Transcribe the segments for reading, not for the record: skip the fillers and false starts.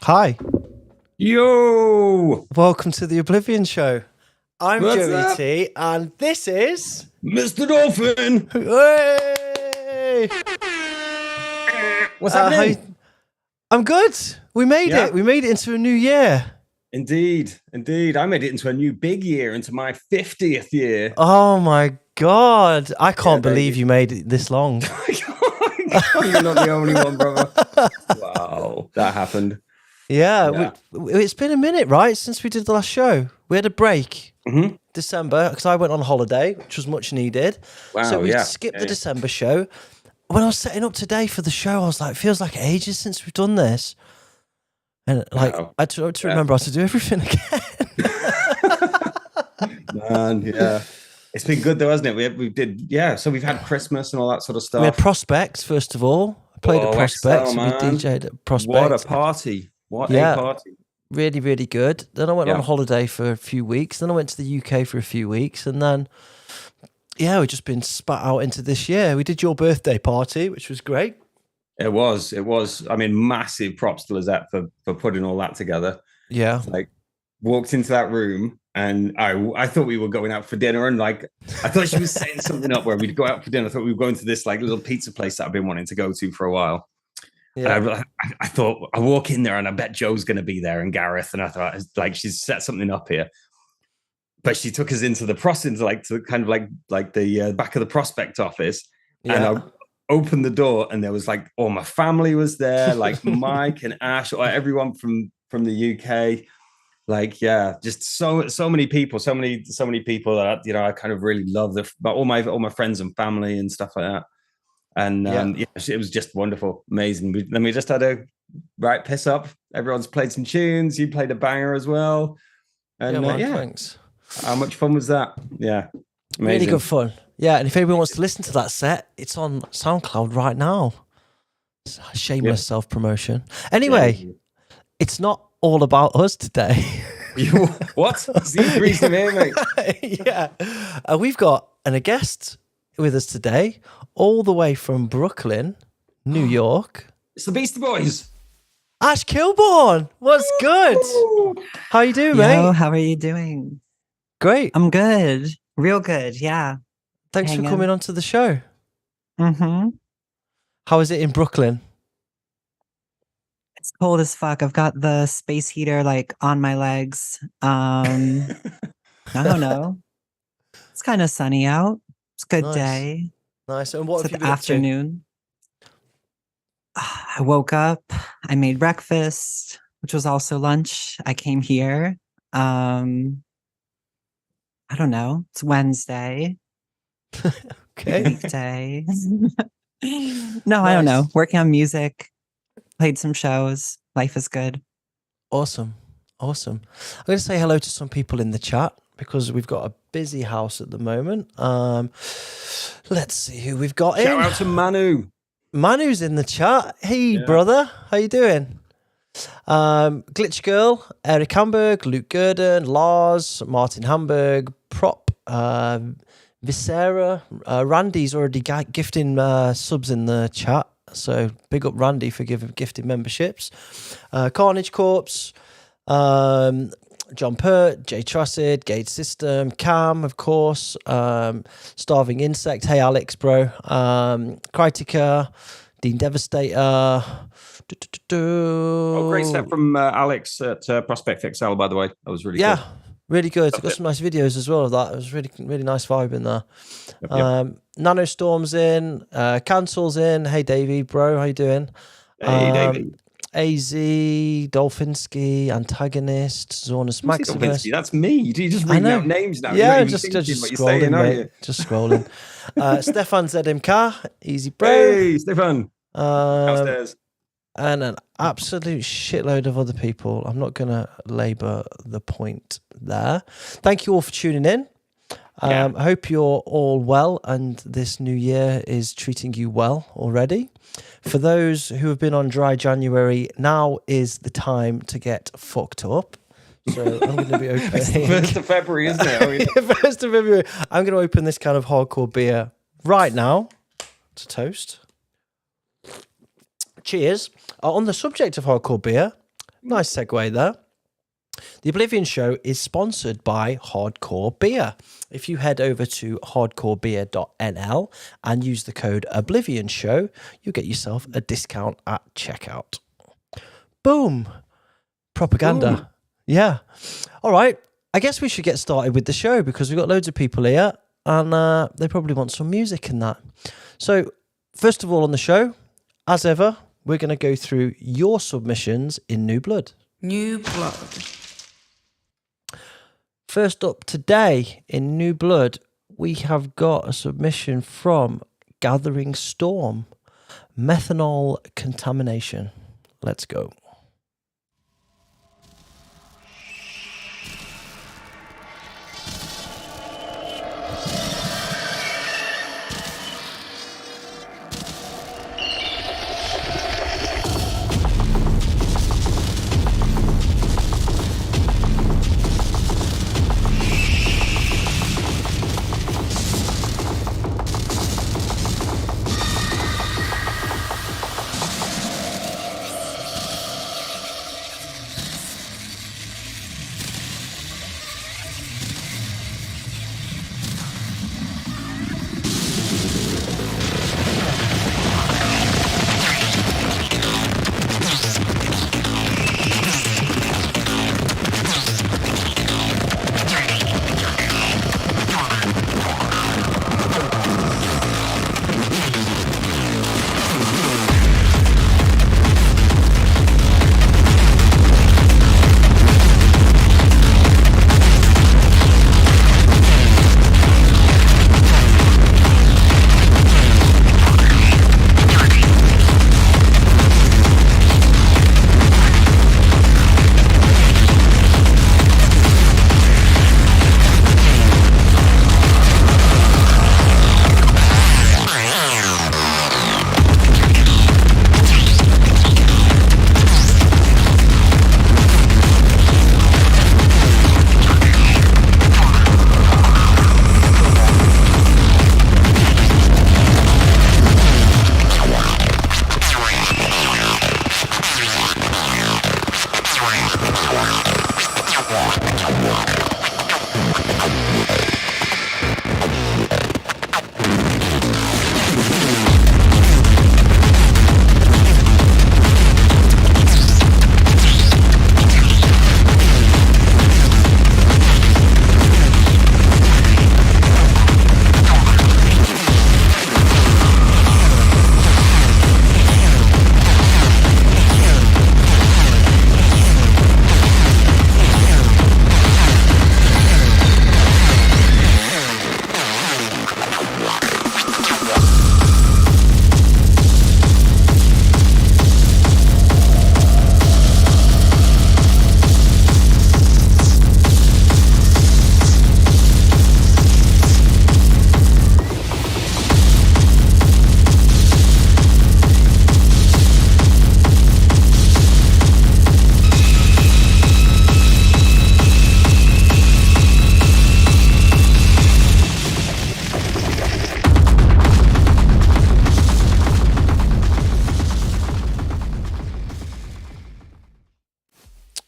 Hi. Yo! Welcome to the Oblivion Show. I'm What's Joe up? ET, and this is... Mr. Dolphin! Hey! What's happening? I'm good. We made it. We made it into a new year. Indeed. I made it into a new big year, into my 50th year. Oh my God. I can't believe you made it this long. You're not the only one, brother. Wow, that happened. Yeah. It's been a minute, right, since we did the last show. We had a break. December, because I went on holiday, which was much needed. Wow, so we skipped the December show. When I was setting up today for the show, I was like, it feels like ages since we've done this. And like, I had to remember how to do everything again. Man, yeah. It's been good though, hasn't it? We did, so we've had Christmas and all that sort of stuff. We had Prospects, first of all. I played at Prospects. Excel, we DJ'd at Prospects. What a party. What a party. Really, really good. Then I went on holiday for a few weeks. Then I went to the UK for a few weeks. And then, we've just been spat out into this year. We did your birthday party, which was great. It was. I mean, massive props to Lizette for putting all that together. Yeah. Like, walked into that room and I thought we were going out for dinner, and like I thought she was setting something up where we'd go out for dinner. I thought we were going to this like little pizza place that I've been wanting to go to for a while. Yeah. And I thought I walk in there and I bet Joe's going to be there and Gareth, and I thought like she's set something up here. But she took us into the the back of the Prospect office, and I opened the door and there was like all my family was there, like Mike and Ashe, or everyone from the UK. Like, just so many people, so many people that I kind of really love. All my friends and family and stuff like that. And it was just wonderful, amazing. Then we just had a right piss up. Everyone's played some tunes. You played a banger as well. And thanks. How much fun was that? Yeah, amazing. Really good fun. Yeah, and if anyone wants to listen to that set, it's on SoundCloud right now. Shameless self-promotion. Anyway, it's not all about us today. What? Seems to me, mate. We've got a guest with us today, all the way from Brooklyn, New York. It's the Beastie Boys. Ashe Kilbourne, what's good? How you doing, mate? How are you doing? Great. I'm good. Real good, yeah. Thanks for coming on to the show. Mm-hmm. How is it in Brooklyn? It's cold as fuck. I've got the space heater like on my legs. I don't know. It's kind of sunny out. It's a good day. Nice. And what have you been afternoon? I woke up. I made breakfast, which was also lunch. I came here. I don't know. It's Wednesday. Okay. Weekday. No, I don't know. Working on music. Played some shows. Life is good. Awesome. I'm going to say hello to some people in the chat because we've got a busy house at the moment. Let's see who we've got in. Shout out to Manu. Manu's in the chat. Hey, brother. How you doing? GlitchGirl, Eric Hamburg, Luke Gurdon, Lars, Martin Hamburg, Prop, Viscera. Randy's already gifting subs in the chat. So big up Randy for gifting memberships. Carnage Corpse, John Pert, Jay Trussid, Gate System, Cam, of course, Starving Insect, hey Alex, bro, KRYTIKA, Dean Devastator. Great set from Alex at Prospect XL, by the way. That was really good. Really good. Got some nice videos as well of that. It was really nice vibe in there. Nano Storm's in, Cancel's in. Hey Davey, bro, how you doing? Hey Davey. AZ, Dolphinski, Antagonist, Zornus Maximus. That's me. You just reading out names now. Yeah, just scrolling, mate. Just scrolling. Stefan ZMK, easy bro. Hey, Stefan. Downstairs. And an absolute shitload of other people. I'm not going to labour the point there. Thank you all for tuning in. I hope you're all well and this new year is treating you well already. For those who have been on dry January, now is the time to get fucked up. So I'm going to be opening... It's the 1st of February, isn't it? 1st of February. I'm going to open this kind of hardcore beer right now. It's a toast. Cheers. On the subject of hardcore beer, Nice segue there. The Oblivion Show is sponsored by Hardcore Beer. If you head over to hardcorebeer.nl and use the code Oblivion Show, you get yourself a discount at checkout. Boom. Propaganda. Boom. Yeah. All right. I guess we should get started with the show because we've got loads of people here and they probably want some music in that. So, first of all on the show, as ever, we're going to go through your submissions in New Blood. New Blood. First up today in New Blood, we have got a submission from Gathering Storm, Methanol Contamination. Let's go.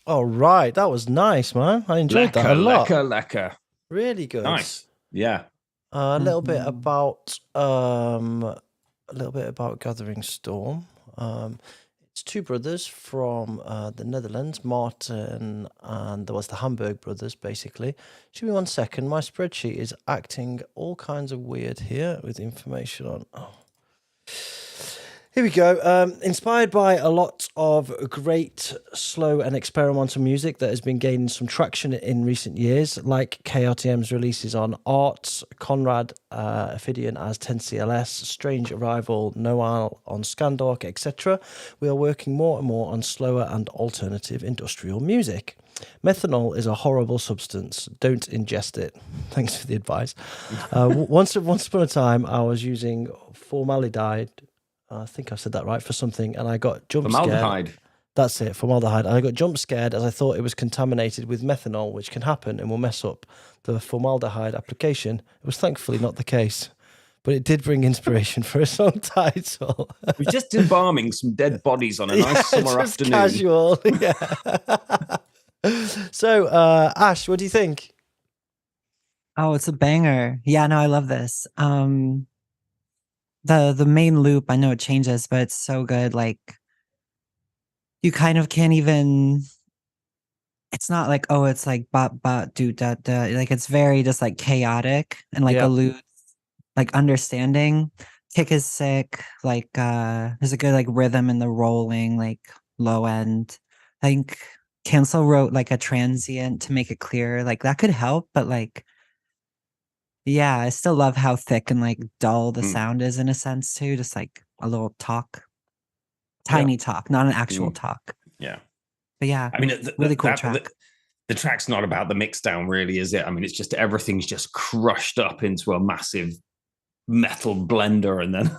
All right, that was nice, man. I enjoyed that a lot. Lekker. Really good. Nice. Yeah. A little bit about Gathering Storm. It's two brothers from the Netherlands, Martin, and there was the Hamburg brothers, basically. Give me 1 second. My spreadsheet is acting all kinds of weird here with information on. Oh. Here we go. Inspired by a lot of great, slow and experimental music that has been gaining some traction in recent years, like KRTM's releases on Arts, Conrad, Ophidian as 10CLS, Strange Arrival, Noel on Scandork, etc. We are working more and more on slower and alternative industrial music. Methanol is a horrible substance. Don't ingest it. Thanks for the advice. Once upon a time, I was using formaldehyde. I think I said that right for something, and I got jump scared. Formaldehyde. That's it, formaldehyde. And I got jump scared as I thought it was contaminated with methanol, which can happen and will mess up the formaldehyde application. It was thankfully not the case. but it did bring inspiration for a song title. We're just embalming some dead bodies on a nice summer just afternoon. Casual, yeah. So, Ashe, what do you think? Oh, it's a banger. Yeah, no, I love this. The main loop, I know it changes, but it's so good. Like, you kind of can't even. It's not like, oh, it's like bop bop do da da. Like, it's very just like chaotic and like alludes, like understanding. Kick is sick. Like, there's a good like rhythm in the rolling, like low end. I think Cancel wrote like a transient to make it clear. Like that could help, but like. Yeah, I still love how thick and like dull the sound is in a sense too. Just like a little talk, tiny talk, not an actual talk. Yeah, but yeah, I mean, really cool track. The track's not about the mix down, really, is it? I mean, it's just everything's just crushed up into a massive metal blender and then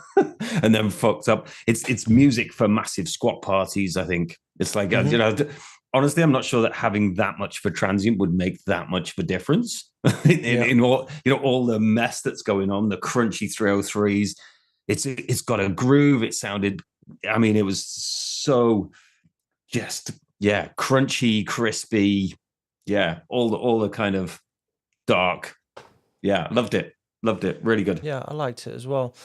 and then fucked up. It's music for massive squat parties. I think it's like you know. Honestly, I'm not sure that having that much for transient would make that much of a difference in all, you know, all the mess that's going on, the crunchy 303s. It's got a groove. It sounded, I mean, it was so just, crunchy, crispy. Yeah. All the kind of dark. Yeah. Loved it. Really good. Yeah. I liked it as well.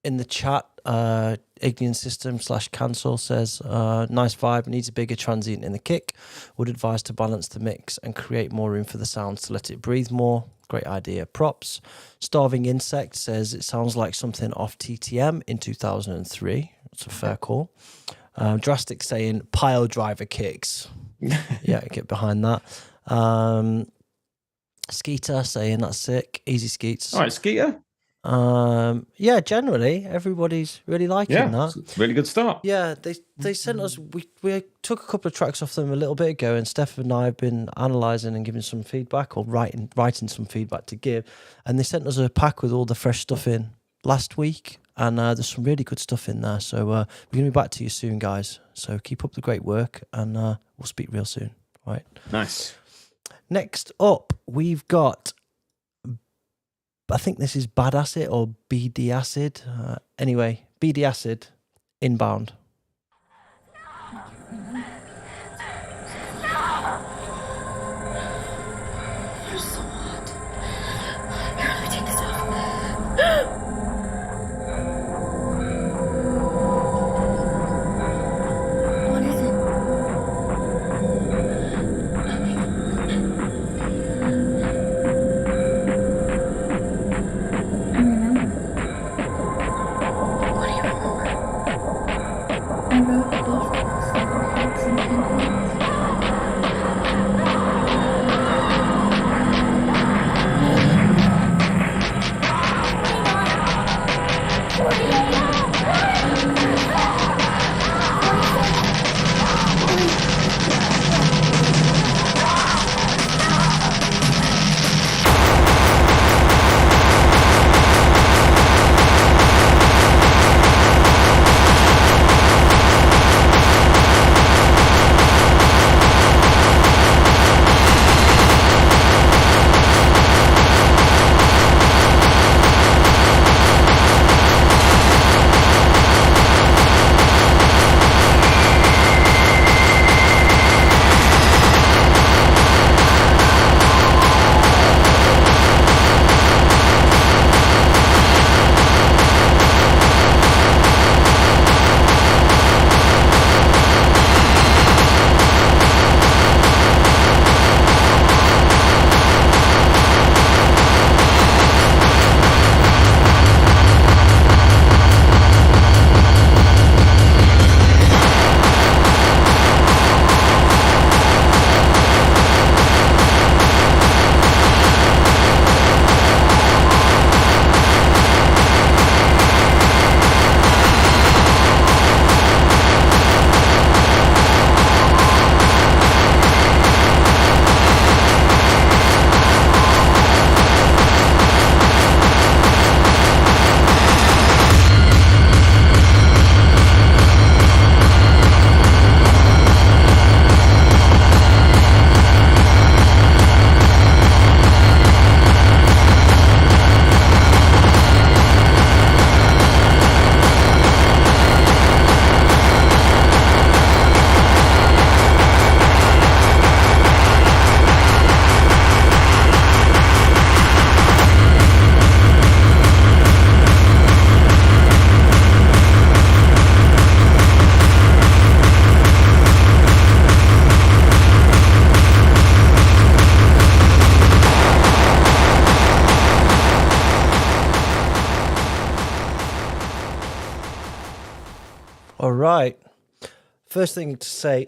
In the chat, Ignian System /cancel says, nice vibe, needs a bigger transient in the kick. Would advise to balance the mix and create more room for the sounds to let it breathe more. Great idea. Props. Starving Insect says it sounds like something off TTM in 2003. That's a fair call. Drastic saying pile driver kicks. Yeah, get behind that. Skeeter saying that's sick. Easy Skeets. All right, Skeeter. Yeah, generally everybody's really liking that. Really good start. Yeah, they sent us. We took a couple of tracks off them a little bit ago, and Steph and I have been analysing and giving some feedback, or writing some feedback to give. And they sent us a pack with all the fresh stuff in last week, and there's some really good stuff in there. So we're gonna be back to you soon, guys. So keep up the great work, and we'll speak real soon. All right. Nice. Next up, we've got. I think this is BDAcid or BDAcid. Anyway, BDAcid, Inbound. You're so hot. Here, let me take this off. What is it? I remember. What do you remember? All right. First thing to say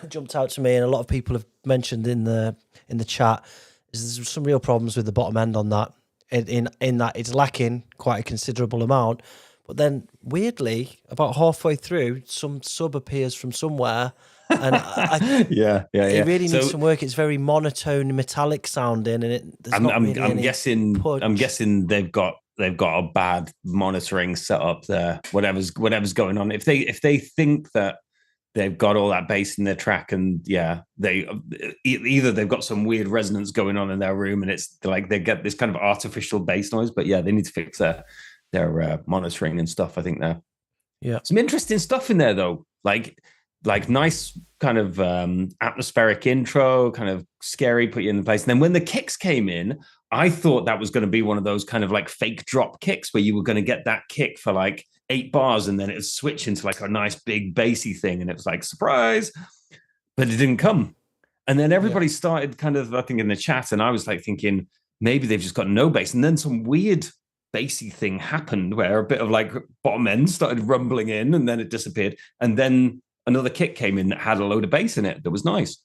jumped out to me, and a lot of people have mentioned in the chat, is there's some real problems with the bottom end on that. In that it's lacking quite a considerable amount. But then weirdly, about halfway through, some sub appears from somewhere. And it really needs some work. It's very monotone, metallic sounding, and I'm guessing they've got a bad monitoring setup there. Whatever's going on, if they think that they've got all that bass in their track, and either they've got some weird resonance going on in their room, and it's like they get this kind of artificial bass noise. But yeah, they need to fix their monitoring and stuff. I think some interesting stuff in there though, like nice kind of atmospheric intro, kind of scary, put you in the place. And then when the kicks came in, I thought that was going to be one of those kind of like fake drop kicks where you were going to get that kick for like 8 bars and then it would switch into like a nice big bassy thing. And it was like, surprise, but it didn't come. And then everybody started kind of, I think in the chat, and I was like thinking, maybe they've just got no bass. And then some weird bassy thing happened where a bit of like bottom end started rumbling in and then it disappeared. And then another kick came in that had a load of bass in it that was nice.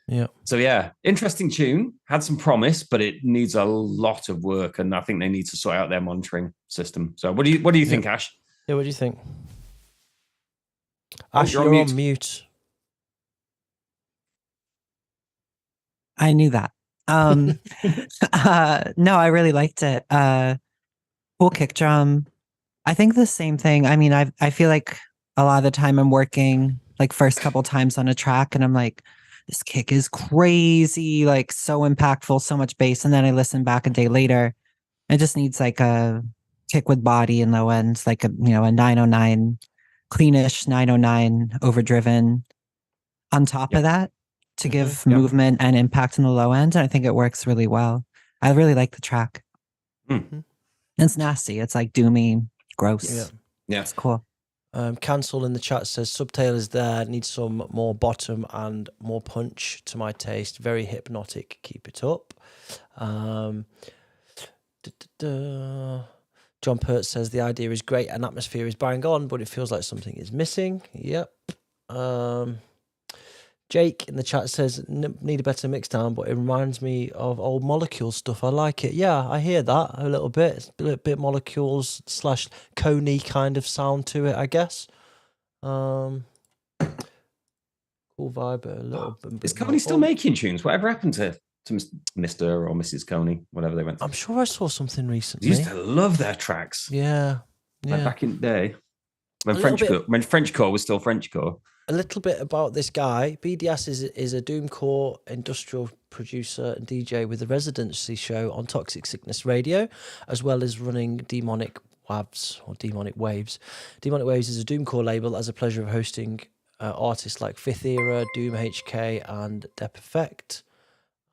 Yeah. So yeah, interesting tune, had some promise, but it needs a lot of work, and I think they need to sort out their monitoring system. So what do you think, Ashe? Yeah, what do you think? Ashe, you're on mute. I knew that. No, I really liked it. Cool kick drum. I think the same thing. I mean, I feel like a lot of the time I'm working like first couple times on a track and I'm like, this kick is crazy, like so impactful, so much bass. And then I listen back a day later. It just needs like a kick with body and low ends, like a 909, cleanish 909 overdriven on top of that to give movement and impact in the low end. And I think it works really well. I really like the track. Mm-hmm. It's nasty. It's like doomy, gross. Yeah. It's cool. Cancel in the chat says Subtail is there, needs some more bottom and more punch to my taste. Very hypnotic, keep it up. John Pert says the idea is great and atmosphere is bang on, but it feels like something is missing. Yep. Jake in the chat says need a better mix down, but it reminds me of old Molecule stuff. I like it. Yeah, I hear that a little bit. It's a little bit Molecules / Coney kind of sound to it, I guess. Cool vibe, but a little bit. Is Coney still making tunes? Whatever happened to Mr. or Mrs. Coney, whatever they went to? I'm sure I saw something recently. I used to love their tracks. Yeah. Like back in the day. When Frenchcore was still Frenchcore. A little bit about this guy. BDAcid is a doomcore industrial producer and DJ with a residency show on Toxic Sickness Radio, as well as running Demonic Waves or Demonic Waves. Demonic Waves is a doomcore label that has the pleasure of hosting artists like Fifth Era, Doom HK, and Dep Effect.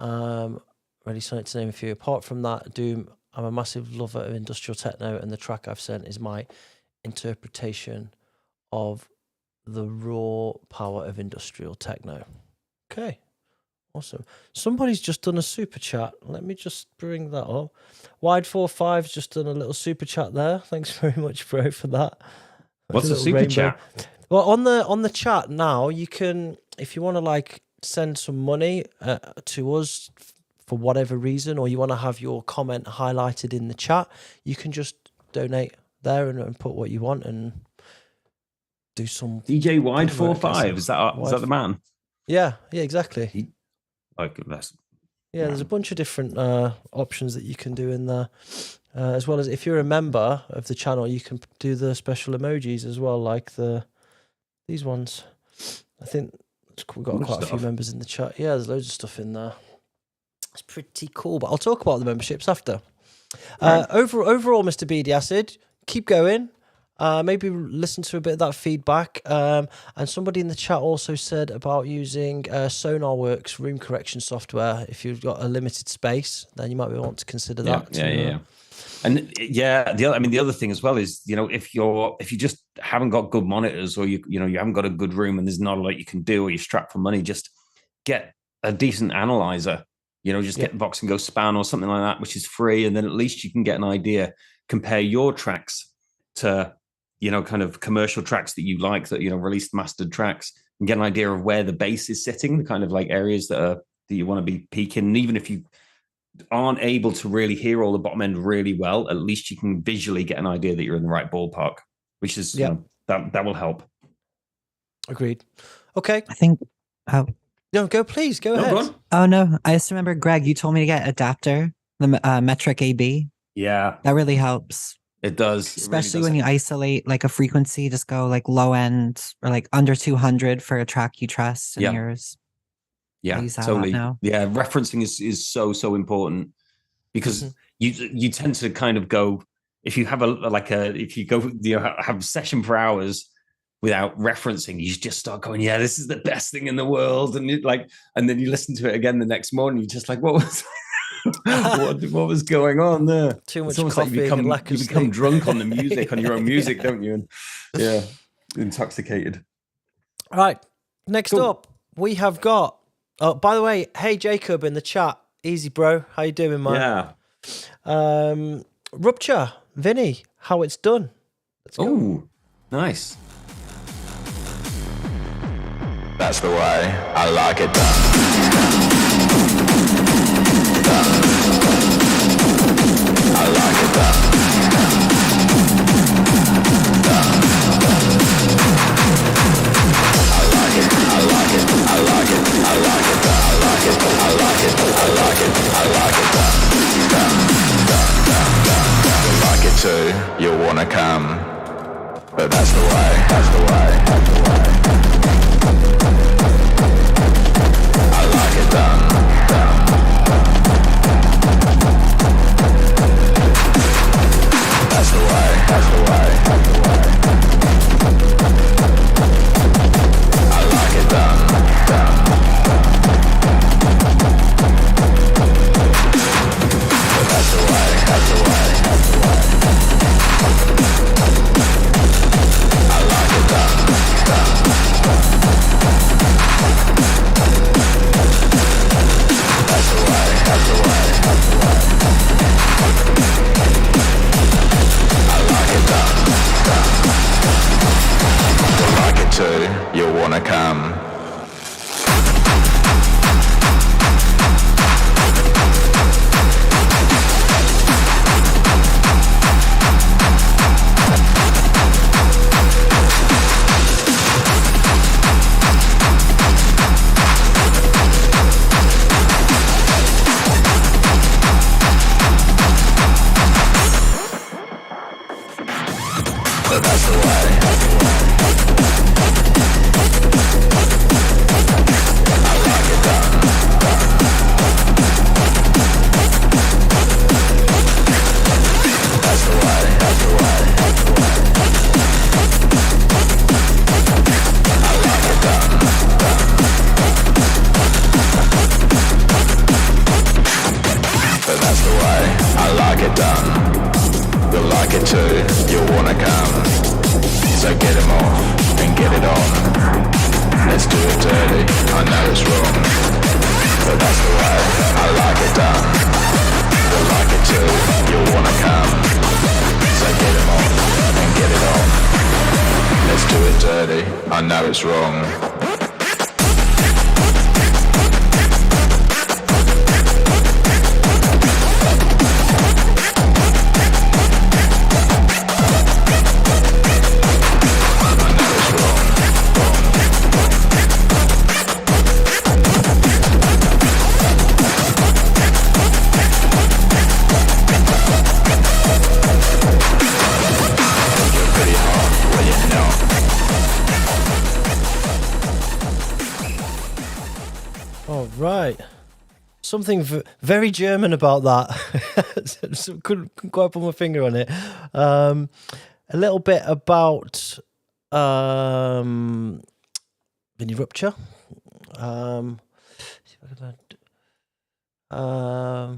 Really something to name a few. Apart from that, Doom, I'm a massive lover of industrial techno, and the track I've sent is my interpretation of the raw power of industrial techno. Okay, awesome. Somebody's just done a super chat. Let me just bring that up. Wide45's just done a little super chat there. Thanks very much, bro, for that. What's a super chat? Well, on the chat now, you can, if you want to like send some money to us for whatever reason, or you want to have your comment highlighted in the chat, you can just donate there and put what you want and do some DJ Wide45. Is that the man? Yeah, exactly. There's a bunch of different options that you can do in there, as well as if you're a member of the channel, you can do the special emojis as well, like these ones. I think we've got quite a few members in the chat. Yeah, there's loads of stuff in there. It's pretty cool, but I'll talk about the memberships after. Overall, Mr. BDAcid, keep going. Maybe listen to a bit of that feedback. And somebody in the chat also said about using SonarWorks room correction software. If you've got a limited space, then you might want to consider that. Yeah. And the other thing as well is, if you just haven't got good monitors, or you haven't got a good room and there's not a lot you can do, or you're strapped for money, just get a decent analyzer. Get Box and Go Span or something like that, which is free, and then at least you can get an idea. Compare your tracks to kind of commercial tracks that you like, that, released mastered tracks, and get an idea of where the bass is sitting, the kind of like areas that you want to be peaking. And even if you aren't able to really hear all the bottom end really well, at least you can visually get an idea that you're in the right ballpark, which is, that will help. Agreed. Okay. I think. No, go ahead. Go on. Oh no! I just remember, Greg, you told me to get adapter, the metric AB. Yeah, that really helps. It does, especially when you isolate like a frequency. Just go like low end or like under 200 for a track you trust in yours. Yeah, totally. Yeah, referencing is so important, because you tend to kind of go, if you have if you go have a session for hours without referencing, you just start going, yeah, this is the best thing in the world, and and then you listen to it again the next morning, you're just like, what was what was going on there? Too much coffee. Like you become drunk on the music, on your own music, don't you? And intoxicated. All right, next up we have got. Oh, by the way, hey Jacob in the chat, easy bro, how you doing, man? Yeah. Rupture, Vinny, how it's done. Let's go. Oh, nice. That's the way I like it done. I like it done. I like it. I like it. I like it. I like it done. I like it. I like it. I like it. I like it done. You like it too. You wanna come, but that's the way. That's the way. That's the way. I like it done. That's the way. That's the way. That's the way. I like it done. But that's the way. That's the way. That's the way. I like it done. That's the way. That's the way. That's the way. I like it done. You like it too. You wanna come. That's the way. I like it done. That's the way. That's the way. That's the way. I like it done. But that's the way. I like it done. You like it too, you wanna come. So get him off and get it on. Let's do it dirty, I know it's wrong, but that's the way I like it done. You like it too, you wanna come. So get him off and get it on. Let's do it dirty, I know it's wrong. Right. Something very German about that. couldn't quite put my finger on it. A little bit about Vinny Rupture.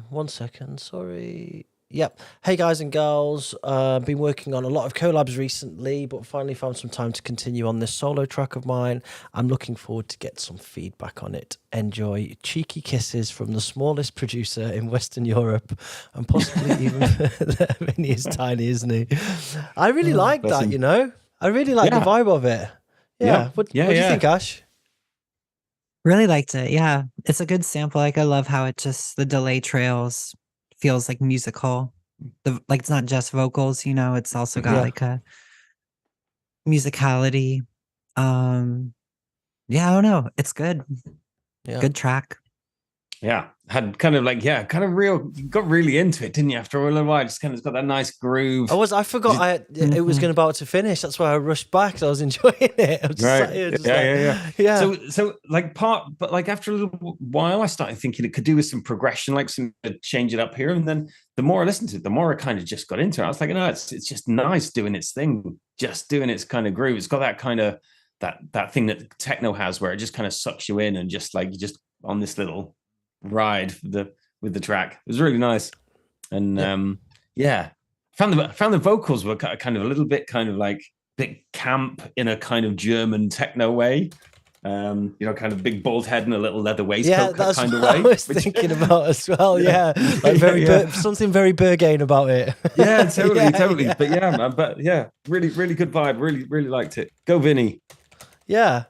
One second, sorry. Yep. Hey guys and girls, been working on a lot of collabs recently, but finally found some time to continue on this solo track of mine. I'm looking forward to get some feedback on it. Enjoy. Cheeky kisses from the smallest producer in Western Europe, and possibly even Vinny is tiny, isn't he? I really like that, him. you know? I really like the vibe of it. Yeah. What do you think, Ashe? Really liked it. Yeah. It's a good sample. Like I love how it just, the delay trails feels like musical. Like it's not just vocals, you know, it's also got like a musicality. Yeah, I don't know. It's good. Yeah. Good track. Yeah. Had kind of like, got really into it, didn't you? After a little while, just kind of got that nice groove. I forgot it was going about to finish. That's why I rushed back. So I was enjoying it. I was just yeah. So like but like after a little while, I started thinking it could do with some progression, like some change it up here. And then the more I listened to it, the more I kind of just got into it. I was like, no, it's just nice doing its thing, just doing its kind of groove. It's got that kind of that thing that techno has, where it just kind of sucks you in and just like you're just on this little ride with the track. It was really nice. And found the vocals were kind of a little bit kind of like bit camp in a kind of German techno way. You know, kind of big bald head and a little leather waistcoat kind of way. I was thinking about as well. Yeah, like something very Berghain about it. Yeah, totally. Yeah. But really, really good vibe. Really, really liked it. Go, Vinny. Yeah.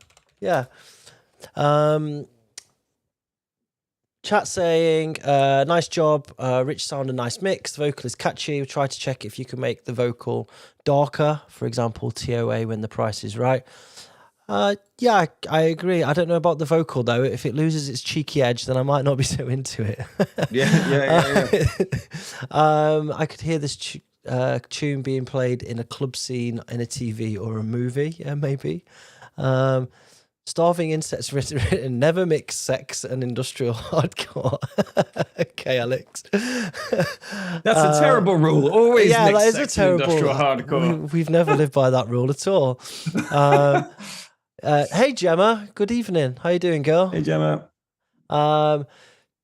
Chat saying, nice job, rich sound and nice mix. The vocal is catchy. Try to check if you can make the vocal darker, for example, TOA when the price is right. Yeah, I agree. I don't know about the vocal though. If it loses its cheeky edge, then I might not be so into it. Yeah. I could hear this tune being played in a club scene in a TV or a movie. Yeah, maybe. Starving Insects written, never mix sex and industrial hardcore. Okay, Alex. That's a terrible rule. Always mix sex and industrial hardcore. We've never lived by that rule at all. Hey, Gemma. Good evening. How you doing, girl? Hey, Gemma.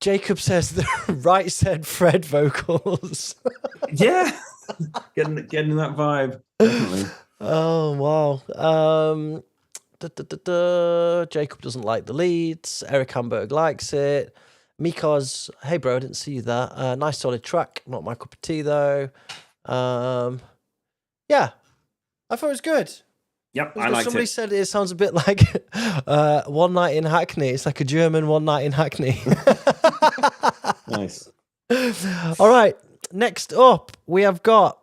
Jacob says the right said Fred vocals. Yeah. Getting that vibe. Definitely. Oh, wow. Jacob doesn't like the leads. Eric Hamburg likes it. Mykoz, hey bro, I didn't see you there. Nice solid track. Not my cup of tea though. Yeah, I thought it was good. Yep, I liked Somebody said it sounds a bit like One Night in Hackney. It's like a German One Night in Hackney. Nice. All right, next up we have got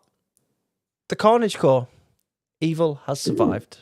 the Carnage Core. Evil has survived.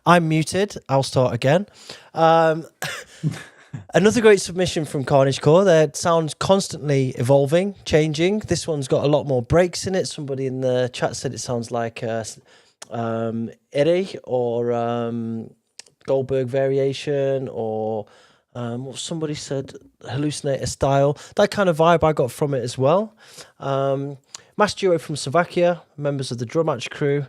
I'm muted. I'll start again. Another great submission from Carnage Core. Their sound's constantly evolving, changing. This one's got a lot more breaks in it. Somebody in the chat said it sounds like Eri or Goldberg variation, or what somebody said, hallucinator style. That kind of vibe I got from it as well. Mass duo from Slovakia, members of the Drum Match crew.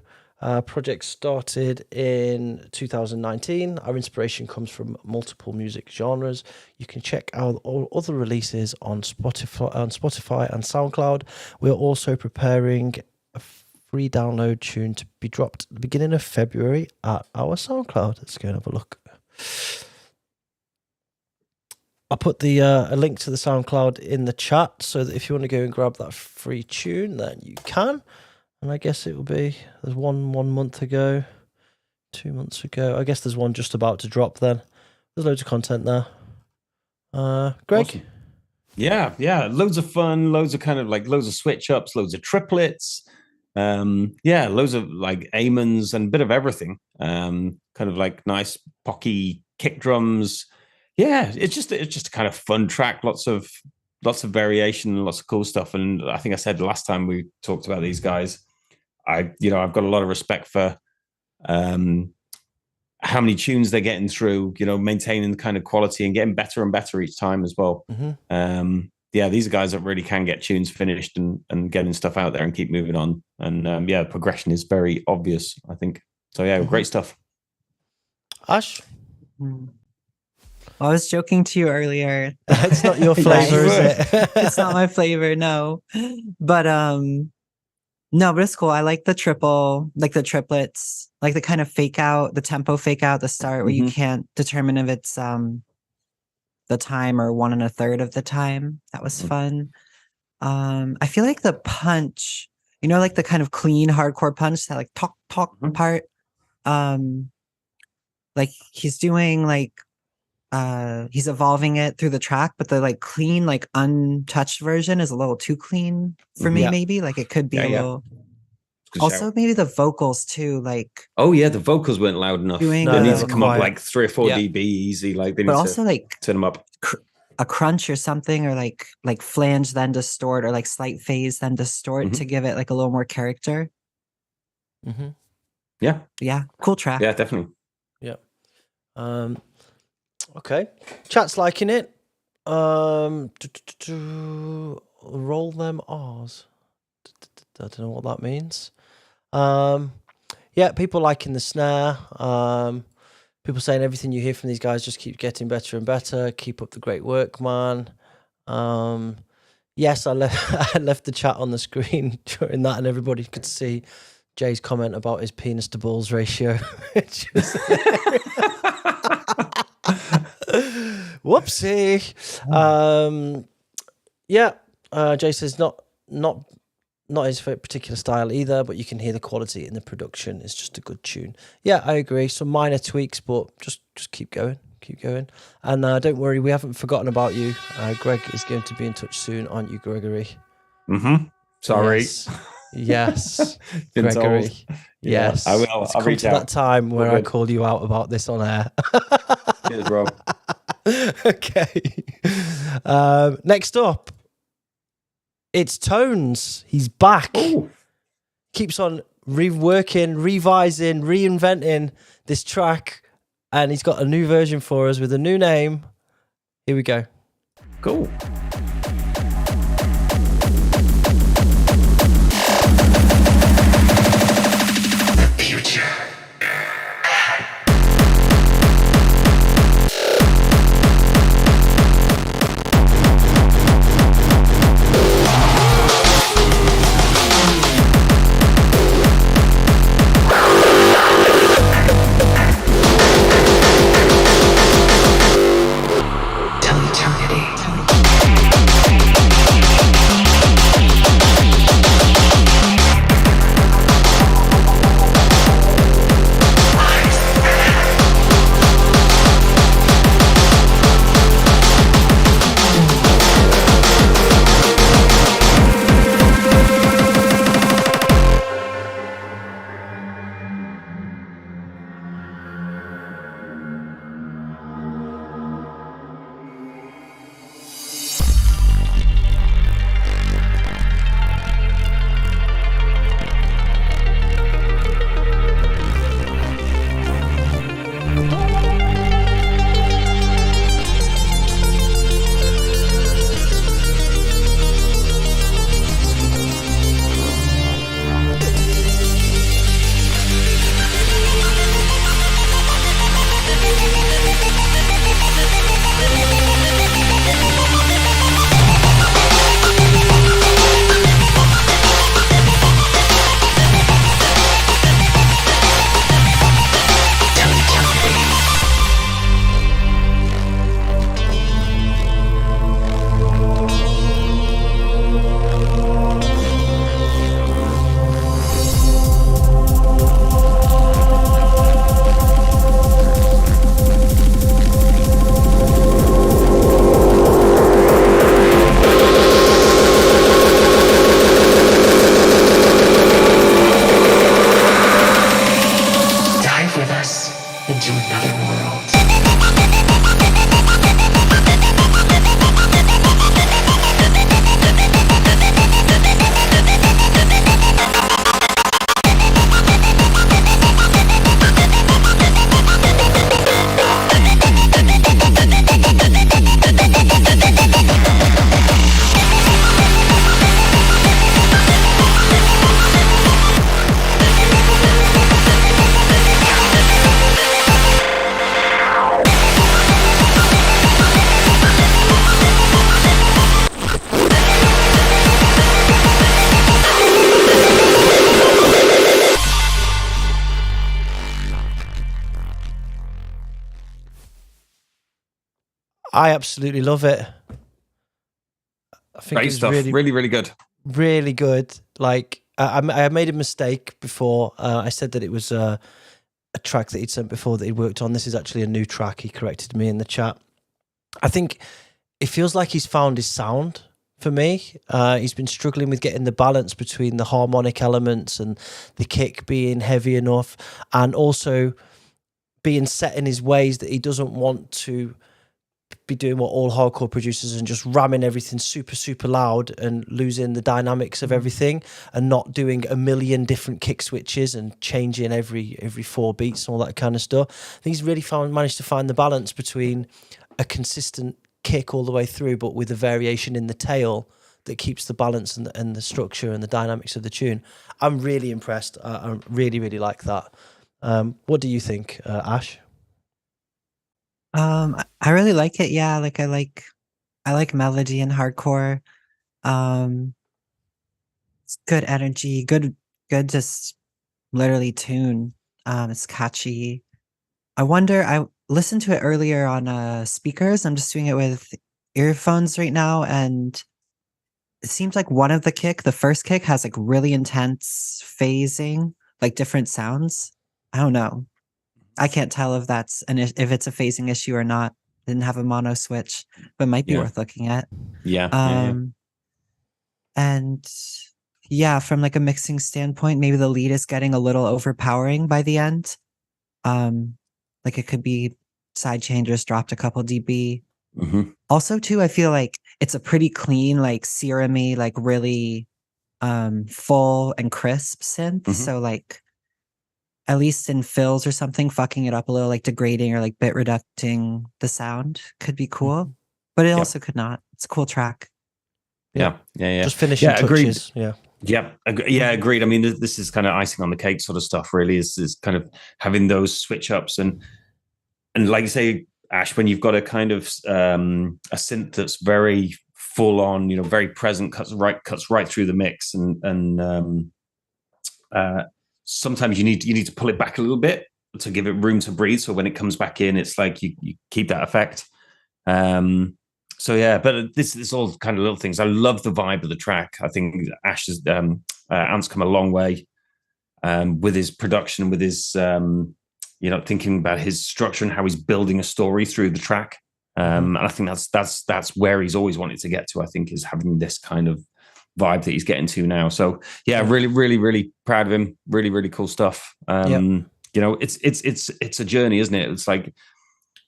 Project started in 2019. Our inspiration comes from multiple music genres. You can check out all other releases on Spotify and SoundCloud. We're also preparing a free download tune to be dropped at the beginning of February at our SoundCloud. Let's go and have a look. I'll put the a link to the SoundCloud in the chat so that if you want to go and grab that free tune, then you can. And I guess it will be, there's one month ago, 2 months ago. I guess there's one just about to drop then. There's loads of content there. Greg? Awesome. Yeah. Loads of fun, loads of switch ups, loads of triplets. Loads of like amens and a bit of everything. Kind of like nice pocky kick drums. Yeah, it's just a kind of fun track. Lots of variation, lots of cool stuff. And I think I said the last time we talked about these guys, I've got a lot of respect for how many tunes they're getting through, maintaining the kind of quality and getting better and better each time as well. Mm-hmm. These are guys that really can get tunes finished and getting stuff out there and keep moving on. And progression is very obvious, I think. So yeah, great stuff. Ashe? I was joking to you earlier. It's not your flavor, is it? It's not my flavor, no. But no, but it's cool. I like the triplets, like the kind of fake out, the tempo fake out, the start where you can't determine if it's the time or 1 1/3 of the time. That was fun. I feel like the punch, like the kind of clean hardcore punch, that like talk part. Like he's doing like he's evolving it through the track, but the like clean, like untouched version is a little too clean for me. Maybe like it could be a little. Also, maybe the vocals too. Like the vocals weren't loud enough. They need to come up like 3 or 4 dB easy. Like they need also like turn them up. A crunch or something, or like flange then distort, or like slight phase then distort to give it like a little more character. Yeah, cool track. Yeah, definitely. Yeah. Okay, chat's liking it. Roll them R's. I don't know what that means. People liking the snare. People saying everything you hear from these guys just keeps getting better and better. Keep up the great work, man. Yes, I left the chat on the screen during that, and everybody could see Jay's comment about his penis to balls ratio. Whoopsie. Jay says not his particular style either, but you can hear the quality in the production. It's just a good tune. Yeah, I agree. Some minor tweaks, but just keep going. And don't worry, we haven't forgotten about you. Greg is going to be in touch soon, aren't you, Gregory? Sorry. Yes. Gregory. Yes. I will. I'll reach out. That time where I call you out about this on air. Cheers, bro. Okay. Next up, it's Tones. He's back. Ooh. Keeps on reworking, revising, reinventing this track, and he's got a new version for us with a new name. Here we go. Cool. Eternity. I absolutely love it. I think Great it's stuff. Really, really good. Really good. Like I made a mistake before. I said that it was a track that he'd sent before that he worked on. This is actually a new track. He corrected me in the chat. I think it feels like he's found his sound for me. He's been struggling with getting the balance between the harmonic elements and the kick being heavy enough, and also being set in his ways that he doesn't want to be doing what all hardcore producers and just ramming everything super, super loud and losing the dynamics of everything, and not doing a million different kick switches and changing every 4 beats and all that kind of stuff. I think he's really managed to find the balance between a consistent kick all the way through, but with a variation in the tail that keeps the balance and the structure and the dynamics of the tune. I'm really impressed. I really, really like that. What do you think, Ashe? I really like it. Yeah, like I like melody and hardcore. It's good energy, good just literally tune. It's catchy. I wonder, I listened to it earlier on speakers. I'm just doing it with earphones right now, and it seems like one of the first kick has like really intense phasing, like different sounds. I don't know. I can't tell if that's if it's a phasing issue or not. Didn't have a mono switch, but might be worth looking at. Yeah. And yeah, from like a mixing standpoint, maybe the lead is getting a little overpowering by the end. Like it could be side changers dropped a couple dB. Mm-hmm. Also, too, I feel like it's a pretty clean, like serum-y, like really full and crisp synth. Mm-hmm. So like, at least in fills or something, fucking it up a little, like degrading or like bit reducting the sound could be cool, but it also could not. It's a cool track. Yeah. Just finishing touches. Agreed. Agreed. I mean, this is kind of icing on the cake sort of stuff, really, is kind of having those switch ups and like you say, Ashe, when you've got a kind of a synth that's very full on, very present, cuts right through the mix, and sometimes you need to pull it back a little bit to give it room to breathe. So when it comes back in, it's like you keep that effect. So yeah, but this is all kind of little things. I love the vibe of the track. I think Ashe's Ant's come a long way with his production, with his thinking about his structure and how he's building a story through the track. And I think that's where he's always wanted to get to. I think is having this kind of vibe that he's getting to now. So yeah, really, really, really proud of him. Really, really cool stuff. It's a journey, isn't it? It's like,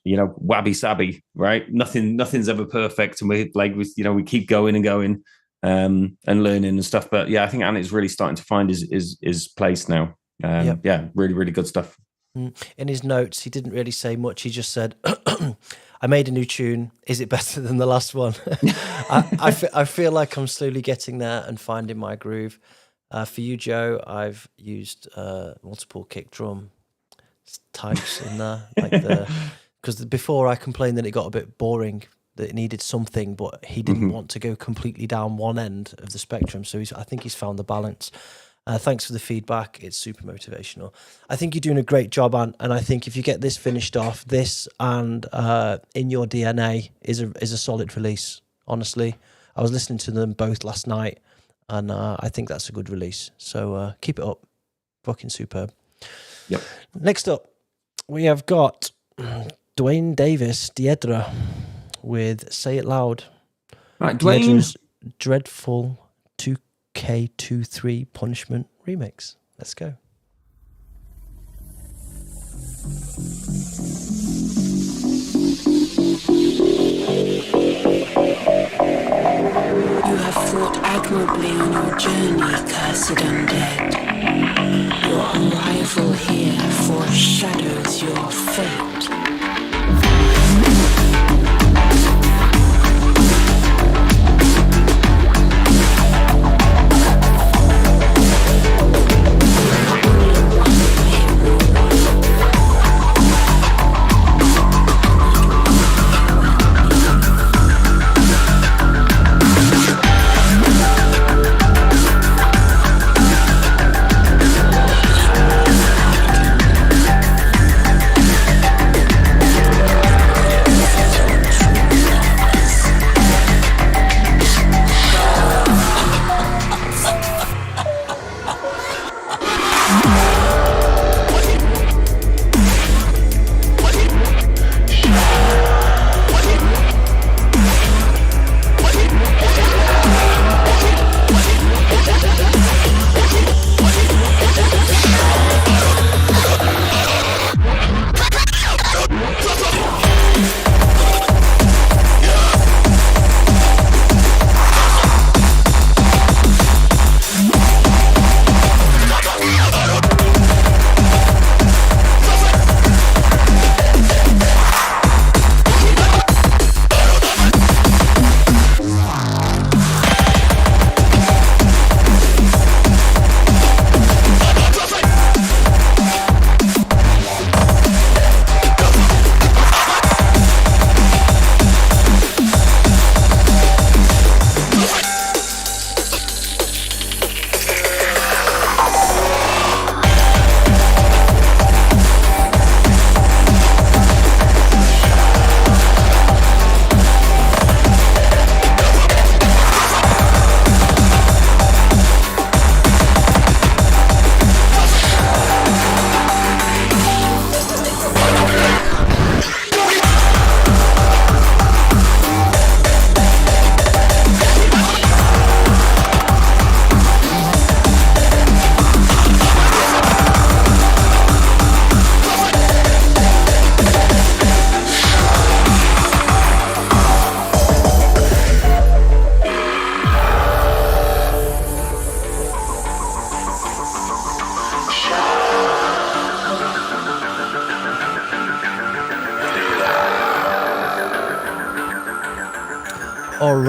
wabi sabi, right? Nothing's ever perfect, and we keep going and going and learning and stuff. But yeah, I think Ant is really starting to find his place now. Yeah, really, really good stuff. In his notes, he didn't really say much. He just said, I made a new tune. Is it better than the last one? I feel like I'm slowly getting there and finding my groove. For you, Joe, I've used multiple kick drum types in there. Because before I complained that it got a bit boring, that it needed something, but he didn't want to go completely down one end of the spectrum. So I think he's found the balance. Thanks for the feedback. It's super motivational. I think you're doing a great job, Ant, and I think if you get this finished off, this and In Your DNA is a solid release. Honestly, I was listening to them both last night, and I think that's a good release. So keep it up. Fucking superb. Yep. Next up, we have got Dwayne Davis, Daedra, with Say It Loud. Right, Dwayne's dreadful 2K23 Punishment remix. Let's go. You have fought admirably on your journey, cursed undead. Your arrival here foreshadows your fate.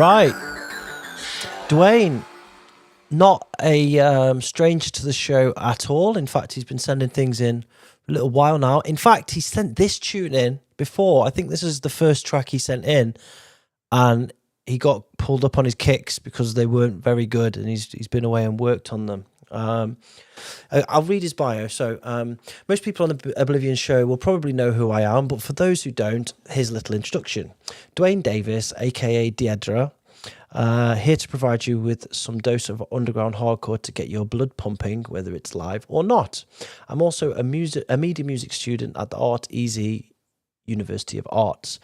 Right. Dwayne, not a stranger to the show at all. In fact, he's been sending things in a little while now. In fact, he sent this tune in before. I think this is the first track he sent in, and he got pulled up on his kicks because they weren't very good, and he's been away and worked on them. I'll read his bio. So most people on the Oblivion show will probably know who I am, but for those who don't, here's a little introduction. Dwayne Davis, aka Daedra, here to provide you with some dose of underground hardcore to get your blood pumping, whether it's live or not. I'm also a media music student at the Art Easy University of Arts.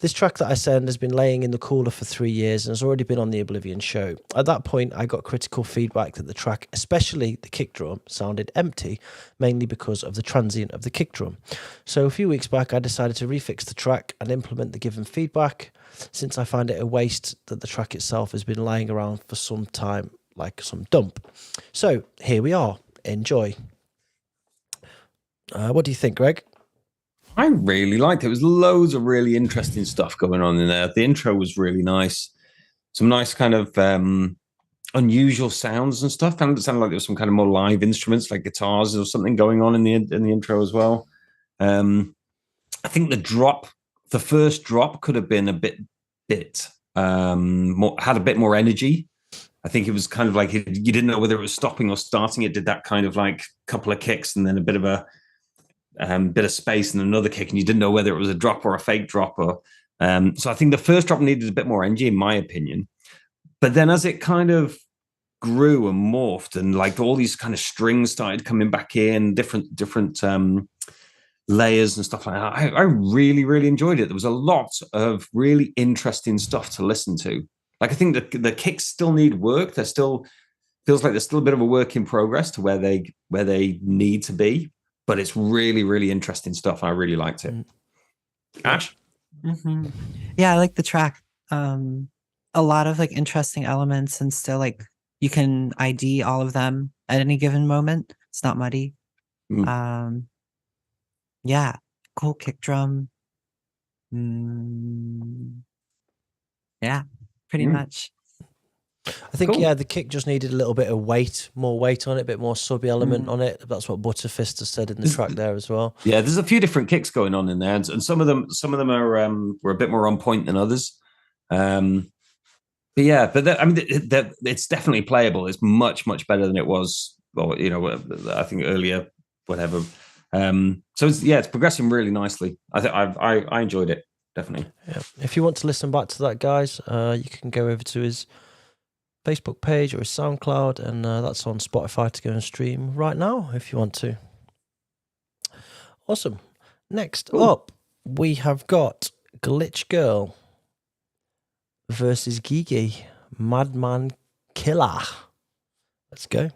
This track that I send has been laying in the cooler for 3 years and has already been on the Oblivion show. At that point, I got critical feedback that the track, especially the kick drum, sounded empty, mainly because of the transient of the kick drum. So a few weeks back, I decided to refix the track and implement the given feedback, since I find it a waste that the track itself has been lying around for some time, like some dump. So here we are. Enjoy. What do you think, Greg? I really liked it. There was loads of really interesting stuff going on in there. The intro was really nice. Some nice kind of unusual sounds and stuff. And it sounded like there was some kind of more live instruments, like guitars or something going on in the intro as well. I think the first drop could have been a bit more, had a bit more energy. I think it was kind of like you didn't know whether it was stopping or starting. It did that kind of like couple of kicks and then a bit of space and another kick, and you didn't know whether it was a drop or a fake drop. Or so I think the first drop needed a bit more energy, in my opinion. But then as it kind of grew and morphed, and like all these kind of strings started coming back in, different layers and stuff like that, I really, really enjoyed it. There was a lot of really interesting stuff to listen to. Like I think the kicks still need work. They're still feels like there's still a bit of a work in progress to where they need to be. But it's really, really interesting stuff. I really liked it. Ashe? Mm-hmm. Yeah, I like the track. A lot of like interesting elements, and still like you can ID all of them at any given moment. It's not muddy. Yeah, cool kick drum. Yeah, pretty much. I think, cool. The kick just needed a little bit of more weight on it, a bit more sub element on it. That's what Butterfist has said in the track there as well. Yeah, there's a few different kicks going on in there, and some of them are were a bit more on point than others. But it's definitely playable. It's much, much better than it was. Well, I think earlier, whatever. So it's progressing really nicely. I enjoyed it, definitely. Yeah. If you want to listen back to that, guys, you can go over to his Facebook page or his SoundCloud, and that's on Spotify to go and stream right now if you want to. Awesome. Next up, we have got GlitchGirl versus GiGi, Madman, Killah. Let's go.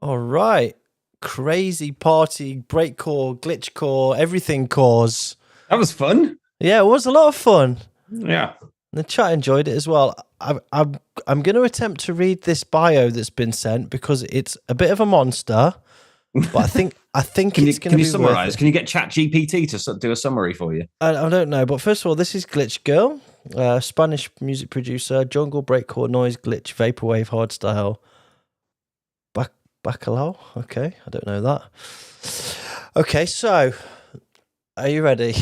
All right. Crazy party, breakcore, glitchcore, everything cores. That was fun. Yeah, it was a lot of fun. Yeah. The chat enjoyed it as well. I'm going to attempt to read this bio that's been sent because it's a bit of a monster, but I think Can it's you, going to can be you summarize? worth it. Can you get ChatGPT to do a summary for you? I don't know, but first of all, this is GlitchGirl, Spanish music producer, jungle, breakcore, noise, glitch, vaporwave, hardstyle, bacalao. Okay, I don't know that. Okay, so are you ready?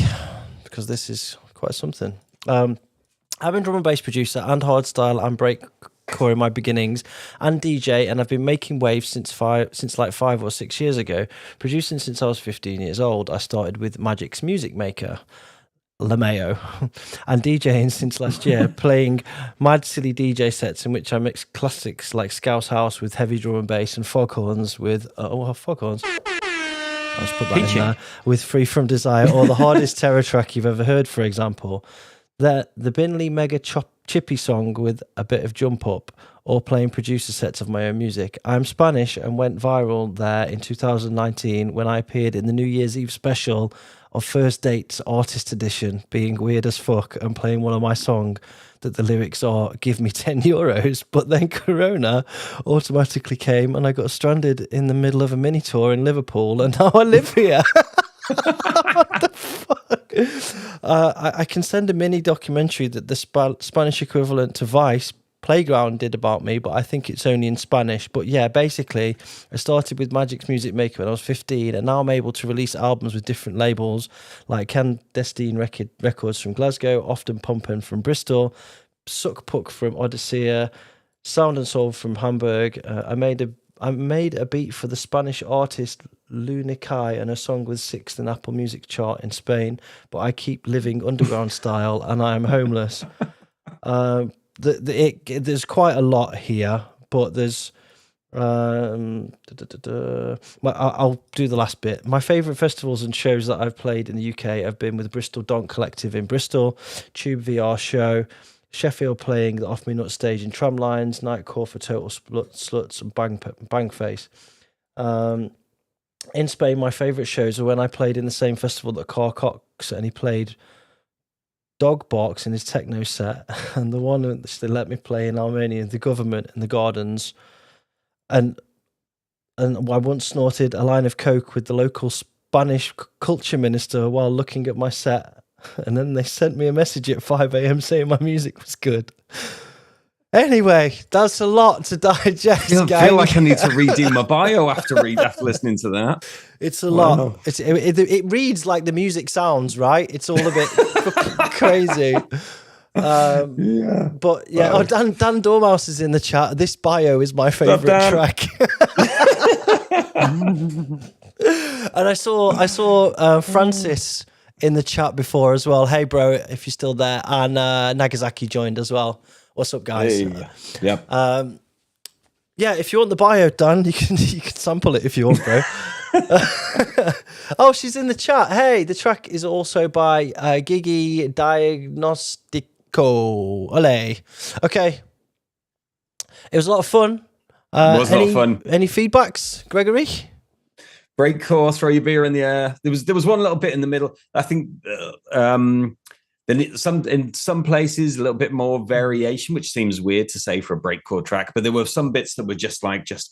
Because this is quite something. I've been drum and bass producer and hardstyle and breakcore in my beginnings and DJ, and I've been making waves since like 5 or 6 years ago. Producing since I was 15 years old. I started with Magic's Music Maker, LeMayo, and DJing since last year, playing mad silly DJ sets in which I mix classics like Scouse House with heavy drum and bass and foghorns with foghorns. I'll just put that in there with Free From Desire or the hardest terror track you've ever heard, for example. The Binley Mega Chippy song with a bit of jump up, or playing producer sets of my own music. I'm Spanish and went viral there in 2019 when I appeared in the New Year's Eve special of First Dates Artist Edition, being weird as fuck and playing one of my songs that the lyrics are "Give me €10," but then Corona automatically came and I got stranded in the middle of a mini tour in Liverpool, and now I live here. What the fuck? I can send a mini documentary that the Spanish equivalent to Vice Playground did about me, but I think it's only in Spanish. But yeah, basically, I started with Magic's Music Maker when I was 15, and now I'm able to release albums with different labels like Clandestine Records from Glasgow, Often Pumpin' from Bristol, Suck Puck from Odyssea, Sound and Soul from Hamburg. I made a beat for the Spanish artist Lunikai and a song with 6th in Apple Music chart in Spain, but I keep living underground style and I am homeless. There's quite a lot here, but there's I'll do the last bit. My favourite festivals and shows that I've played in the UK have been with Bristol Donk Collective in Bristol, Tube VR Show, Sheffield playing the Off Me Nut stage in Tramlines, Nightcore for Total Sluts and Bangface. In Spain, my favourite shows are when I played in the same festival that Carl Cox, and he played Dog Barks in his techno set, and the one that they let me play in Armenia, the government in the gardens, and I once snorted a line of coke with the local Spanish culture minister while looking at my set, and then they sent me a message at 5 a.m. saying my music was good. Anyway, that's a lot to digest. I feel like I need to redo my bio after listening to that. It's a lot. It reads like the music sounds, right? It's all a bit crazy. But yeah, wow. Dan Dormouse is in the chat. This bio is my favorite track. And I saw Francis in the chat before as well. Hey, bro, if you're still there. And Nagasaki joined as well. What's up, guys? Hey. Yep. Yeah, if you want the bio, Dan, you can sample it if you want, bro. Oh, she's in the chat. Hey, the track is also by GiGi Diagnostico. Ole. Okay. It was a lot of fun. It was a lot of fun. Any feedbacks, Gregory? Breakcore, throw your beer in the air. There was one little bit in the middle. I think then in some places a little bit more variation, which seems weird to say for a breakcore track, but there were some bits that were just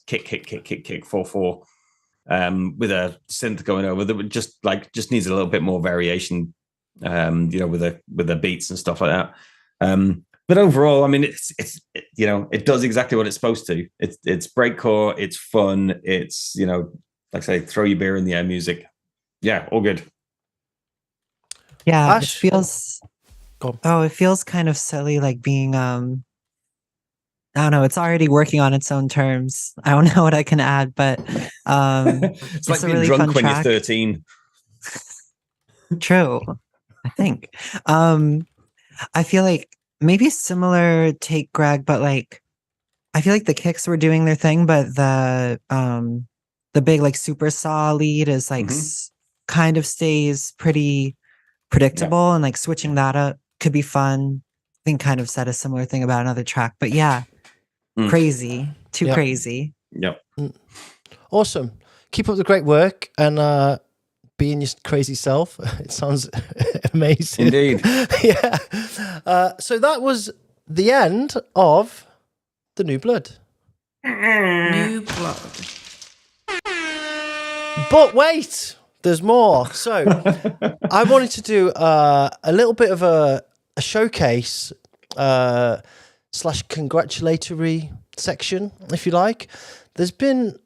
kick 4/4 with a synth going over that would just needs a little bit more variation, with the beats and stuff like that. But overall, I mean, it does exactly what it's supposed to. It's breakcore, it's fun, it's like I say, throw your beer in the air music. Yeah, all good. Yeah, Ashe, it feels kind of silly, like being I don't know, it's already working on its own terms. I don't know what I can add, but it's like being really drunk when you're 13. True, I think. I feel like maybe similar take, Greg, but like I feel like the kicks were doing their thing, but the big like super saw lead is like kind of stays pretty predictable, and like switching that up could be fun. I think kind of said a similar thing about another track, but yeah, crazy, too crazy. Yep. Awesome. Keep up the great work and being your crazy self. It sounds amazing. Indeed. Yeah. So that was the end of the New Blood. New blood. But wait, there's more. So I wanted to do a little bit of a showcase / congratulatory section, if you like. There's been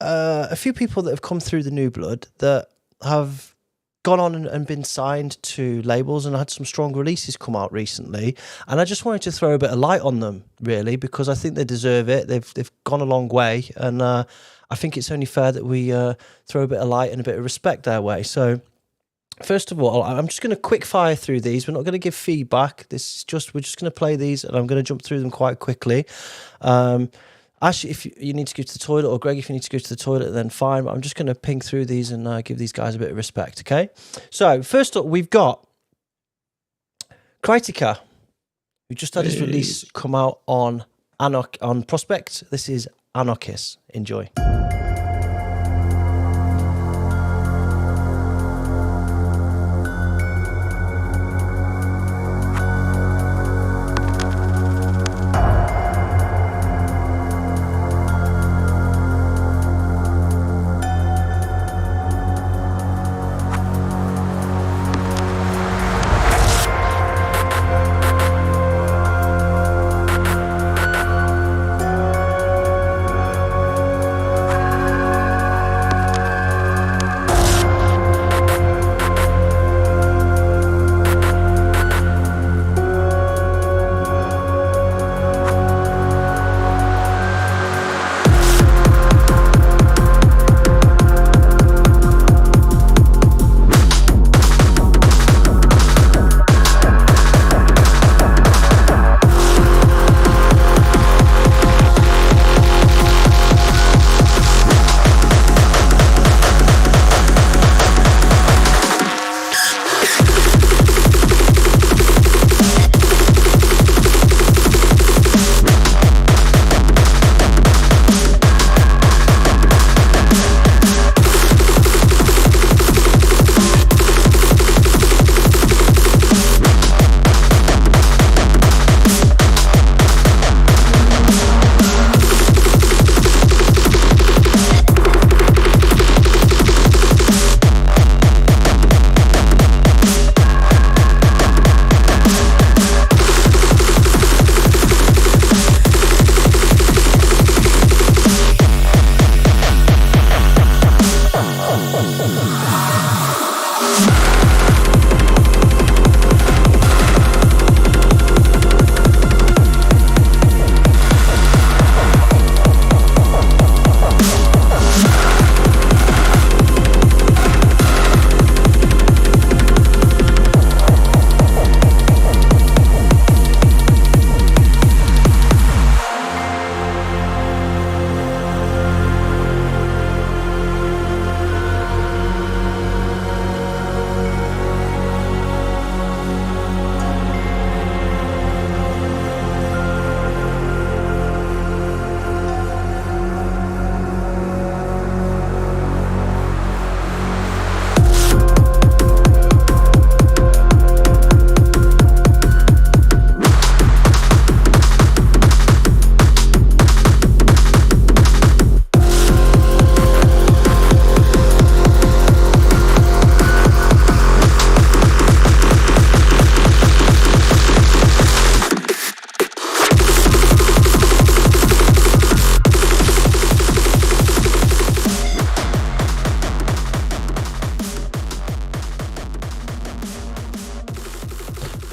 a few people that have come through the New Blood that have gone on and been signed to labels and had some strong releases come out recently, and I just wanted to throw a bit of light on them, really, because I think they deserve it. They've gone a long way, and I think it's only fair that we throw a bit of light and a bit of respect their way. So first of all, I'm just going to quick fire through these. We're not going to give feedback. We're just going to play these, and I'm going to jump through them quite quickly. Ashe, if you need to go to the toilet, or Greg, if you need to go to the toilet, then fine. But I'm just going to ping through these and give these guys a bit of respect, okay? So first up, we've got KRYTIKA, who just had his release come out on Prospect. This is Anarkis. Enjoy.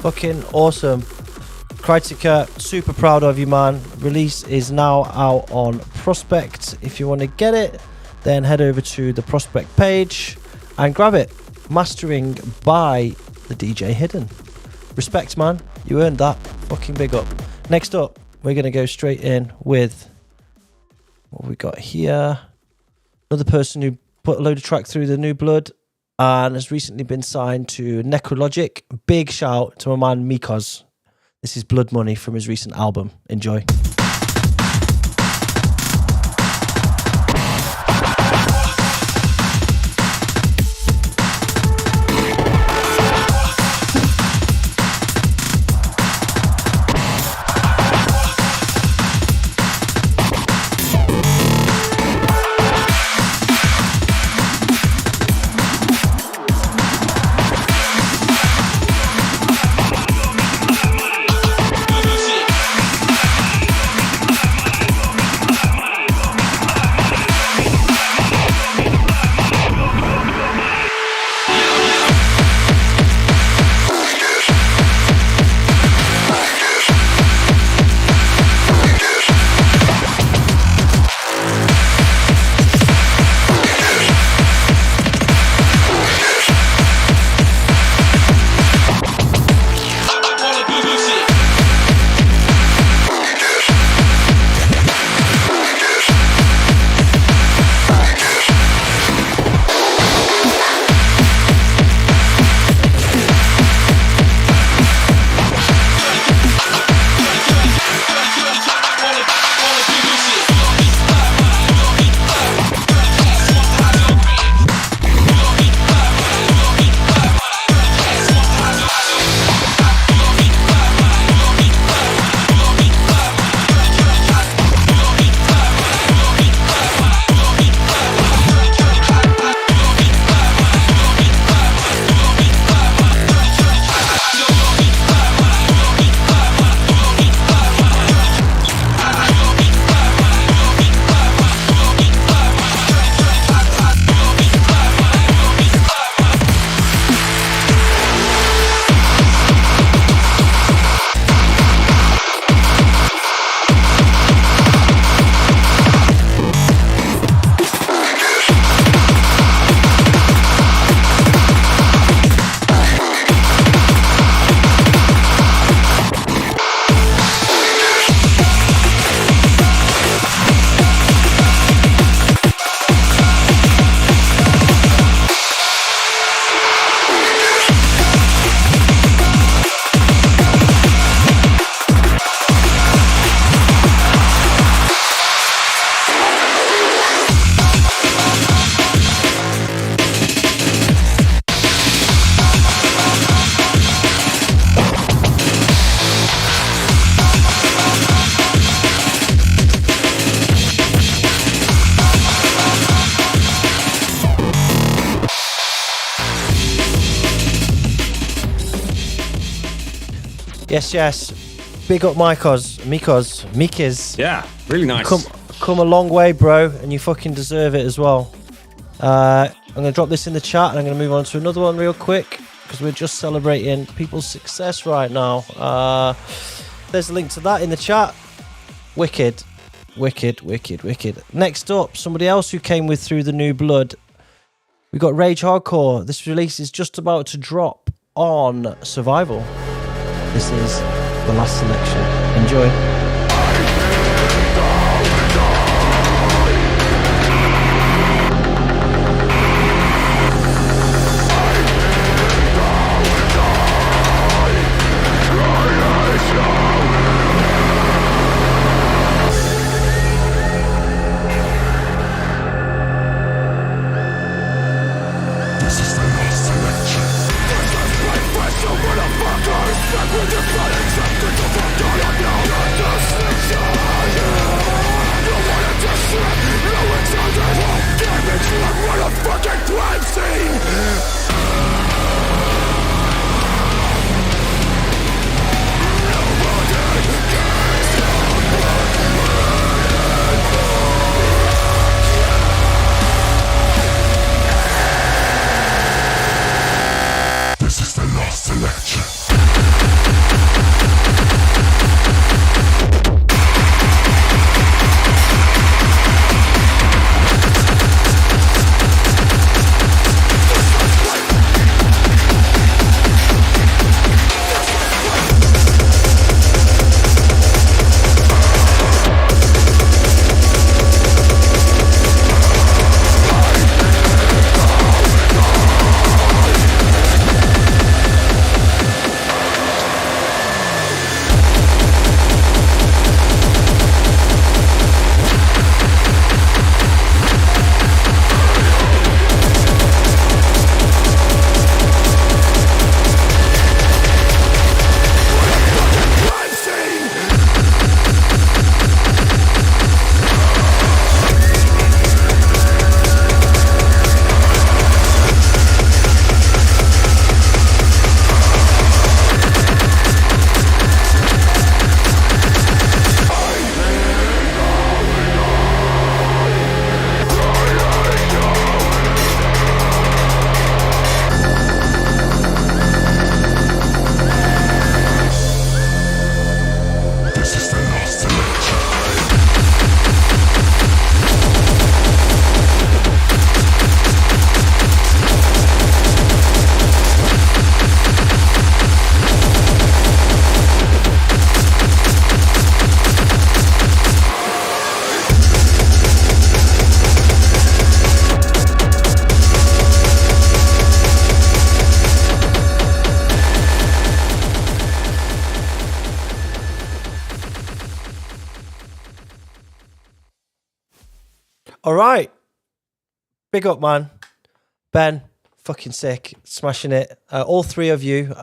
Fucking awesome. KRYTIKA, super proud of you, man. Release is now out on Prospect. If you want to get it, then head over to the Prospect page and grab it. Mastering by the DJ Hidden. Respect, man. You earned that. Fucking big up. Next up, we're going to go straight in with what we got here. Another person who put a load of track through the New Blood and has recently been signed to Necrologic. Big shout to my man Mykoz. This is Blood Money from his recent album. Enjoy. Yes. Big up Mykoz. Yeah, really nice. Come a long way, bro, and you fucking deserve it as well. I'm going to drop this in the chat, and I'm going to move on to another one real quick, because we're just celebrating people's success right now. There's a link to that in the chat. Wicked. Next up, somebody else who came with Through the New Blood. We got Rage Hardcore. This release is just about to drop on Survival. This is the last selection. Enjoy. All right. Big up, man. Ben, fucking sick. Smashing it. All three of you.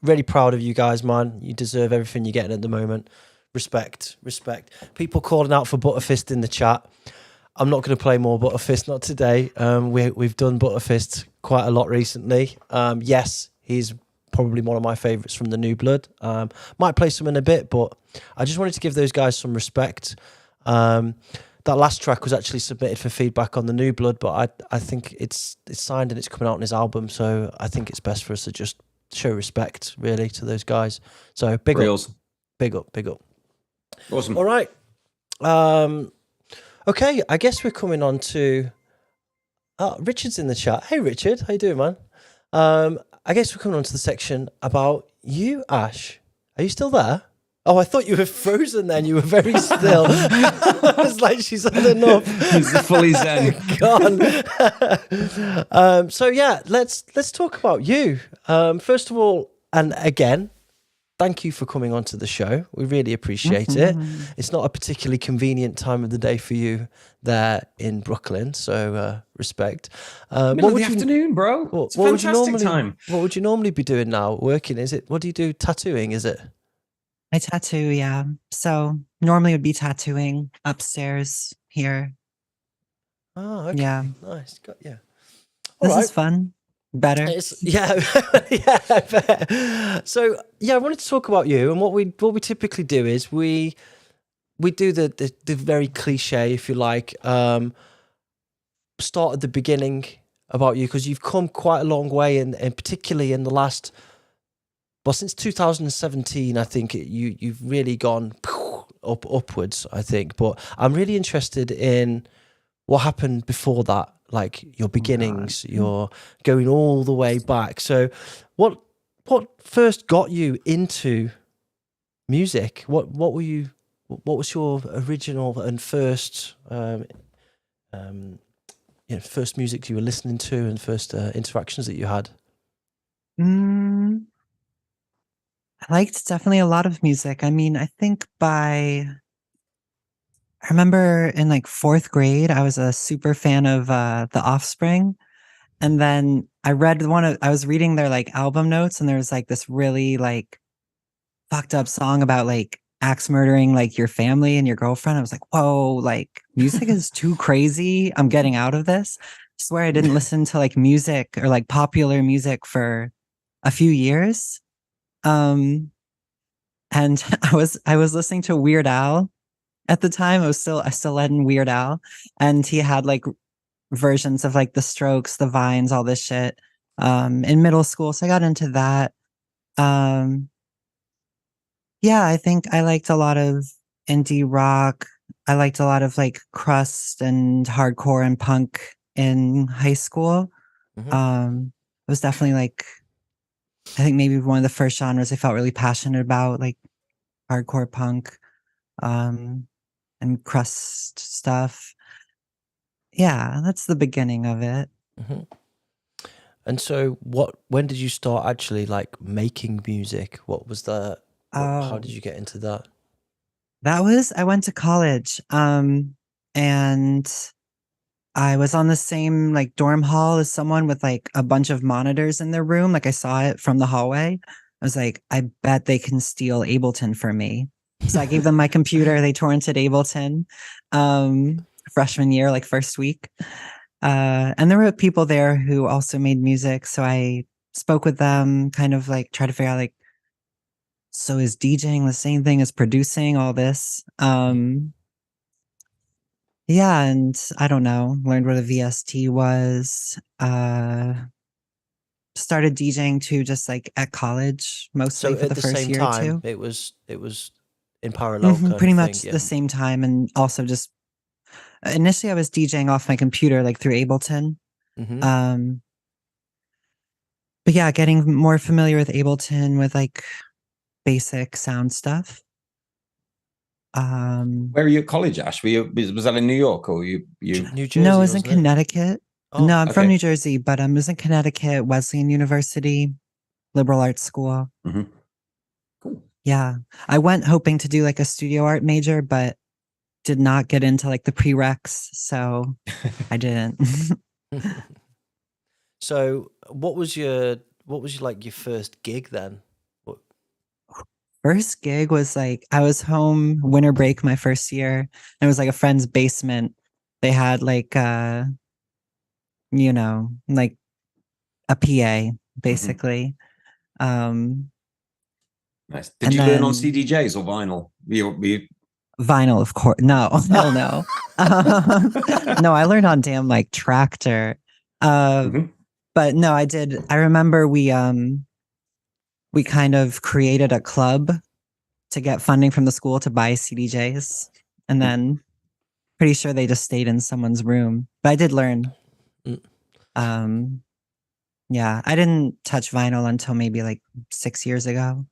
Really proud of you guys, man. You deserve everything you're getting at the moment. Respect. People calling out for Butterfist in the chat. I'm not going to play more Butterfist, not today. We've done Butterfist quite a lot recently. Yes, he's probably one of my favourites from the New Blood. Might play some in a bit, but I just wanted to give those guys some respect. That last track was actually submitted for feedback on the New Blood, but I think it's signed and it's coming out on his album, so I think it's best for us to just show respect, really, to those guys. So big up. Awesome. All right. Okay, I guess we're coming on to... Richard's in the chat. Hey, Richard. How you doing, man? I guess we're coming on to the section about you, Ashe. Are you still there? Oh, I thought you were frozen then. You were very still. I was like, she's had enough. He's fully zen. Gone. So, yeah, let's talk about you. First of all, and again, thank you for coming onto the show. We really appreciate it. It's not a particularly convenient time of the day for you there in Brooklyn, so respect. Middle of the afternoon, bro. It's a fantastic time. What would you normally be doing now? Working? Is it? What do you do? Tattooing? Is it? I tattoo, yeah. So normally it would be tattooing upstairs here. Oh, okay. Yeah. Nice. Got you. This is fun. Better. Yeah, yeah. I bet. So yeah, I wanted to talk about you, and what we typically do is we do the very cliche, if you like, start at the beginning about you, because you've come quite a long way, and particularly in the last, well, since 2017, I think you've really gone upwards, I think. But I'm really interested in what happened before that, like your beginnings, you're going all the way back. So what first got you into music? What was your original and first first music you were listening to, and first interactions that you had? I liked definitely a lot of music. I mean, I think I remember in like 4th grade, I was a super fan of The Offspring. And then I was reading their like album notes, and there was like this really like fucked up song about like axe murdering like your family and your girlfriend. I was like, whoa, like music is too crazy. I'm getting out of this. I swear I didn't listen to like music or like popular music for a few years. And I was listening to Weird Al at the time. I still led in Weird Al, and he had like versions of like the Strokes, the Vines, all this shit in middle school. So I got into that. Yeah, I think I liked a lot of indie rock. I liked a lot of like crust and hardcore and punk in high school. It was definitely like, I think maybe one of the first genres I felt really passionate about, like hardcore punk and crust stuff. Yeah, that's the beginning of it. And so when did you start actually like making music? What was the, how did you get into that? I went to college and I was on the same like dorm hall as someone with like a bunch of monitors in their room. Like I saw it from the hallway. I was like, I bet they can steal Ableton for me. So I gave them my computer. They torrented Ableton freshman year, like first week. And there were people there who also made music. So I spoke with them, kind of like try to figure out like, so is DJing the same thing as producing all this? Yeah, and I don't know, learned what a VST was. Started DJing too, just like at college, mostly So for at the the first same year time, or two. it was in parallel. Kind Pretty of much thing, the same time, and also just initially I was DJing off my computer, like through Ableton. But yeah, getting more familiar with Ableton with like basic sound stuff. Where are you at college, Ash? Was that in New York, or you? New Jersey? No, I was in wasn't it? Connecticut. Oh, No, I'm from okay. New Jersey, but I was in Connecticut, Wesleyan University, liberal arts school. Cool. Yeah. I went hoping to do like a studio art major, but did not get into like the prereqs, so I didn't. So what was your like your first gig then? First gig was like I was home winter break my first year, and it was like a friend's basement. They had like like a PA basically. Nice. Did you learn on CDJs or vinyl? Vinyl, of course. No, hell no. No, I learned on damn like Tractor. But no, I did. I remember we kind of created a club to get funding from the school to buy CDJs, and then pretty sure they just stayed in someone's room. But I did learn. Yeah, I didn't touch vinyl until maybe like 6 years ago.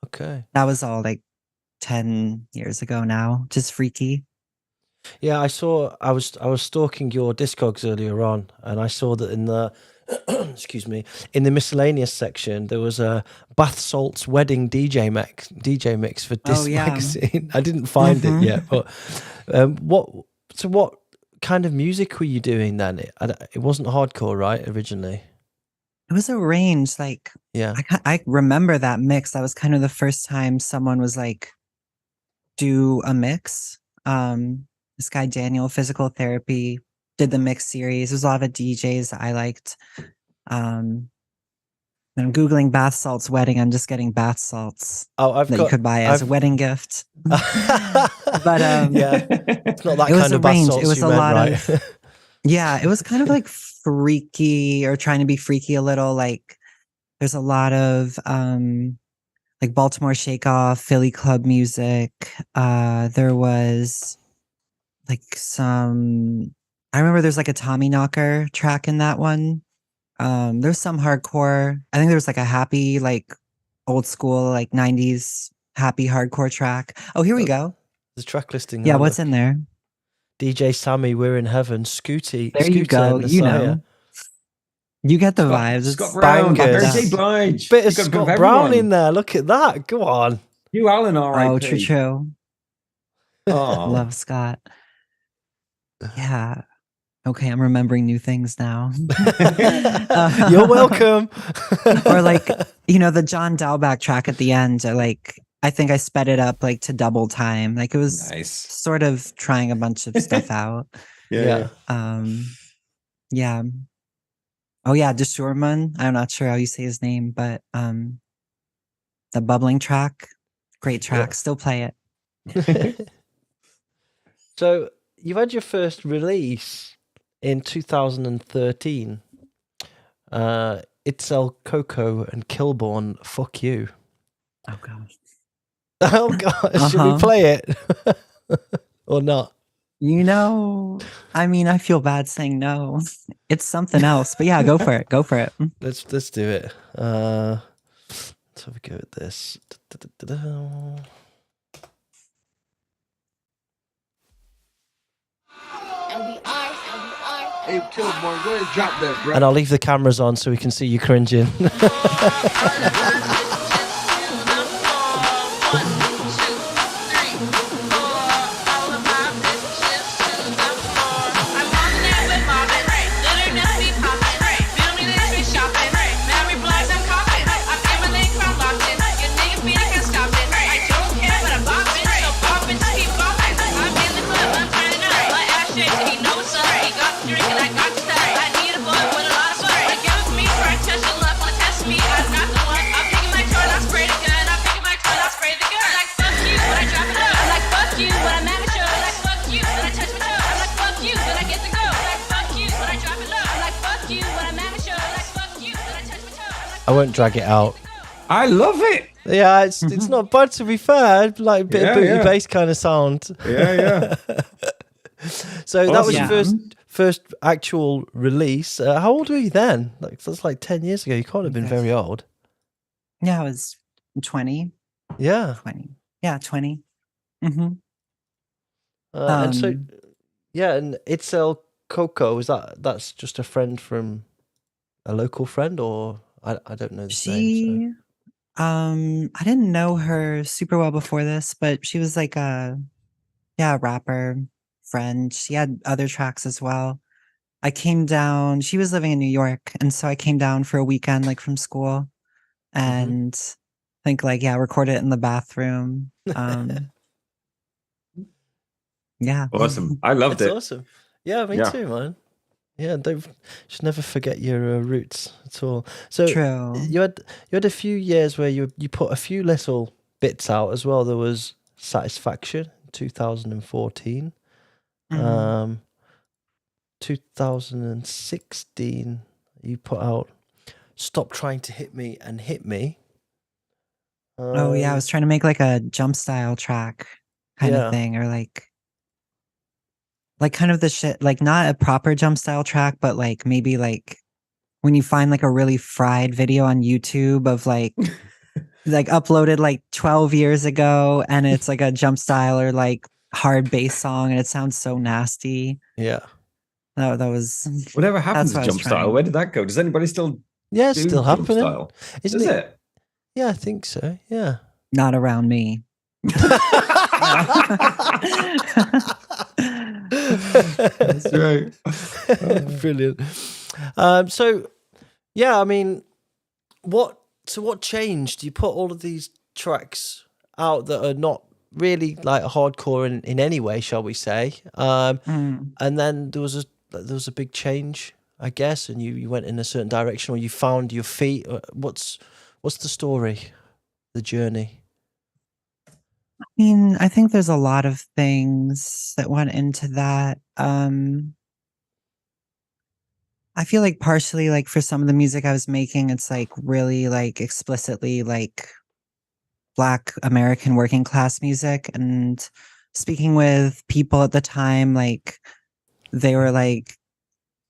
Okay. That was all like 10 years ago now. Just freaky. Yeah, I was stalking your Discogs earlier on, and I saw that in the excuse me, in the miscellaneous section there was a Bath Salts wedding DJ mix for Disc magazine. I didn't find it yet, but what kind of music were you doing then? It wasn't hardcore, right? Originally, it was a range. Like, yeah, I remember that mix. That was kind of the first time someone was like, do a mix. This guy Daniel, Physical Therapy, did the mix series. There's a lot of DJs that I liked. And I'm Googling bath salts wedding. I'm just getting bath salts Oh, you could buy as a wedding gift. But yeah, it's not that it was kind of bath arranged. salts It was you a meant, lot right? of yeah, it was kind of like freaky or trying to be freaky a little. Like there's a lot of like Baltimore Shakeoff, Philly club music. There was like I remember there's like a Tommy Knocker track in that one. There's some hardcore. I think there was like a happy, like old school, like 90s happy hardcore track. Oh, here we go. The track listing. Yeah, now, what's look. in there? DJ Sammy, We're in Heaven, Scooty. There you go. Scooter, You Messiah. know. You get the vibes. Scott Brown, bangers. Mary J. Blige. Bit of You've got Scott everyone. Brown in there. Look at that. Go on. Hugh Allen, R.I.P. Oh, true. Oh. Love Scott. Yeah. Okay, I'm remembering new things now. You're welcome. Or like, you know, the John Dalbach track at the end, like I think I sped it up like to double time. Like it was Nice. sort of trying a bunch of stuff out. Yeah. Yeah. Oh yeah, Desurman. I'm not sure how you say his name, but the bubbling track, great track. Yeah. Still play it. So you've had your first release in 2013. Itzel, Xoco, and Kilbourne. Fuck you. Oh gosh. Oh god, should we play it or not? You know, I mean, I feel bad saying no. It's something else, but yeah, go for it. Go for it. Let's do it. Let's have a go at this. Hey, Kilbourne, go ahead and drop that, bro. And I'll leave the cameras on so we can see you cringing. I won't drag it out. I love it. Yeah, it's not bad to be fair. Like a bit of booty bass kind of sound. Yeah. So that was Awesome. your first actual release. How old were you then? Like that's like 10 years ago. You can't have been very old. Yeah, I was 20. Yeah. 20. Yeah, 20. Mm-hmm. And so, yeah, and Itzel Xoco, that's just a friend from a local friend, or I don't know the name. So. I didn't know her super well before this, but she was like a rapper friend. She had other tracks as well. I came down, she was living in New York, and so I came down for a weekend like from school and I think like recorded it in the bathroom. Yeah. Awesome. I loved That's it. awesome. Yeah, me too, man. Yeah, should never forget your roots at all. So True. you had a few years where you put a few little bits out as well. There was Satisfaction, 2014. 2016, you put out Stop Trying to Hit Me and Hit Me. Oh yeah, I was trying to make like a jump style track kind of thing, or like kind of the shit, like not a proper jump style track, but like maybe like when you find like a really fried video on YouTube of like like uploaded like 12 years ago, and it's like a jump style or like hard bass song, and it sounds so nasty. Yeah. That was Whatever happens what to I was jump style? trying. Where did that go? Does anybody still Yeah, it's do still jump happening. style? Isn't Is it? it? Yeah, I think so. Yeah. not around me. That's right. Brilliant. So yeah, I mean, what changed? You put all of these tracks out that are not really like hardcore in any way, shall we say? And then there was a big change I guess, and you went in a certain direction, or you found your feet. What's the story, the journey? I mean, I think there's a lot of things that went into that. I feel like partially, like for some of the music I was making, it's like really like explicitly like Black American working class music. And speaking with people at the time, like they were like,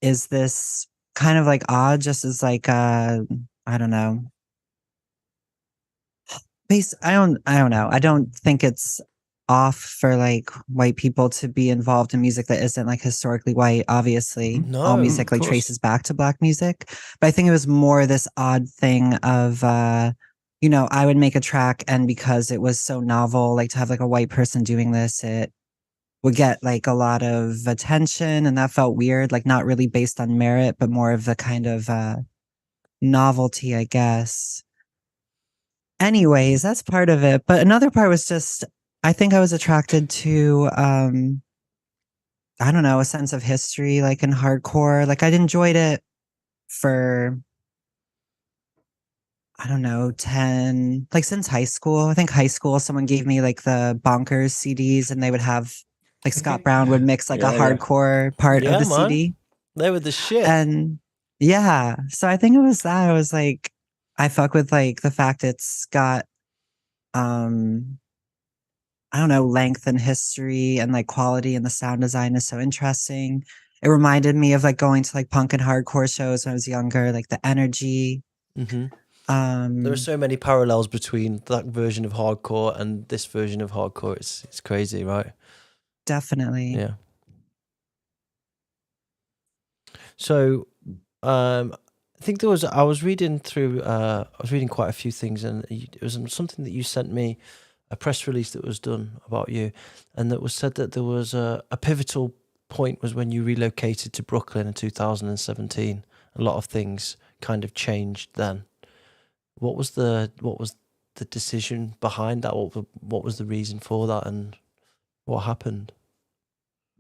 is this kind of like odd, just as like I don't know. I don't know. I don't think it's off for like white people to be involved in music that isn't like historically white. Obviously, No, all music like traces back to Black music, but I think it was more this odd thing of you know, I would make a track, and because it was so novel, like to have like a white person doing this, it would get like a lot of attention, and that felt weird, like not really based on merit, but more of the kind of novelty, I guess. Anyways, that's part of it. But another part was just, I think I was attracted to, I don't know, a sense of history, like in hardcore. Like I'd enjoyed it for, I don't know, like since high school. I think high school, someone gave me like the Bonkers CDs, and they would have, like Scott Brown would mix like a hardcore part of the CD. They were the shit. And yeah, so I think it was that. I was like, I fuck with like the fact it's got I don't know, length and history, and like quality, and the sound design is so interesting. It reminded me of like going to like punk and hardcore shows when I was younger, like the energy. There are so many parallels between that version of hardcore and this version of hardcore. It's crazy, right? Definitely. Yeah. So I think there was, I was reading quite a few things, and it was something that you sent me, a press release that was done about you, and that was said that there was a pivotal point was when you relocated to Brooklyn in 2017. A lot of things kind of changed then. What was the decision behind that? What was the reason for that, and what happened?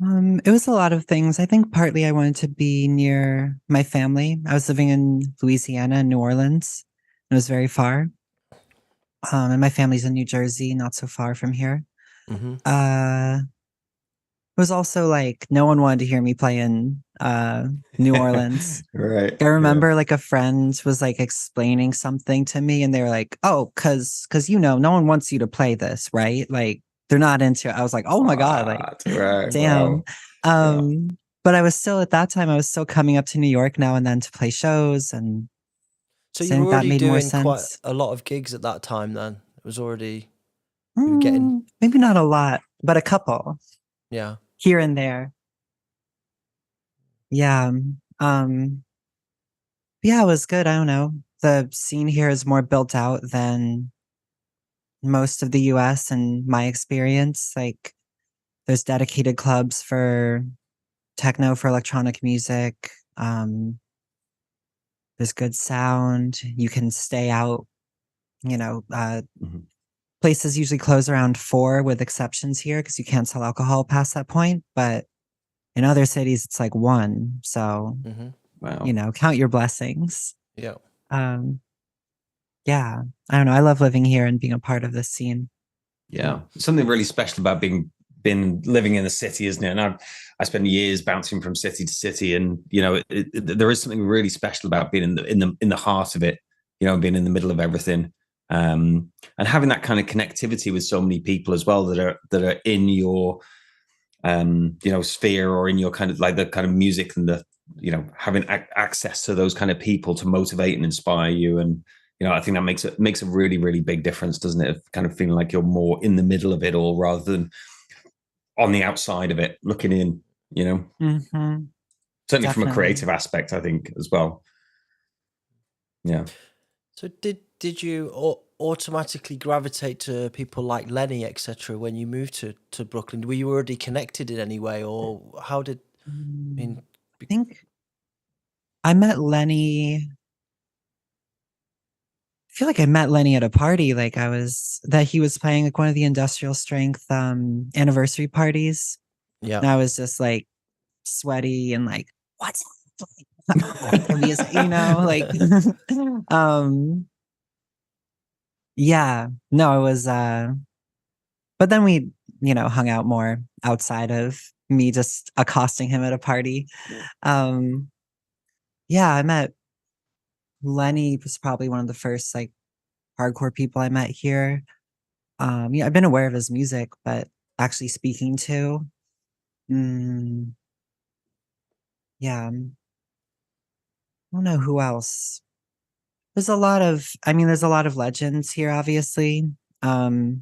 It was a lot of things. I think partly I wanted to be near my family. I was living in Louisiana and New Orleans. It was very far. And my family's in New Jersey, not so far from here. It was also like no one wanted to hear me play in New Orleans. Right. I remember like a friend was like explaining something to me, and they were like, "Oh, cause you know, no one wants you to play this, right? Like they're not into it." I was like, "Oh my God, like damn." Wow. But I was still at that time, I was still coming up to New York now and then to play shows, and so you were already doing quite a lot of gigs at that time. Then it was already you were getting maybe not a lot, but a couple. Yeah. Here and there. Yeah. Yeah, it was good. I don't know. The scene here is more built out than most of the US in my experience. Like there's dedicated clubs for techno, for electronic music. There's good sound. You can stay out, you know, places usually close around 4 with exceptions here because you can't sell alcohol past that point. But in other cities, it's like 1. So, wow. You know, count your blessings. Yeah. Yeah. I don't know. I love living here and being a part of this scene. Yeah. Something really special about been living in the city, isn't it? And I spent years bouncing from city to city, and you know, there is something really special about being in the heart of it. You know, being in the middle of everything. And having that kind of connectivity with so many people as well that are in your you know, sphere, or in your kind of like the kind of music, and the, you know, having access to those kind of people to motivate and inspire you. And you know, I think that makes a really, really big difference, doesn't it? Kind of feeling like you're more in the middle of it all rather than on the outside of it looking in, you know. Certainly Definitely. from a creative aspect, I think, as well. Yeah. So did you automatically gravitate to people like Lenny, etc. when you moved to Brooklyn? Were you already connected in any way, or how did? I think I met Lenny. I feel like I met Lenny at a party. Like he was playing like one of the Industrial Strength anniversary parties. Yeah. And I was just like sweaty and like, what's up? you know, like, yeah, no, it was, but then we, you know, hung out more outside of me just accosting him at a party. Yeah, I met Lenny was probably one of the first like hardcore people I met here. Yeah, I've been aware of his music, but actually speaking to, yeah, I don't know who else. There's a lot of, I mean, there's a lot of legends here, obviously, or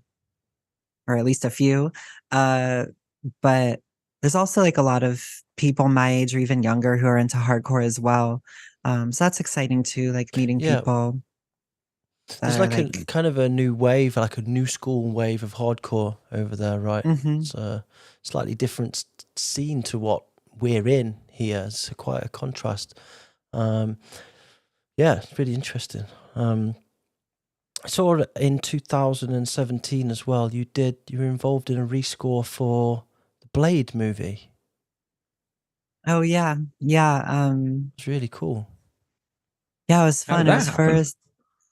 at least a few. But there's also like a lot of people my age or even younger who are into hardcore as well. So that's exciting too, like meeting people. There's like a kind of a new wave, like a new school wave of hardcore over there, right? It's a slightly different scene to what we're in here. It's quite a contrast. Yeah, it's really interesting. I saw in 2017 as well. You were involved in a rescore for the Blade movie. Oh yeah. It's really cool. Yeah, it was fun.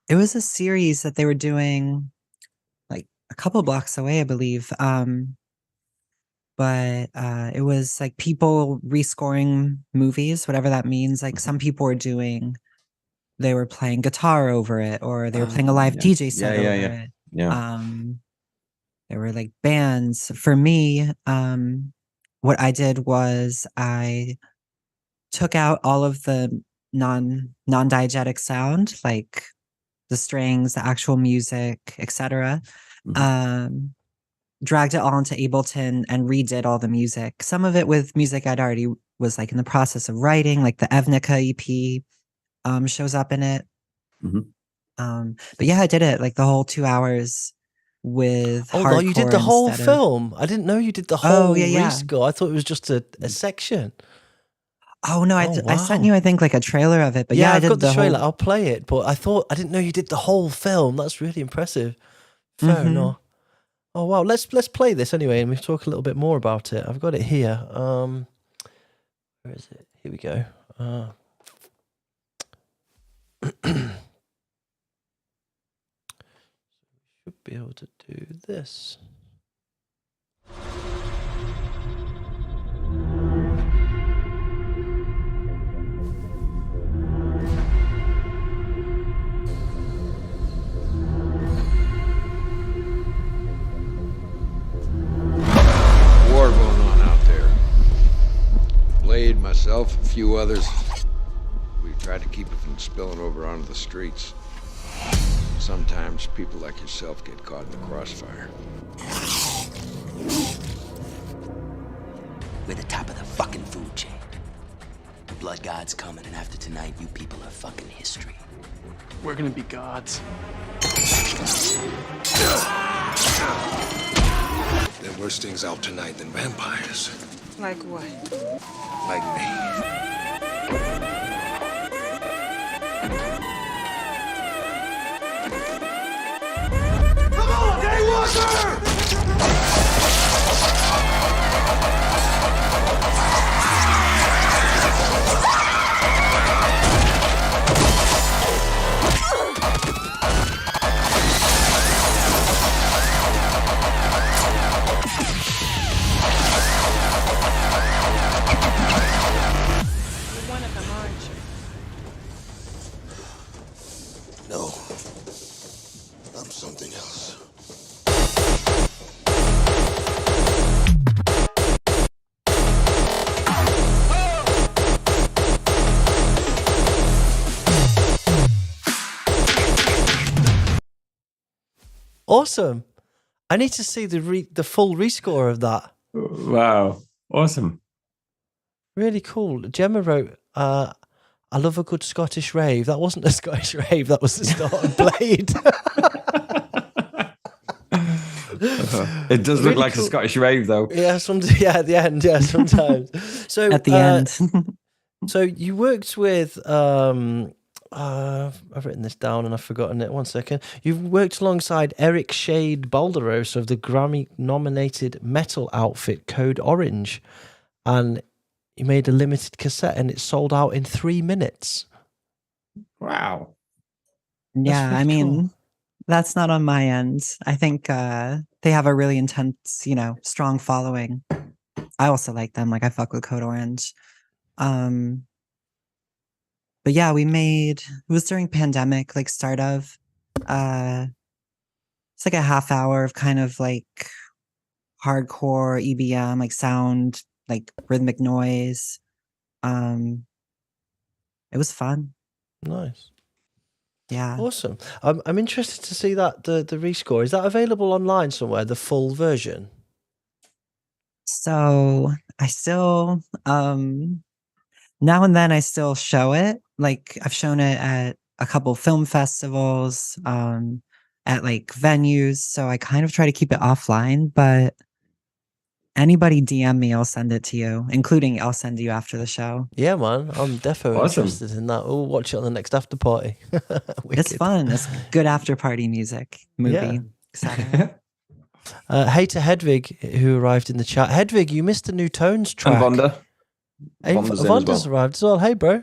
It was a series that they were doing like a couple blocks away, I believe. But it was like people rescoring movies, whatever that means. Like some people they were playing guitar over it, or they were playing a live DJ set over it. Yeah. There were like bands. For me, what I did was I took out all of the non-diegetic sound, like the strings, the actual music, etc. Dragged it all into Ableton and redid all the music. Some of it with music I'd already was like in the process of writing, like the Evnika EP shows up in it. But yeah, I did it like the whole 2 hours with no, you did the whole film. I didn't know you did the whole rescore. I thought it was just a section. Oh no, I sent you, I think, like a trailer of it. But yeah, I've got the trailer. I'll play it. But I didn't know you did the whole film. That's really impressive. Fair enough. Oh wow, let's play this anyway, and we'll talk a little bit more about it. I've got it here. Where is it? Here we go. Should be able to do this. War going on out there. Blade, myself, a few others. We tried to keep it from spilling over onto the streets. Sometimes people like yourself get caught in the crossfire. We're the top of the fucking food chain. The blood god's coming, and after tonight, you people are fucking history. We're gonna be gods. There are worse things out tonight than vampires. Like what? Like me. Come on, Daywalker! No. I'm something else. Awesome. I need to see the full rescore of that. Wow. Awesome. Really cool. Gemma wrote, I love a good Scottish rave. That wasn't a Scottish rave. That was the start of Blade. It does look like a Scottish rave, though. Yeah, at the end. Yeah, sometimes. So at the end. So you worked with. I've written this down and I've forgotten it. 1 second. You've worked alongside Eric Shade Balderos of the Grammy-nominated metal outfit Code Orange, and you made a limited cassette and it sold out in 3 minutes. Wow. Yeah, I mean, cool. that's not on my end. I think they have a really intense, strong following. I also like them. Like, I fuck with Code Orange. But yeah, it was during pandemic, like start of. It's like a half hour of kind of like hardcore EBM, like sound, like rhythmic noise. It was fun. Nice. Yeah. Awesome. I'm interested to see that the rescore. Is that available online somewhere, the full version? So I still now and then I still show it. Like, I've shown it at a couple film festivals, at like venues. So I kind of try to keep it offline, but anybody DM me, I'll send it to you, including I'll send you after the show. Yeah, man. I'm definitely Awesome. interested in that. We'll watch it on the next after party. It's fun. It's good after party music, movie, Yeah. etc. Hey to Hedvig, who arrived in the chat. Hedvig, you missed the new Tones track. And Vonda. Hey, Vonda's in as Vonda's well. arrived as well. Hey, bro.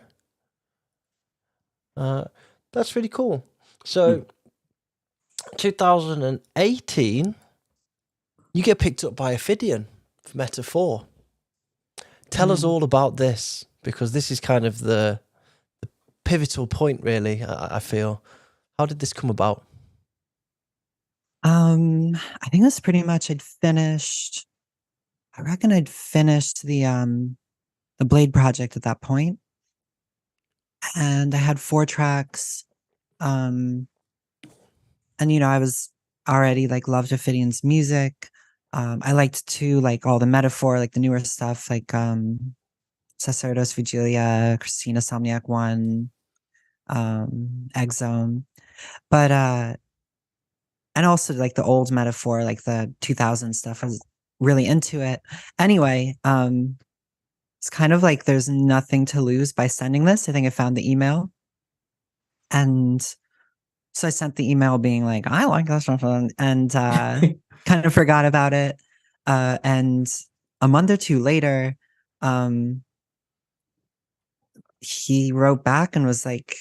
That's really cool. So, 2018, you get picked up by Ophidian for Meta 4. Tell us all about this, because this is kind of the pivotal point, really, I feel. How did this come about? I think that's pretty much I reckon I'd finished the Blade project at that point. And I had 4 tracks. And I was already like loved Ophidian's music. I liked too, like all the metaphor, like the newer stuff, like Sacerdos Vigilia, Christina Somniac 1, Exome. But and also like the old metaphor, like the 2000 stuff. I was really into it. Anyway, it's kind of like there's nothing to lose by sending this. I think I found the email. And so I sent the email being like, I like that stuff. And kind of forgot about it. And a month or two later, he wrote back and was like,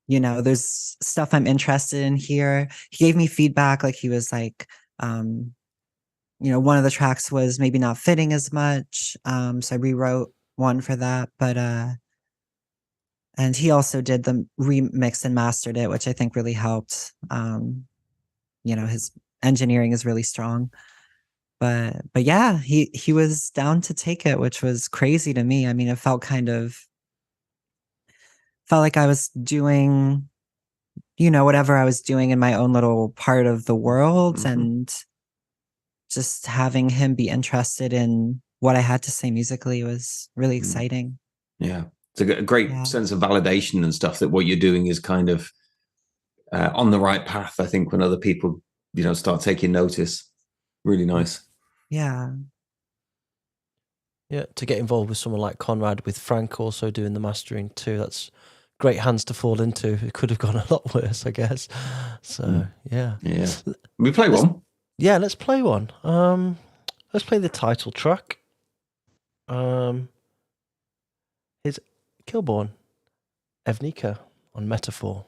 there's stuff I'm interested in here. He gave me feedback. Like, he was like, one of the tracks was maybe not fitting as much. So I rewrote one for that. But, and he also did the remix and mastered it, which I think really helped. His engineering is really strong. But yeah, he was down to take it, which was crazy to me. I mean, it felt like I was doing, whatever I was doing in my own little part of the world, and just having him be interested in what I had to say musically was really exciting. Yeah. It's a great sense of validation and stuff, that what you're doing is kind of on the right path, I think, when other people, start taking notice. Really nice. Yeah. Yeah, to get involved with someone like Conrad, with Frank also doing the mastering too, that's great hands to fall into. It could have gone a lot worse, I guess. So, yeah. Yeah. We play one? Yeah, let's play one. Let's play the title track. It's Kilbourne, Evnika on Metaphor.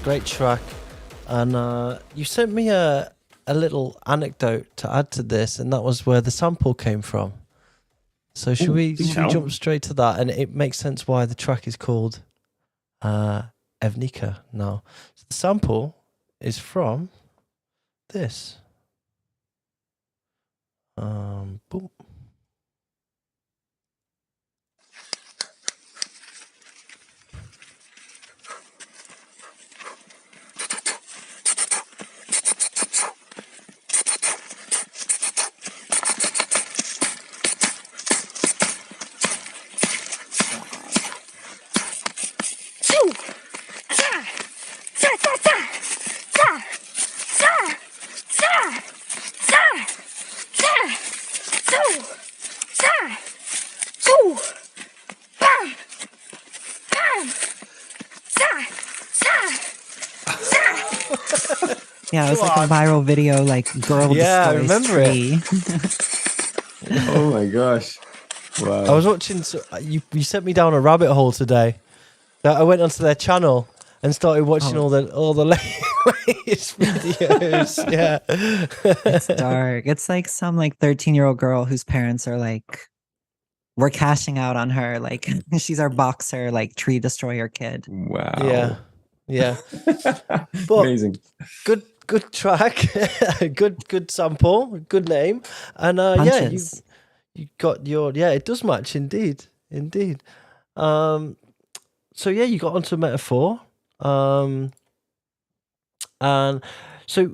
Great track. And you sent me a little anecdote to add to this, and that was where the sample came from. So should we jump straight to that? And it makes sense why the track is called Evnika now. So the sample is from this. Boom. Yeah, it was like a viral video, like girl. Yeah, I remember tree. it. Oh my gosh! Wow. I was watching. You sent me down a rabbit hole today. That I went onto their channel and started watching all the latest videos. Yeah, it's dark. It's like some 13-year-old girl whose parents are like, we're cashing out on her. Like she's our boxer, like tree destroyer kid. Wow. Yeah. But amazing. Good track, good sample, good name, and you got your it does match indeed. So you got onto Metaphor, and so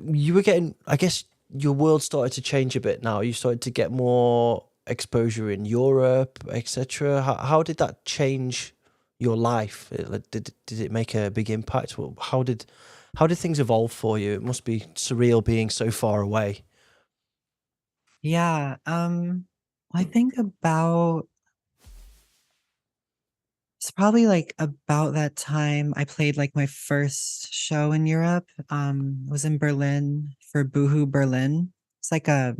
you were getting, I guess your world started to change a bit now. You started to get more exposure in Europe, etc. How did that change your life? Did it make a big impact? How did things evolve for you? It must be surreal being so far away. Yeah. I think it's probably like about that time I played like my first show in Europe. Was in Berlin for Boohoo Berlin. It's like a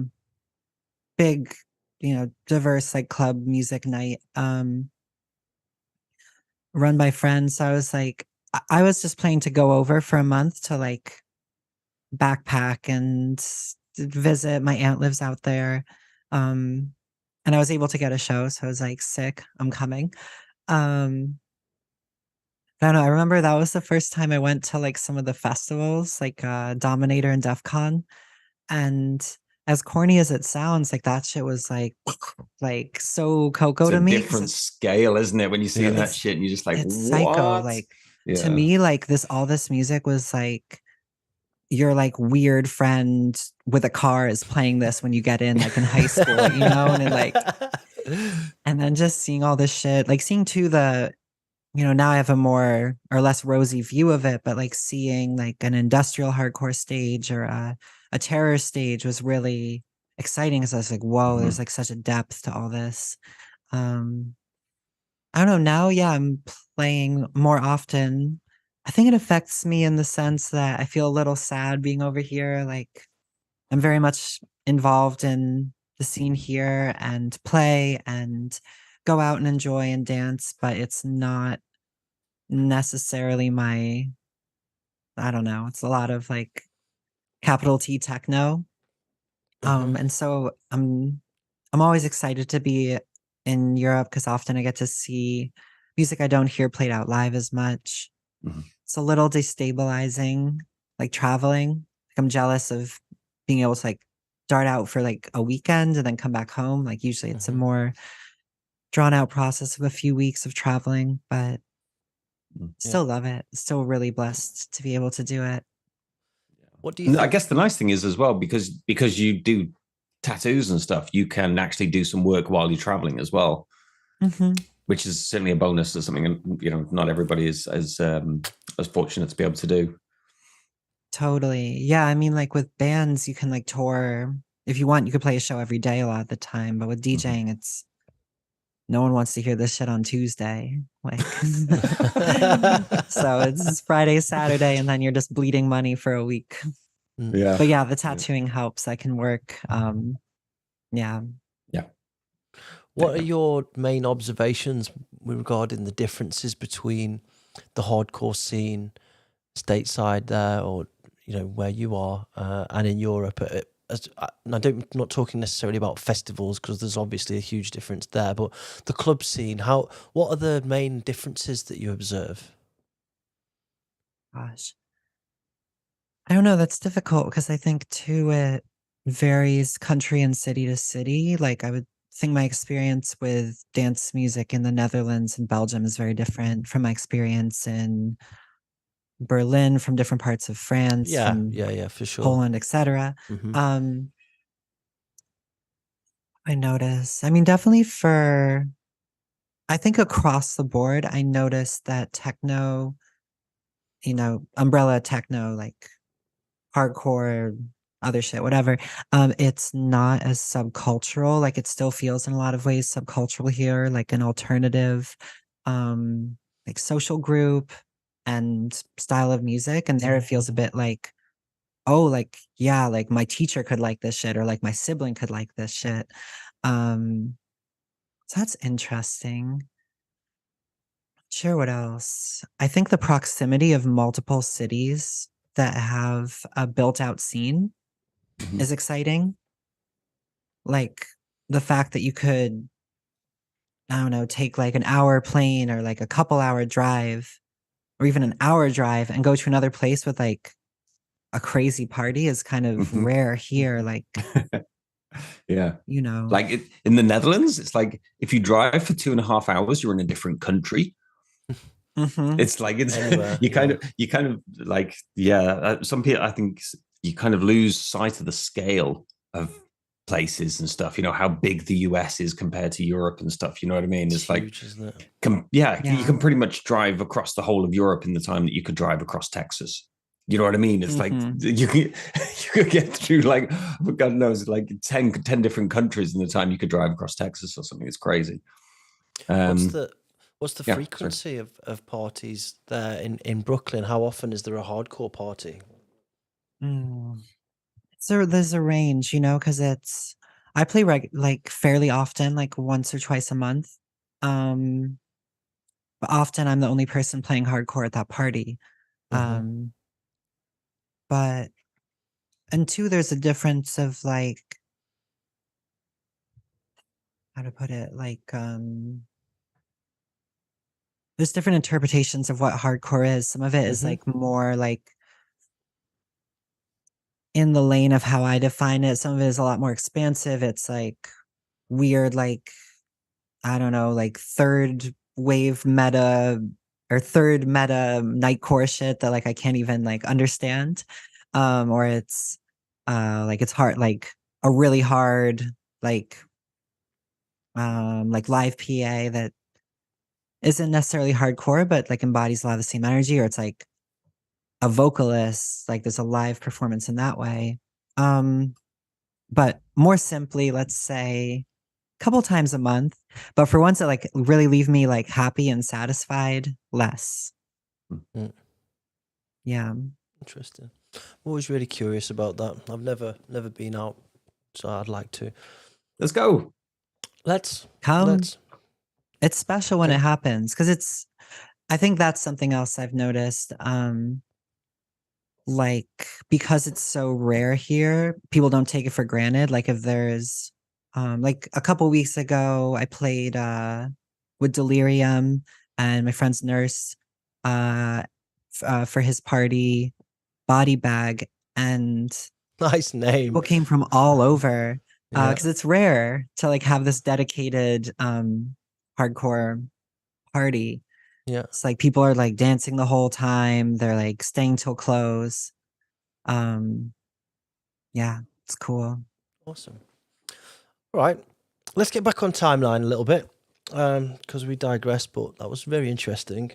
big, diverse like club music night. Run by friends. So I was like, I was just planning to go over for a month to like backpack and visit. My aunt lives out there. And I was able to get a show. So I was like, sick, I'm coming. I don't know. I remember that was the first time I went to like some of the festivals, like Dominator and DEF CON. And as corny as it sounds, like that shit was like so Coco to me. It's a different scale, isn't it? When you see that shit and you're just like, it's what? psycho. Like to me, like all this music was like your like weird friend with a car is playing this when you get in, like in high school, and then just seeing all this shit, like seeing too now I have a more or less rosy view of it, but like seeing like an industrial hardcore stage or a terror stage was really exciting because I was like, whoa, there's like such a depth to all this. I don't know. Now, I'm playing more often. I think it affects me in the sense that I feel a little sad being over here. Like I'm very much involved in the scene here and play and go out and enjoy and dance, but it's not necessarily I don't know. It's a lot of like capital T techno. And so I'm always excited to be in Europe because often I get to see music I don't hear played out live as much. It's a little destabilizing, like traveling. Like I'm jealous of being able to like dart out for like a weekend and then come back home. Like usually it's a more drawn out process of a few weeks of traveling, but still love it. Still really blessed to be able to do it. What do you think? I guess the nice thing is as well, because you do tattoos and stuff, you can actually do some work while you're traveling as well, which is certainly a bonus to something, not everybody is as fortunate to be able to do. Totally. Yeah. I mean, like with bands, you can like tour. If you want, you could play a show every day a lot of the time, but with DJing, it's no one wants to hear this shit on Tuesday. Like, so it's Friday, Saturday, and then you're just bleeding money for a week. Yeah. But yeah, the tattooing helps. I can work. Yeah. What are your main observations regarding the differences between the hardcore scene stateside there, or where you are, and in Europe. I'm not talking necessarily about festivals, because there's obviously a huge difference there, but the club scene. What are the main differences that you observe? Gosh, I don't know. That's difficult because I think too it varies country and city to city. Like I would think my experience with dance music in the Netherlands and Belgium is very different from my experience in Berlin, from different parts of France, from for sure. Poland, etc. Mm-hmm. I notice. I mean, definitely I think across the board, I noticed that techno, umbrella techno, like hardcore, other shit, whatever. It's not as subcultural. Like it still feels in a lot of ways subcultural here, like an alternative, like social group and style of music. And there it feels a bit like, oh, like, yeah, like my teacher could like this shit, or like my sibling could like this shit. So that's interesting. Sure, what else? I think the proximity of multiple cities that have a built out scene is exciting. Like the fact that you could, I don't know, take like an hour plane or like a couple hour drive or even an hour drive and go to another place with like a crazy party is kind of rare here. Like, yeah, like in the Netherlands, it's like if you drive for 2.5 hours, you're in a different country. It's like you kind of like some people, I think you kind of lose sight of the scale of places and stuff, how big the US is compared to Europe and stuff, you know what I mean? It's like huge, isn't it? You can pretty much drive across the whole of Europe in the time that you could drive across Texas. You know what I mean? It's like you could get through like God knows, like 10 different countries in the time you could drive across Texas or something. It's crazy. What's the frequency of parties there in Brooklyn? How often is there a hardcore party? So there's a range, because I play like fairly often, like once or twice a month. But often I'm the only person playing hardcore at that party. But and two, there's a difference of like, how to put it, like there's different interpretations of what hardcore is. Some of it is like more like in the lane of how I define it. Some of it is a lot more expansive. It's like weird, like, I don't know, like third wave meta or third meta nightcore shit that like I can't even like understand. Or it's like it's hard, like a really hard like live PA that isn't necessarily hardcore, but like embodies a lot of the same energy, or it's like a vocalist, like there's a live performance in that way. But more simply, let's say a couple times a month, but for ones that like really leave me like happy and satisfied, less. Yeah. Interesting. I'm always really curious about that. I've never been out, so I'd like to. Let's go. Let's come. It's special when it happens, because I think that's something else I've noticed. Like, because it's so rare here, people don't take it for granted. Like if there's like a couple weeks ago, I played with Delirium and my friend's nurse for his party, Body Bag, and nice name. People came from all over because it's rare to like have this dedicated hardcore party. Yeah, it's like people are like dancing the whole time. They're like staying till close. Yeah, it's cool. Awesome. All right, let's get back on timeline a little bit because we digressed, but that was very interesting.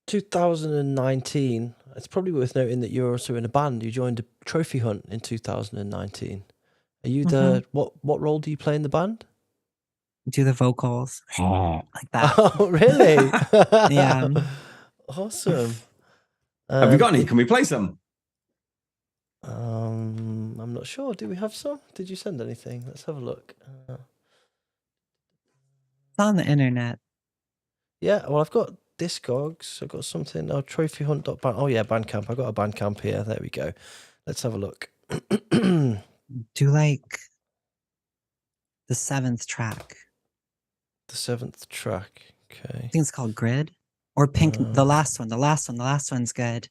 2019, it's probably worth noting that you're also in a band. You joined a trophy hunt in 2019. Are you what role do you play in the band? Do the vocals like that. Oh, really? Yeah. Awesome. Have we got any? Can we play some? I'm not sure. Do we have some? Did you send anything? Let's have a look. It's on the internet. Yeah, well, I've got Discogs. I got something. Oh, trophyhunt.band. Oh yeah, Bandcamp. I got a Bandcamp here. There we go. Let's have a look. Do like the 7th track. The 7th track. Okay. I think it's called Grid or Pink. The last one. The last one's good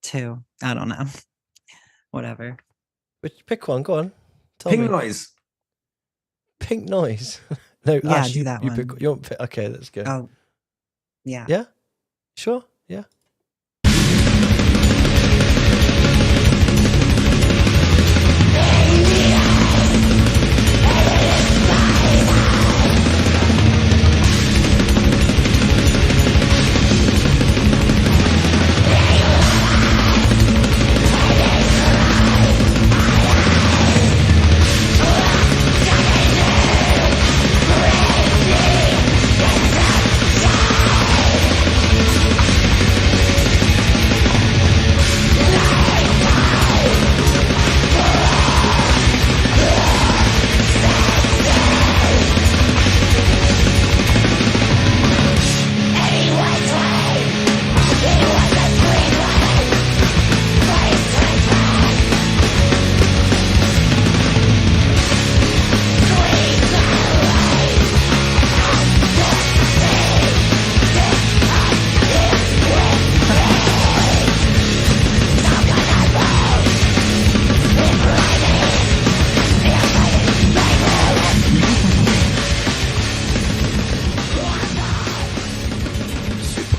too. I don't know. Whatever. Pick one. Go on. Tell Pink me. Noize. Pink Noize. No, Yeah, Ashe, do that one. You want pick, okay, let's go. Oh, yeah. Yeah? Sure? Yeah.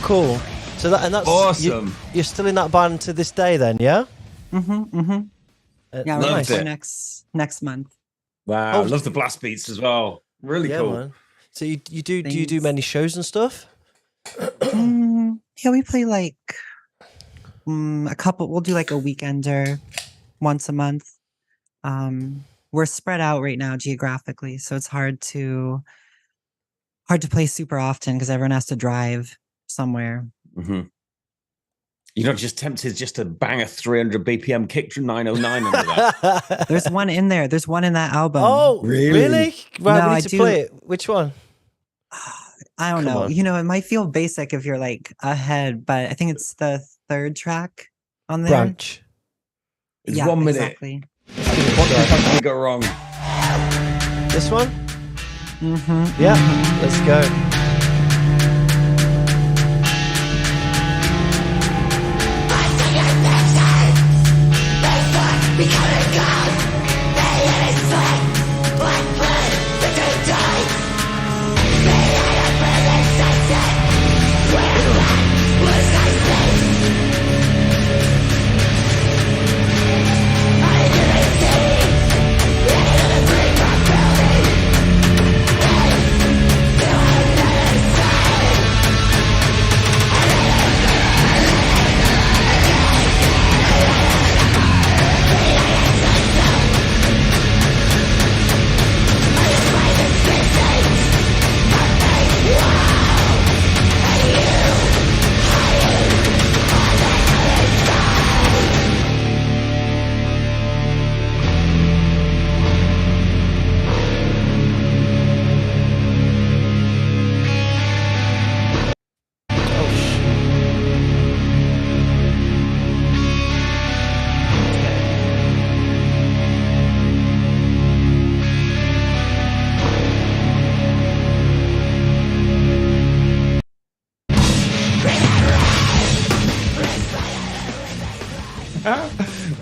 Cool. So that's awesome. You're still in that band to this day, then, yeah? Yeah, we're Loved going it. next month. Wow, I love the blast beats as well. Really Yeah, cool. man. So do you do many shows and stuff? Yeah, we play like a couple. We'll do like a weekender once a month. We're spread out right now geographically, so it's hard to play super often because everyone has to drive somewhere. Mm-hmm. You're not just tempted just to bang a 300 BPM kick from 909 under that. There's one in there. There's one in that album. Oh, really? Right, No, we I need to do- play it. Which one? I don't Come know. on. You know, it might feel basic if you're like ahead, but I think it's the 3rd track on there. Branch. It's Yeah, 1 minute. exactly. What could possibly go wrong? This one? Mm-hmm. Yeah, let's go.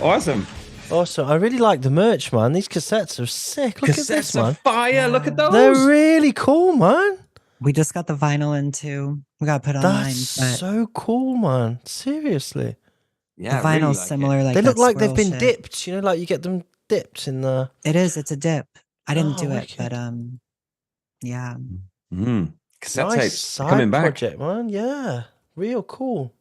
Awesome. Awesome. I really like the merch, man. These cassettes are sick. Look at this, Cassettes man. are fire. Look at those. They're really cool, man. We just got the vinyl in too. We got to put online. That's But so cool, man. Seriously. Yeah, the vinyl's really like similar. it. Like They look that like they've swirl been shit. dipped, you know, like you get them dipped in the... It is. It's a dip. I didn't Oh, do it, wicked. but yeah. Cassette Nice tapes side coming back. project, man. Yeah. Real cool.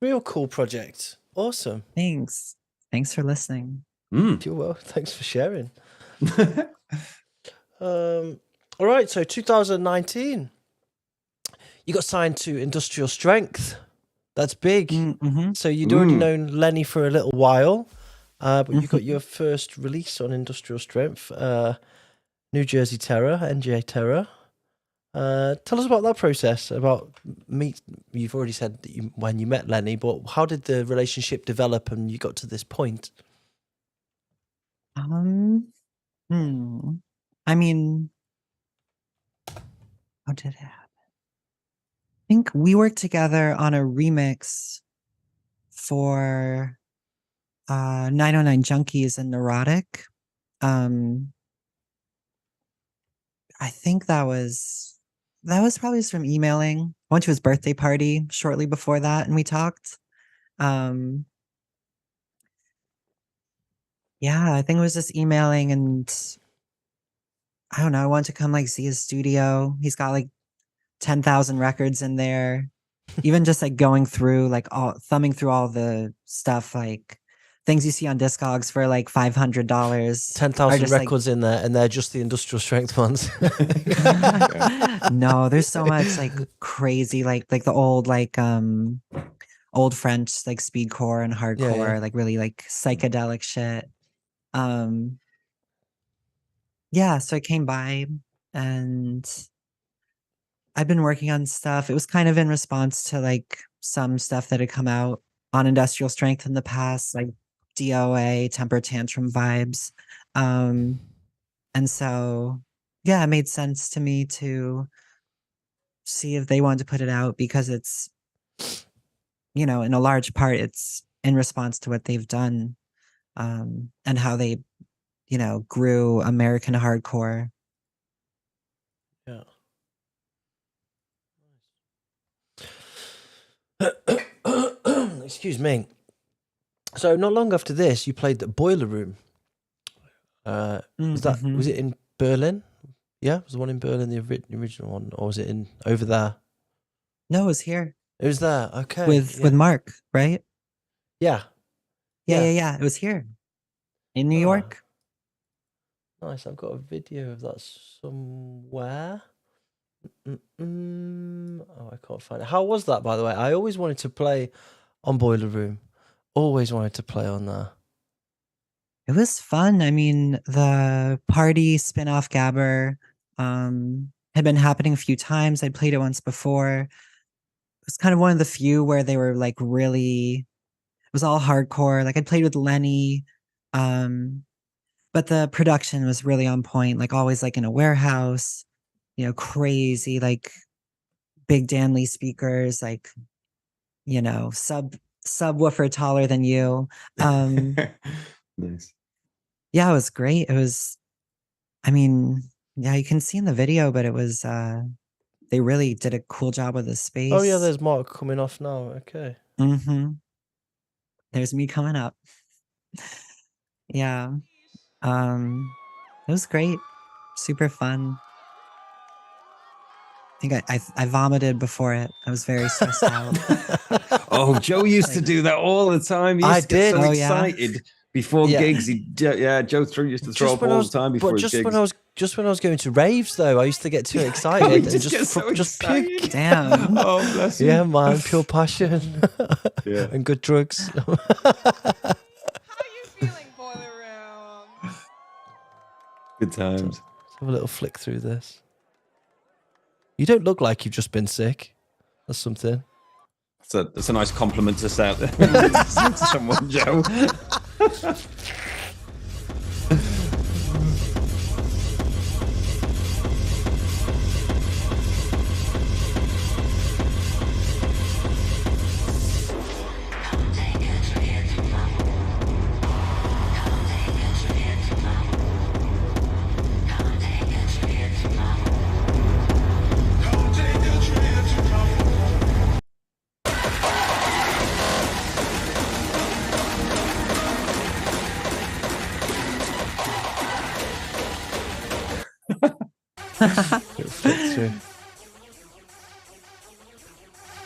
Real cool project. Awesome. Thanks. Thanks for listening. You're well. Thanks for sharing. All right. So 2019, you got signed to Industrial Strength. That's big. Mm-hmm. So you'd already known Lenny for a little while, but you got your first release on Industrial Strength, New Jersey Terror, NJ Terror. Tell us about that process. About meet. You've already said that when you met Lenny, but how did the relationship develop and you got to this point? I mean, how did it happen? I think we worked together on a remix for 909 Junkies and Narotic. I think that was probably just from emailing. I went to his birthday party shortly before that and we talked. Yeah, I think it was just emailing, and I don't know, I wanted to come like see his studio. He's got like 10,000 records in there. Even just like going through thumbing through all the stuff, like things you see on Discogs for like $500. 10,000 records in there, and they're just the industrial strength ones. No, there's so much like crazy, like the old old French like speedcore and hardcore, like really like psychedelic shit. Yeah, so I came by and I've been working on stuff. It was kind of in response to like some stuff that had come out on Industrial Strength in the past, like DOA, Temper Tantrum vibes. And so, yeah, it made sense to me to see if they wanted to put it out because it's, in a large part, it's in response to what they've done and how they, grew American hardcore. Yeah. Excuse me. So not long after this, you played the Boiler Room. Was it in Berlin? Yeah, was the one in Berlin the original one, or was it in over there? No, it was here. It was there. Okay, with Marc, right? Yeah. It was here in New York. Nice. I've got a video of that somewhere. Oh, I can't find it. How was that, by the way? I always wanted to play on Boiler Room. Always wanted to play on there. It was fun. I mean, the party spin-off Gabber had been happening a few times. I'd played it once before. It was kind of one of the few where they were like really, it was all hardcore. Like I'd played with Lenny, but the production was really on point, like always like in a warehouse, crazy, like big Danley speakers, like, subwoofer taller than you. Nice. Yeah, it was great. It was, I mean, yeah, you can see in the video, but it was, they really did a cool job with the space. Oh yeah, there's Marc coming off now. Okay. There's me coming up. Yeah. It was great. Super fun. I think I vomited before it. I was very stressed out. Oh, Joe used to do that all the time. He used to get so excited before gigs. Joe used to throw up all the time before his gigs. When I was going to raves, though, I used to get too excited and just puke. Damn. Oh, bless you. Yeah, man, pure passion. And good drugs. How are you feeling, Boiler Room? Good times. Let's have a little flick through this. You don't look like you've just been sick. That's something. That's a nice compliment to say to someone, Joe.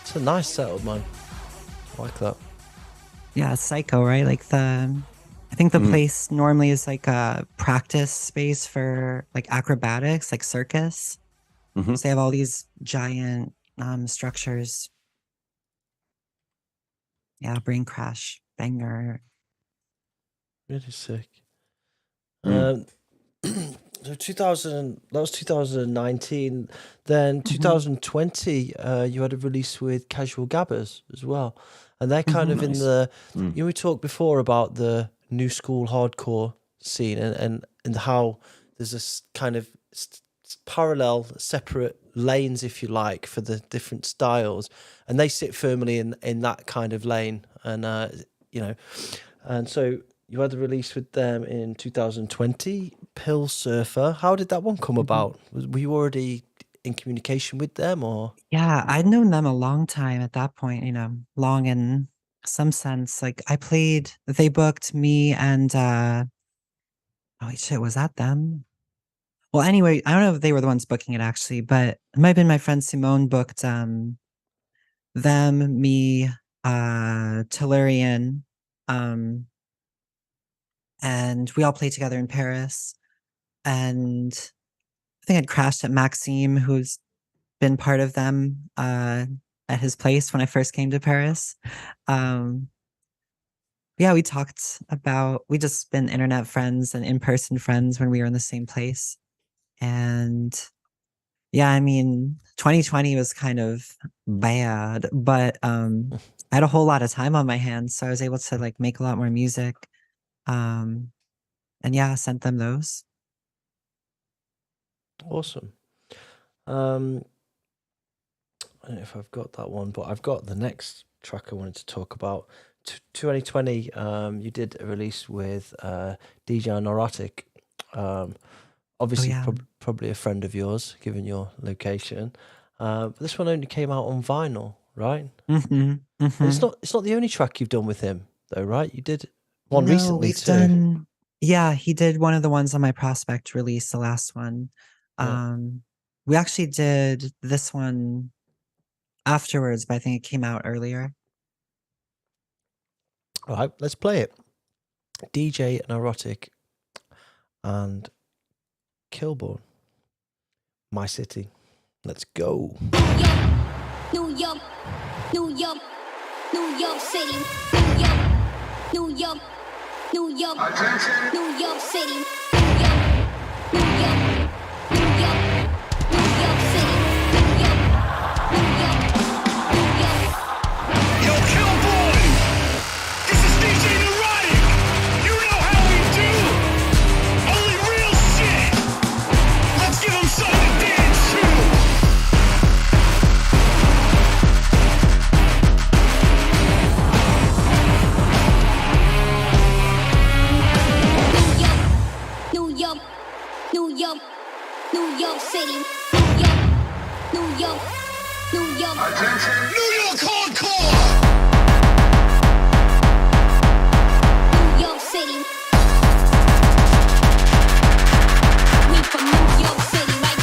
It's a nice setup, man. I like that. Yeah, Xoco, right? Like I think the place normally is like a practice space for like acrobatics, like circus. So they have all these giant structures. Yeah, brain crash, banger. Really sick. So 2000, that was 2019. Then 2020, you had a release with Casual Gabbers as well, and they're kind of in the. You know, we talked before about the new school hardcore scene and how there's this kind of parallel, separate lanes, if you like, for the different styles, and they sit firmly in that kind of lane, and you know, and so. You had a release with them in 2020, Pill Surfer. How did that one come about? Were you already in communication with them, or? Yeah, I'd known them a long time at that point, you know, long in some sense. Like they booked me and, oh shit, was that them? Well, anyway, I don't know if they were the ones booking it actually, but it might have been my friend Simone booked them, me, Tellurian, and we all played together in Paris. And I think I'd crashed at Maxime, who's been part of them at his place when I first came to Paris. Yeah, we just been internet friends and in-person friends when we were in the same place. And yeah, I mean, 2020 was kind of bad, but I had a whole lot of time on my hands, so I was able to like make a lot more music. And yeah, I sent them those. Awesome. I don't know if I've got that one, but I've got the next track I wanted to talk about. 2020, you did a release with DJ Narotic. Obviously, probably a friend of yours, given your location. But this one only came out on vinyl, right? It's not the only track you've done with him, though, right? You did one recently too. Yeah, he did one of the ones on my Prospect release, the last one. Yeah. We actually did this one afterwards, but I think it came out earlier. All right, let's play it. DJ Narotic and Kilbourne, My City. Let's go. New York, New York, New York City. New York, New York, New York City. New York, New York, New York City. New York, New York. Yo, Kilbourne, this is DJ Narotic. You know how we do. Only real shit. Let's give them something to dance to. New York, New York, New York City. New York, New York, New York. New York hardcore. New York City. We from New York City, right?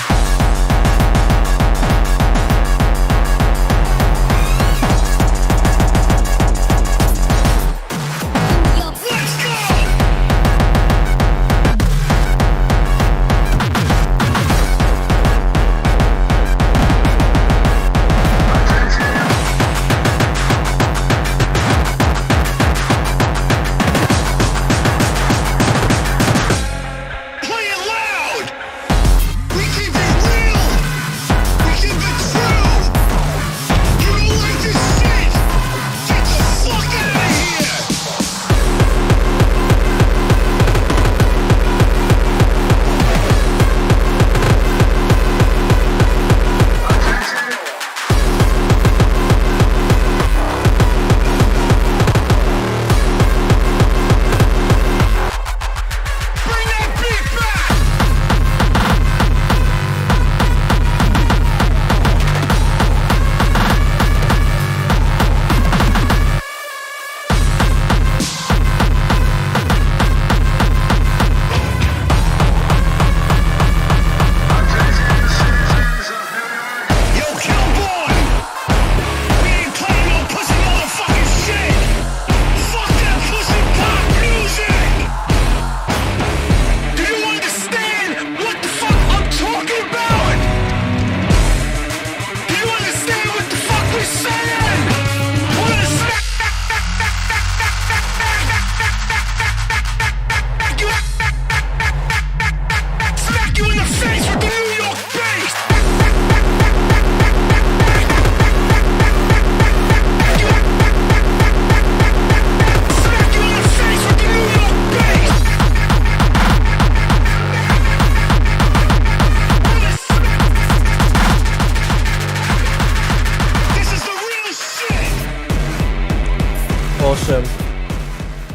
New York. Let's go.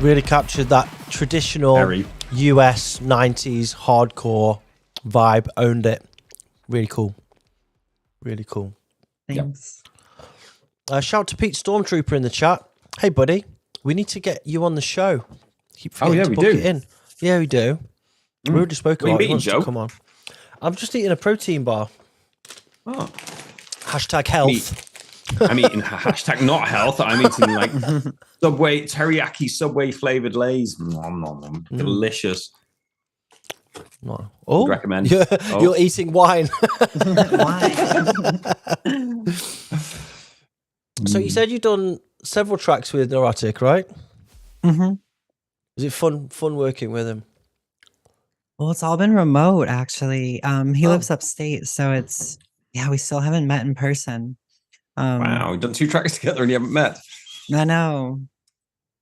Really captured that traditional US 90s hardcore vibe. Owned it. Really cool. Really cool. Thanks. Shout to Pete Stormtrooper in the chat. Hey, buddy. We need to get you on the show. Keep forgetting to book it in. Yeah, we do. We already spoke about it. Joe? Come on. I'm just eating a protein bar. Oh. Hashtag health. I'm eating hashtag not health. I'm eating like Subway, teriyaki Subway flavored Lays. Delicious. Oh, recommend. You're eating wine. So you said you've done several tracks with Narotic, right? Mm-hmm. Is it fun working with him? Well, it's all been remote, actually. He lives upstate, so it's we still haven't met in person. Wow, we've done 2 tracks together and you haven't met. I know.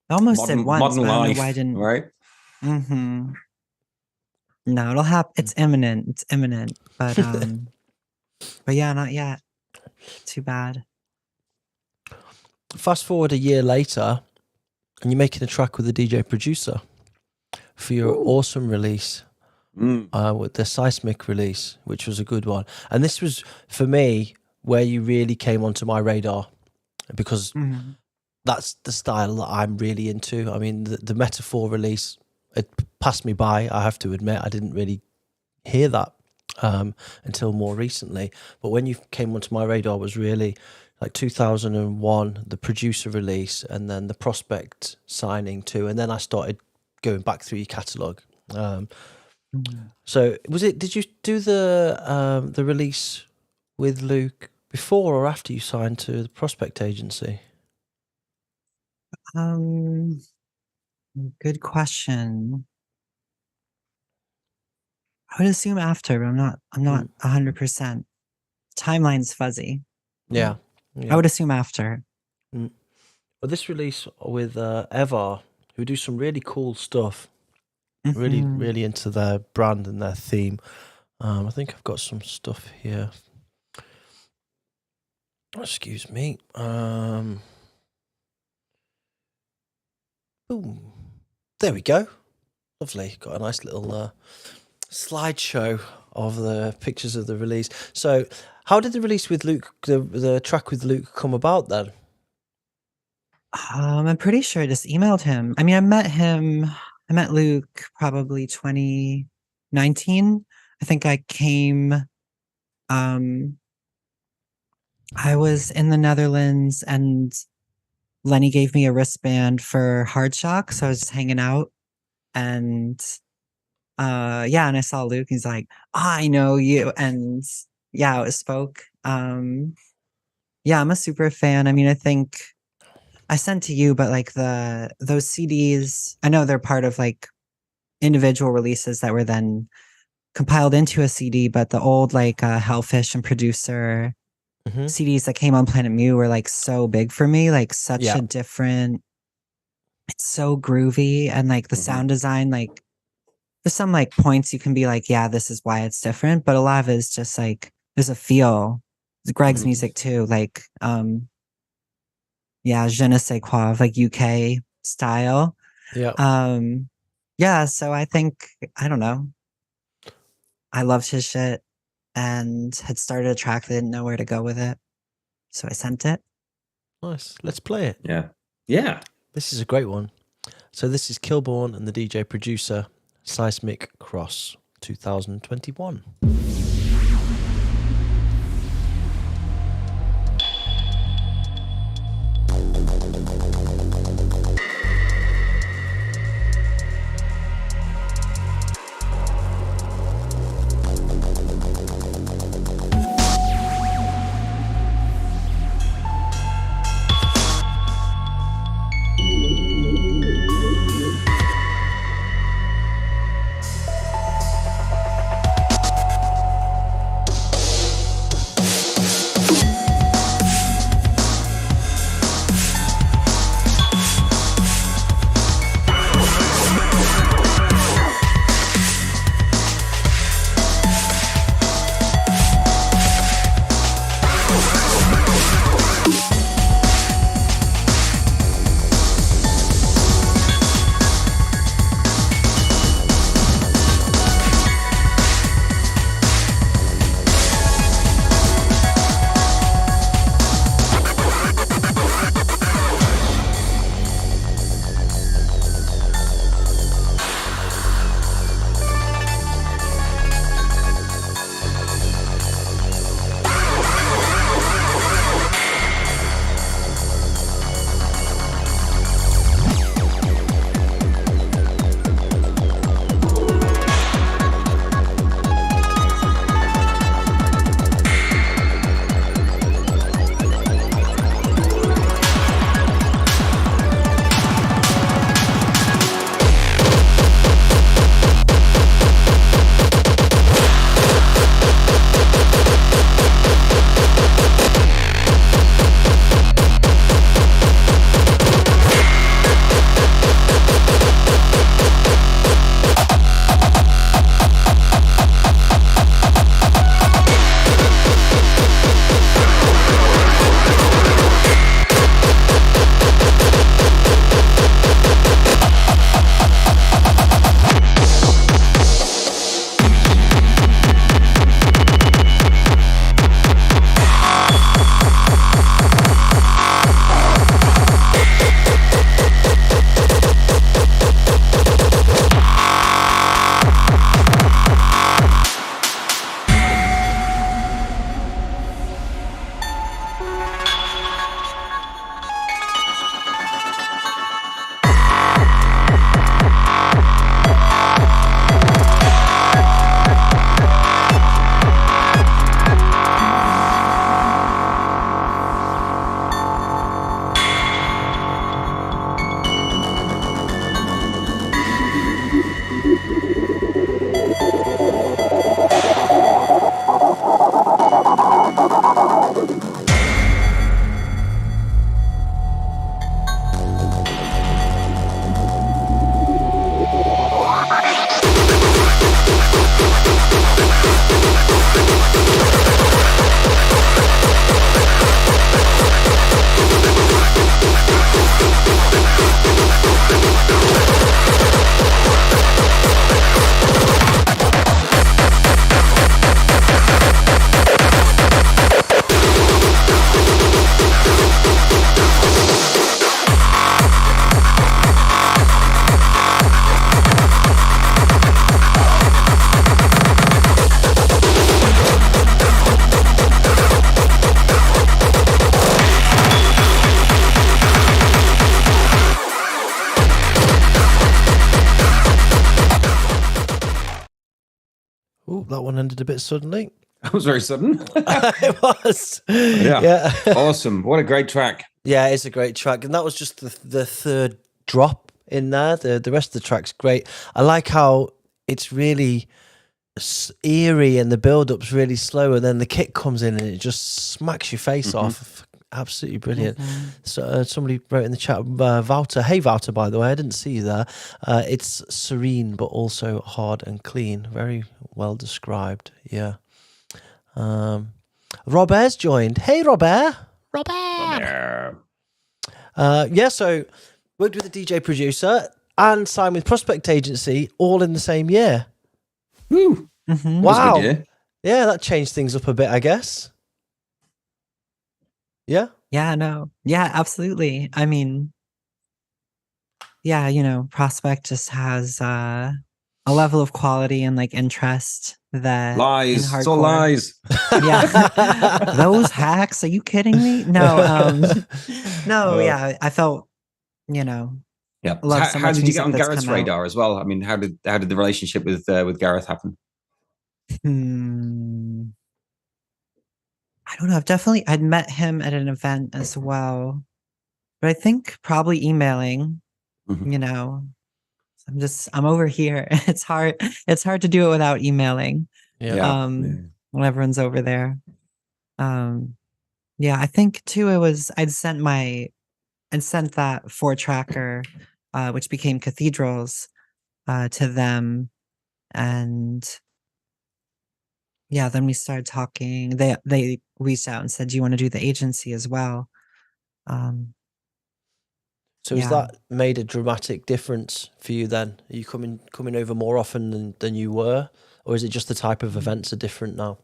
I almost did once, modern but I don't life, know why I didn't. Right? Mm-hmm. No, it'll happen. It's imminent. It's imminent. But but yeah, not yet. Too bad. Fast forward a year later, and you're making a track with the DJ producer for your awesome release with the Seismic release, which was a good one. And this was, for me, where you really came onto my radar, because that's the style that I'm really into. I mean, the Metaphor release, it passed me by, I have to admit. I didn't really hear that until more recently. But when you came onto my radar was really like 2001, the producer release, and then the Prospect signing too. And then I started going back through your catalogue. So did you do the release with Luke before or after you signed to the Prospect agency? Good question. I would assume after, but I'm not 100%. Timeline's fuzzy. Yeah. I would assume after. But this release with Evar, who do some really cool stuff, really, really into their brand and their theme. I think I've got some stuff here. Excuse me. Boom. There we go. Lovely. Got a nice little slideshow of the pictures of the release. So, how did the release with Luke, the track with Luke, come about then? I'm pretty sure I just emailed him. I mean, I met Luke probably 2019. I think I came. I was in the Netherlands and Lenny gave me a wristband for Hard Shock, so I was just hanging out, and and I saw Luke. He's like, I know you, and it spoke. I'm a super fan. I mean, I think I sent to you, but like those CDs, I know they're part of like individual releases that were then compiled into a CD, but the old like Hellfish and Producer CDs that came on Planet Mu were like so big for me, like such a different, it's so groovy, and like the sound design, like there's some like points you can be like, yeah, this is why it's different, but a lot of it is just like there's a feel. Greg's music too, like je ne sais quoi, like UK style. So I think, I don't know, I loved his shit and had started a track that didn't know where to go with it, so I sent it. Nice. Let's play it. Yeah. This is a great one. So this is Kilbourne and the DJ producer, Seismic Cross 2021. Ooh, that one ended a bit suddenly. That was very sudden. It was. Yeah. Awesome. What a great track. Yeah, it's a great track. And that was just the third drop in there. The rest of the track's great. I like how it's really eerie and the build-up's really slow, and then the kick comes in and it just smacks your face off. Absolutely brilliant. So somebody wrote in the chat, Wouter. Hey, Wouter, by the way, I didn't see you there. It's serene, but also hard and clean. Very well described. Yeah. Robert's joined. Hey, Robert. Yeah, so worked with a DJ producer and signed with Prospect Agency all in the same year. Woo. Wow. Yeah, that changed things up a bit, I guess. Yeah. Yeah, no. Yeah, absolutely. I mean, yeah, Prospect just has a level of quality and like interest that lies. It's all lies. Yeah. Those hacks. Are you kidding me? No. No, yeah. I felt, Yeah. love so how much did you get music on that's Gareth's come out. radar as well? I mean, how did the relationship with Gareth happen? I don't know. I'd met him at an event as well, but I think probably emailing, I'm over here. It's hard to do it without emailing. When everyone's over there. I think too, I'd sent that 4-tracker, which became Cathedrals, to them. And then we started talking. They reached out and said, do you want to do the agency as well? So has that made a dramatic difference for you then? Are you coming over more often than you were? Or is it just the type of events are different now?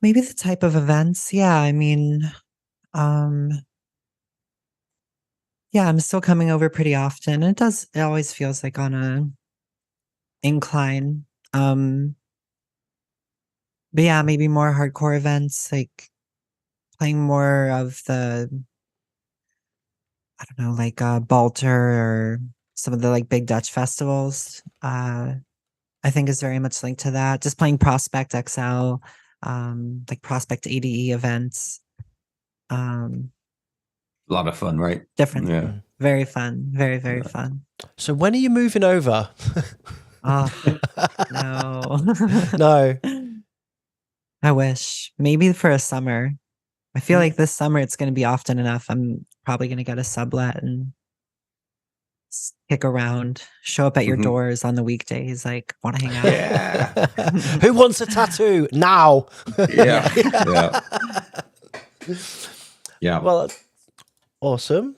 Maybe the type of events. Yeah, I mean, I'm still coming over pretty often. It always feels like on a incline. But yeah, maybe more hardcore events, like playing more of the, I don't know, like Balter or some of the like big Dutch festivals. I think is very much linked to that. Just playing Prospect XL, like Prospect ADE events. A lot of fun, right? Different. Yeah. Very fun. Very, very fun. So when are you moving over? Oh, no. No. I wish. Maybe for a summer. I feel like this summer it's going to be often enough. I'm probably going to get a sublet and kick around, show up at your doors on the weekdays, like, want to hang out? Yeah. Who wants a tattoo now? Yeah. Well, awesome.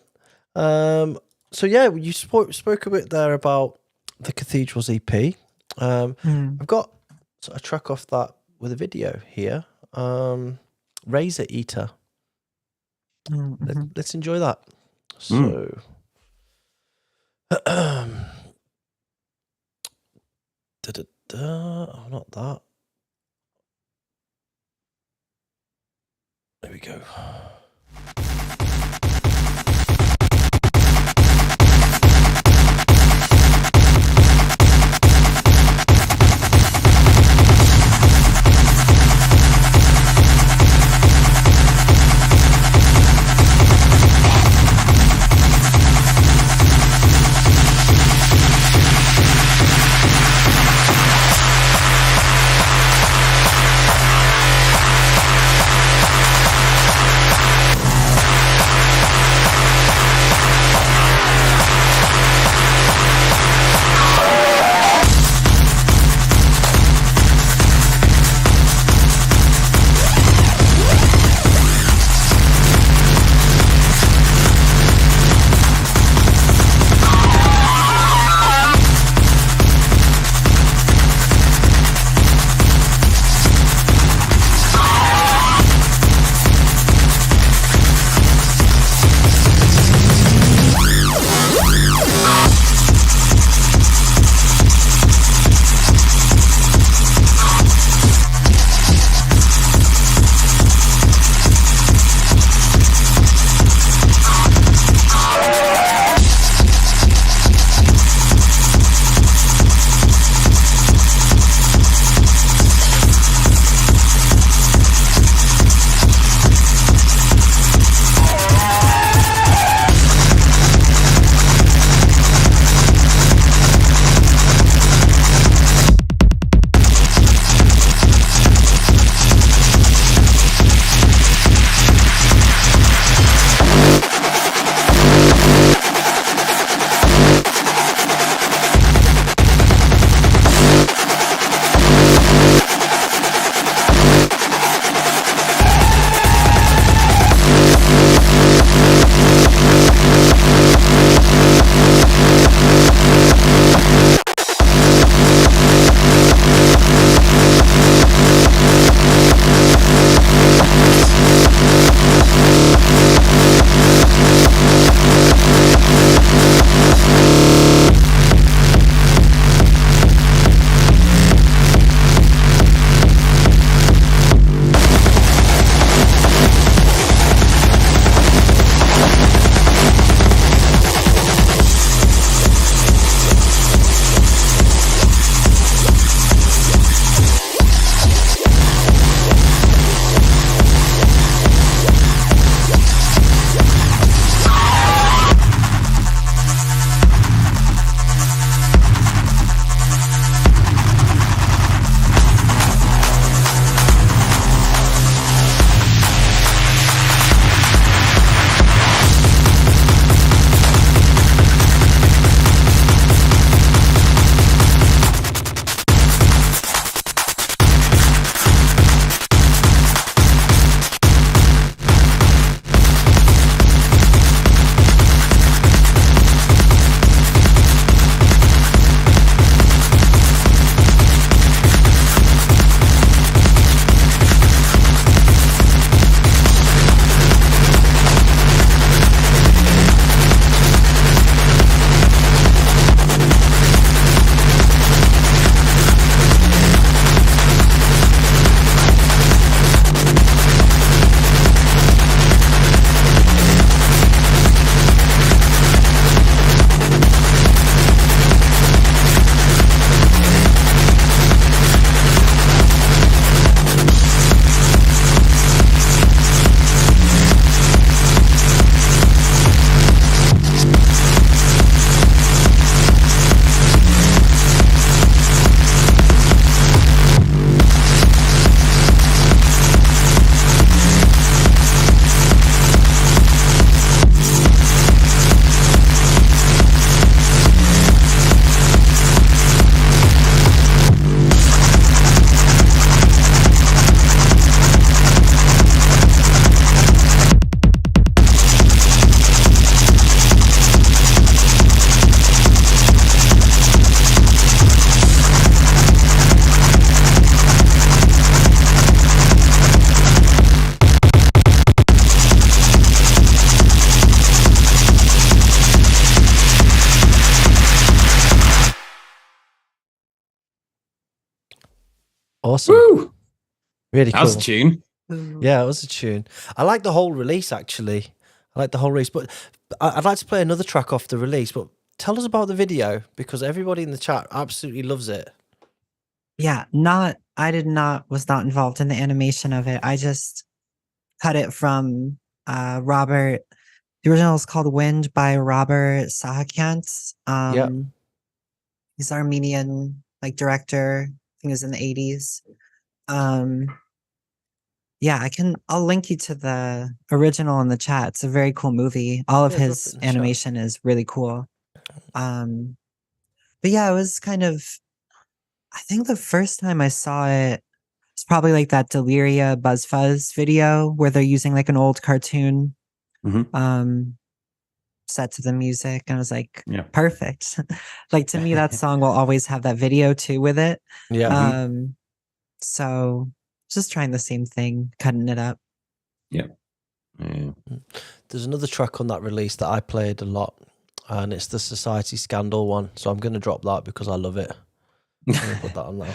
So yeah, you spoke a bit there about the Cathedrals EP. I've got a track off that with a video here. Razor Eater. Let's enjoy that. So oh, not that. There we go. Awesome. Woo! Really That cool. was a tune. Yeah, it was a tune. I like the whole release, actually. I like the whole release, but I'd like to play another track off the release. But tell us about the video, because everybody in the chat absolutely loves it. Yeah, was not involved in the animation of it. I just cut it from Robert. The original is called Wind by Robert Sahakian. He's Armenian director. I think it was in the 80s. Yeah, I'll link you to the original in the chat. It's a very cool movie. All of his animation is really cool. But yeah, it was kind of, I think the first time I saw it, it's probably like that Deliria Buzz Fuzz video where they're using like an old cartoon set to the music. And I was like, perfect. Like to me, that song will always have that video too with it. Yeah. So just trying the same thing, cutting it up. Yeah. There's another track on that release that I played a lot, and it's the Society Scandal one. So I'm going to drop that because I love it. I'm going to put that on now.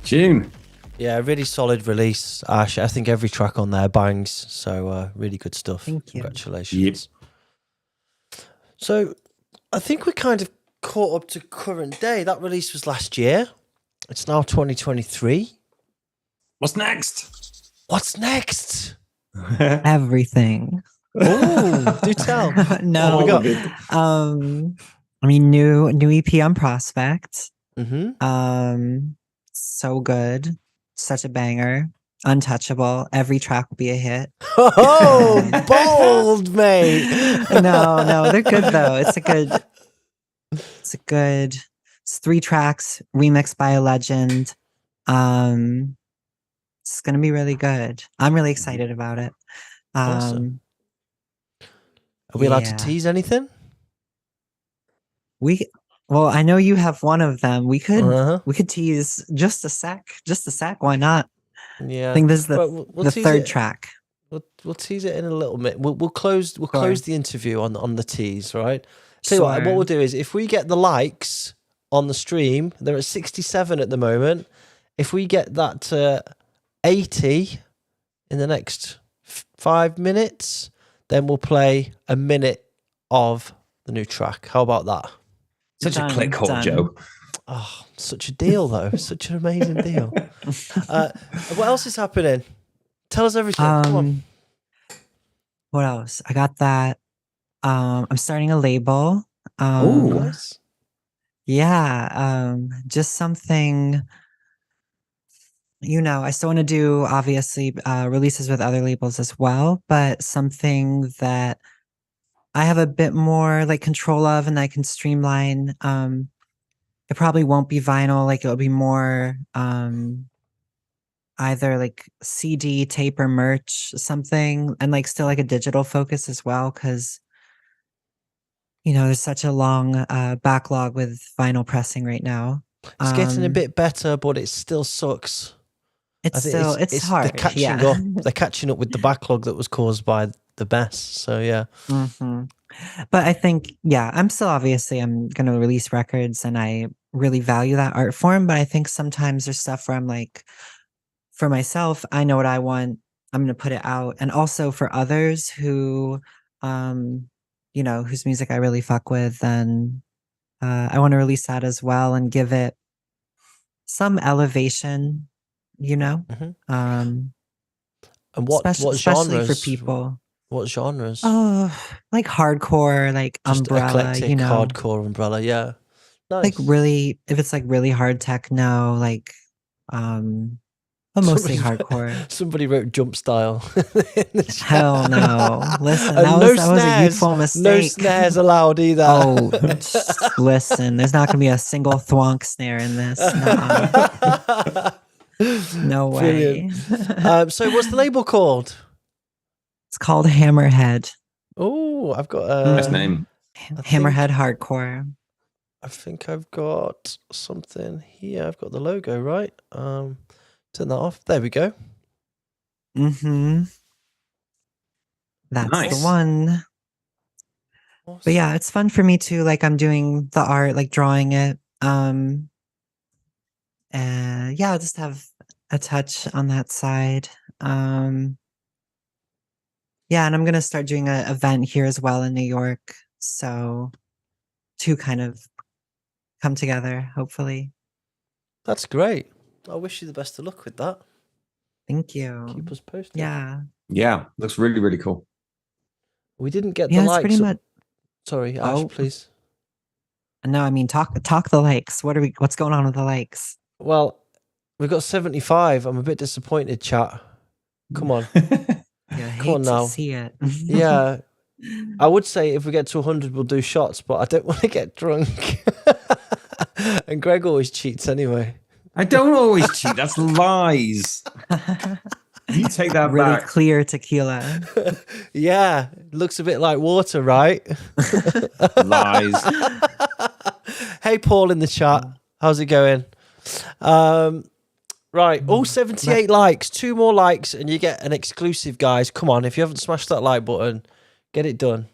Tune. Yeah, really solid release, Ashe. I think every track on there bangs. So really good stuff. Thank you. Congratulations. Yep. So I think we kind of caught up to current day. That release was last year. It's now 2023. What's next? What's next? Everything. Oh, do tell. No, What we got? I mean, new EP on Prospect. Mm-hmm. So good, such a banger, untouchable. Every track will be a hit. Oh, bold, mate. No, they're good though. It's 3 tracks, remixed by a legend. It's gonna be really good. I'm really excited about it. Awesome. Are we allowed to tease anything? Well, I know you have one of them. We could tease just a sec. Why not? Yeah. I think this is We'll the tease third it. track. We'll tease it in a little bit. We'll close the interview on the tease, right? So Sure. what we'll do is if we get the likes on the stream, they're at 67 at the moment. If we get that to 80 in the next 5 minutes, then we'll play a minute of the new track. How about that? Such a click hole, Joe. Oh, such a deal, though. Such an amazing deal. What else is happening? Tell us everything. Come on. What else? I got that. I'm starting a label. Oh, nice. Yeah. Just something. I still want to do obviously releases with other labels as well, but something that I have a bit more like control of and I can streamline. It probably won't be vinyl, like it'll be more either like CD, tape, or merch, something, and like still like a digital focus as well, because there's such a long backlog with vinyl pressing right now. It's getting a bit better, but it still sucks. It's hard. They're catching up with the backlog that was caused by the best. So yeah. Mm-hmm. But I think, I'm still obviously I'm going to release records and I really value that art form. But I think sometimes there's stuff where I'm like, for myself, I know what I want. I'm going to put it out. And also for others who, whose music I really fuck with, then I want to release that as well and give it some elevation, Mm-hmm. And what especially genres for people? What genres? Oh, like hardcore, like just umbrella, eclectic, hardcore umbrella. Yeah, nice. Like really, if it's like really hard techno, like but mostly hardcore. Somebody wrote jump style. Hell no! Listen, that was a youthful mistake. No snares allowed either. Oh, listen, there's not gonna be a single thwonk snare in this. No way. So what's the label called? It's called Hammerhead. Oh, I've got a nice name. Hammerhead Hardcore. I think I've got something here. I've got the logo, right? Turn that off. There we go. Mm-hmm. That's nice. the one. Awesome. But yeah, it's fun for me too. Like I'm doing the art, like drawing it. And I'll just have a touch on that side. And I'm gonna start doing an event here as well in New York. So to kind of come together, hopefully. That's great. I wish you the best of luck with that. Thank you. Keep us posted. Yeah, looks really, really cool. We didn't get the likes. Pretty much... Sorry, Ash, please. No, I mean talk the likes. What's going on with the likes? Well, we've got 75. I'm a bit disappointed, chat. Come on. Come on now. See it. Yeah. I would say if we get to 100, we'll do shots, but I don't want to get drunk. And Greg always cheats anyway. I don't always cheat. That's lies. You take that really back. Clear tequila. Yeah. Looks a bit like water, right? Lies. Hey, Paul in the chat. How's it going? Right. All 78 likes. 2 more likes and you get an exclusive, guys. Come on. If you haven't smashed that like button, get it done.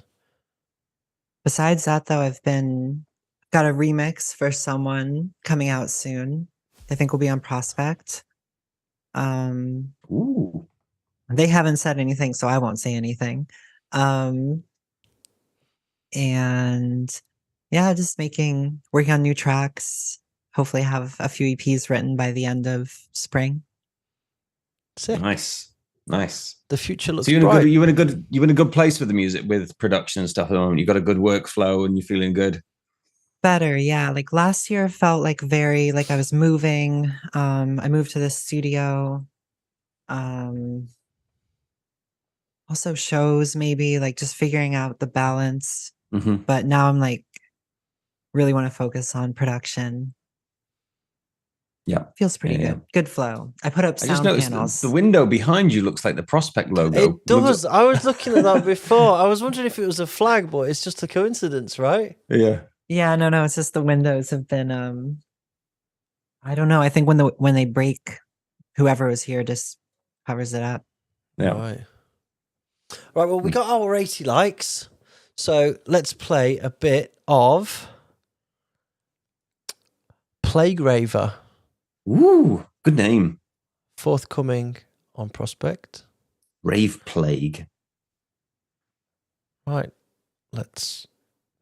Besides that, though, I've got a remix for someone coming out soon. I think will be on Prospect. Ooh. They haven't said anything, so I won't say anything. And yeah, just working on new tracks. Hopefully have a few EPs written by the end of spring. Sick. Nice. The future looks So bright. you're in a good place with the music, with production and stuff at the moment. You got a good workflow and you're feeling good. Better, yeah. Like last year felt like very like I was moving. I moved to the studio. Also shows maybe like just figuring out the balance. But now I'm like really want to focus on production. Yeah. Feels pretty good. Good flow. I put up I just sound noticed panels. the window behind you looks like the Prospect logo. It does. I was looking at that before. I was wondering if it was a flag, but it's just a coincidence, right? Yeah. Yeah, no, it's just the windows have been I don't know. I think when they break, whoever was here just covers it up. Yeah. Right. Well, we got our 80 likes. So let's play a bit of Plague Raver. Ooh, good name. Forthcoming on Prospect. Rave Plague. Right. Let's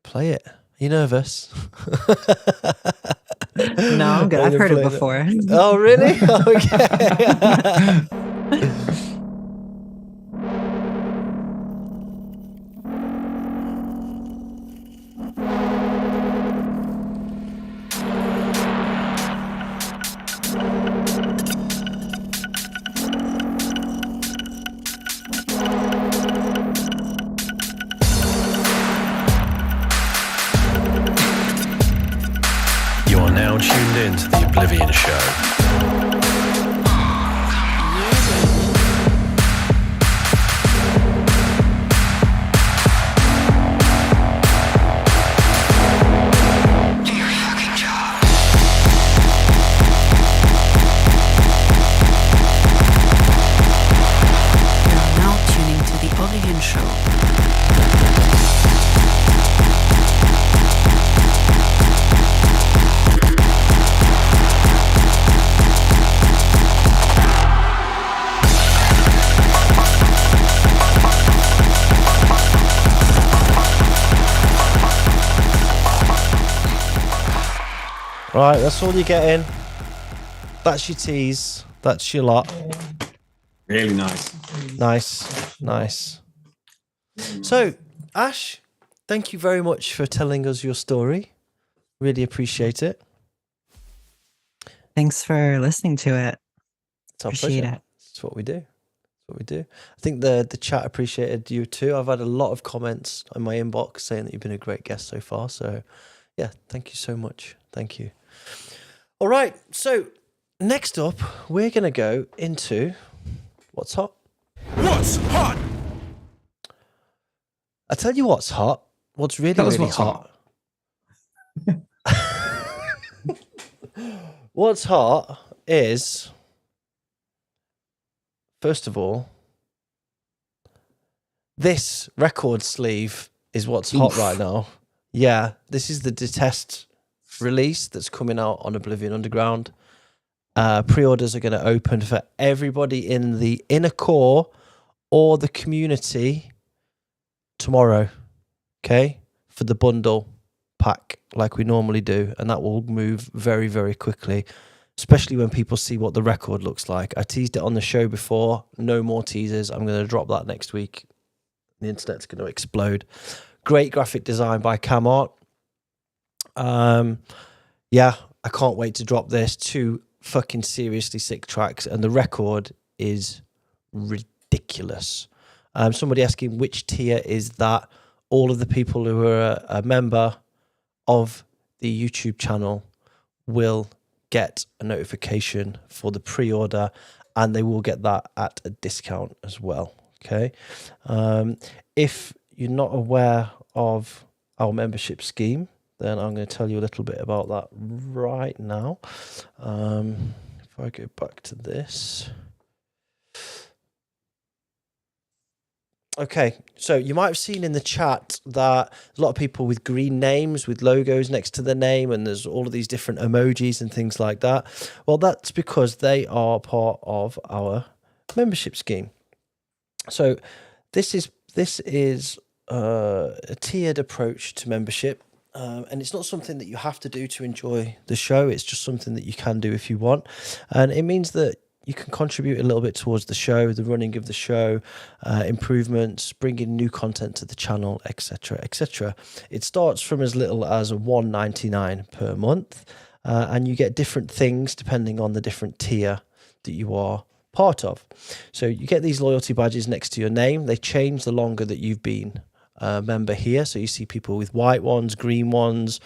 play it. Are you nervous? No, I'm good. I've heard it before. Oh, really? Okay. You are now tuned in to the Oblivion Show. Now tuning to the Oblivion Show. Right, that's all you're getting. That's your tease. That's your lot. Really nice. Nice. So, Ashe, thank you very much for telling us your story. Really appreciate it. Thanks for listening to it. It's our Appreciate pleasure. it. It's what we do. I think the chat appreciated you too. I've had a lot of comments on my inbox saying that you've been a great guest so far. So, yeah, thank you so much. Thank you. All right. So, next up, we're going to go into what's hot. What's hot? I tell you what's hot. What's really, Tell us really what's hot. What's hot is, first of all, this record sleeve is what's hot right now. Yeah, this is the Detest release that's coming out on Oblivion Underground. Pre-orders are going to open for everybody in the inner core or the community tomorrow, okay, for the bundle pack like we normally do, and that will move very, very quickly, especially when people see what the record looks like. I teased it on the show before. No more teasers. I'm going to drop that next week. The internet's going to explode. Great graphic design by Cam Art. Yeah, I can't wait to drop this. 2 fucking seriously sick tracks, and the record is ridiculous. Somebody asking which tier is that. All of the people who are a member of the YouTube channel will get a notification for the pre-order, and they will get that at a discount as well. Okay. If you're not aware of our membership scheme, then I'm going to tell you a little bit about that right now. If I go back to this. Okay, so you might have seen in the chat that a lot of people with green names, with logos next to their name, and there's all of these different emojis and things like that. Well, that's because they are part of our membership scheme. So this is a tiered approach to membership, and it's not something that you have to do to enjoy the show. It's just something that you can do if you want, and it means that you can contribute a little bit towards the show, the running of the show, improvements, bringing new content to the channel, etc., etc. It starts from as little as $1.99 per month, and you get different things depending on the different tier that you are part of. So you get these loyalty badges next to your name. They change the longer that you've been a member here. So you see people with white ones, green ones,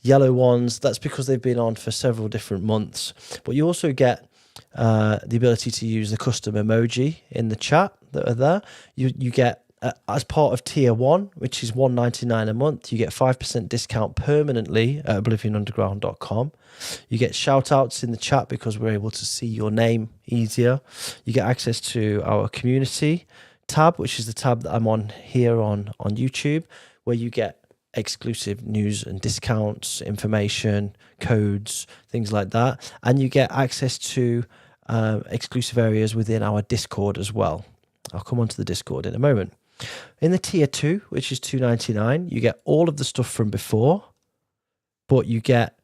yellow ones. That's because they've been on for several different months. But you also get the ability to use the custom emoji in the chat that are there. You get as part of tier 1, which is $1.99 a month, you get 5% discount permanently at oblivionunderground.com. You get shout outs in the chat because we're able to see your name easier. You get access to our community tab, which is the tab that I'm on here on YouTube, where you get exclusive news and discounts, information, codes, things like that. And you get access to exclusive areas within our Discord as well. I'll come on to the Discord in a moment. In the tier 2, which is $2.99, you get all of the stuff from before, but you get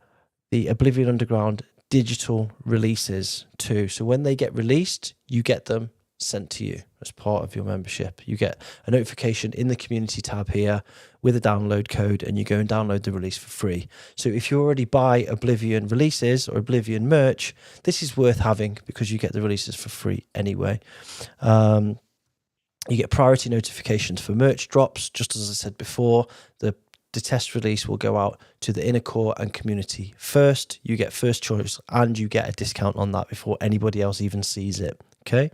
the Oblivion Underground digital releases too. So when they get released, you get them sent to you as part of your membership. You get a notification in the community tab here with a download code, and you go and download the release for free. So if you already buy Oblivion releases or Oblivion merch, this is worth having because you get the releases for free anyway. You get priority notifications for merch drops. Just as I said before, the test release will go out to the inner core and community first. You get first choice and you get a discount on that before anybody else even sees it. Okay.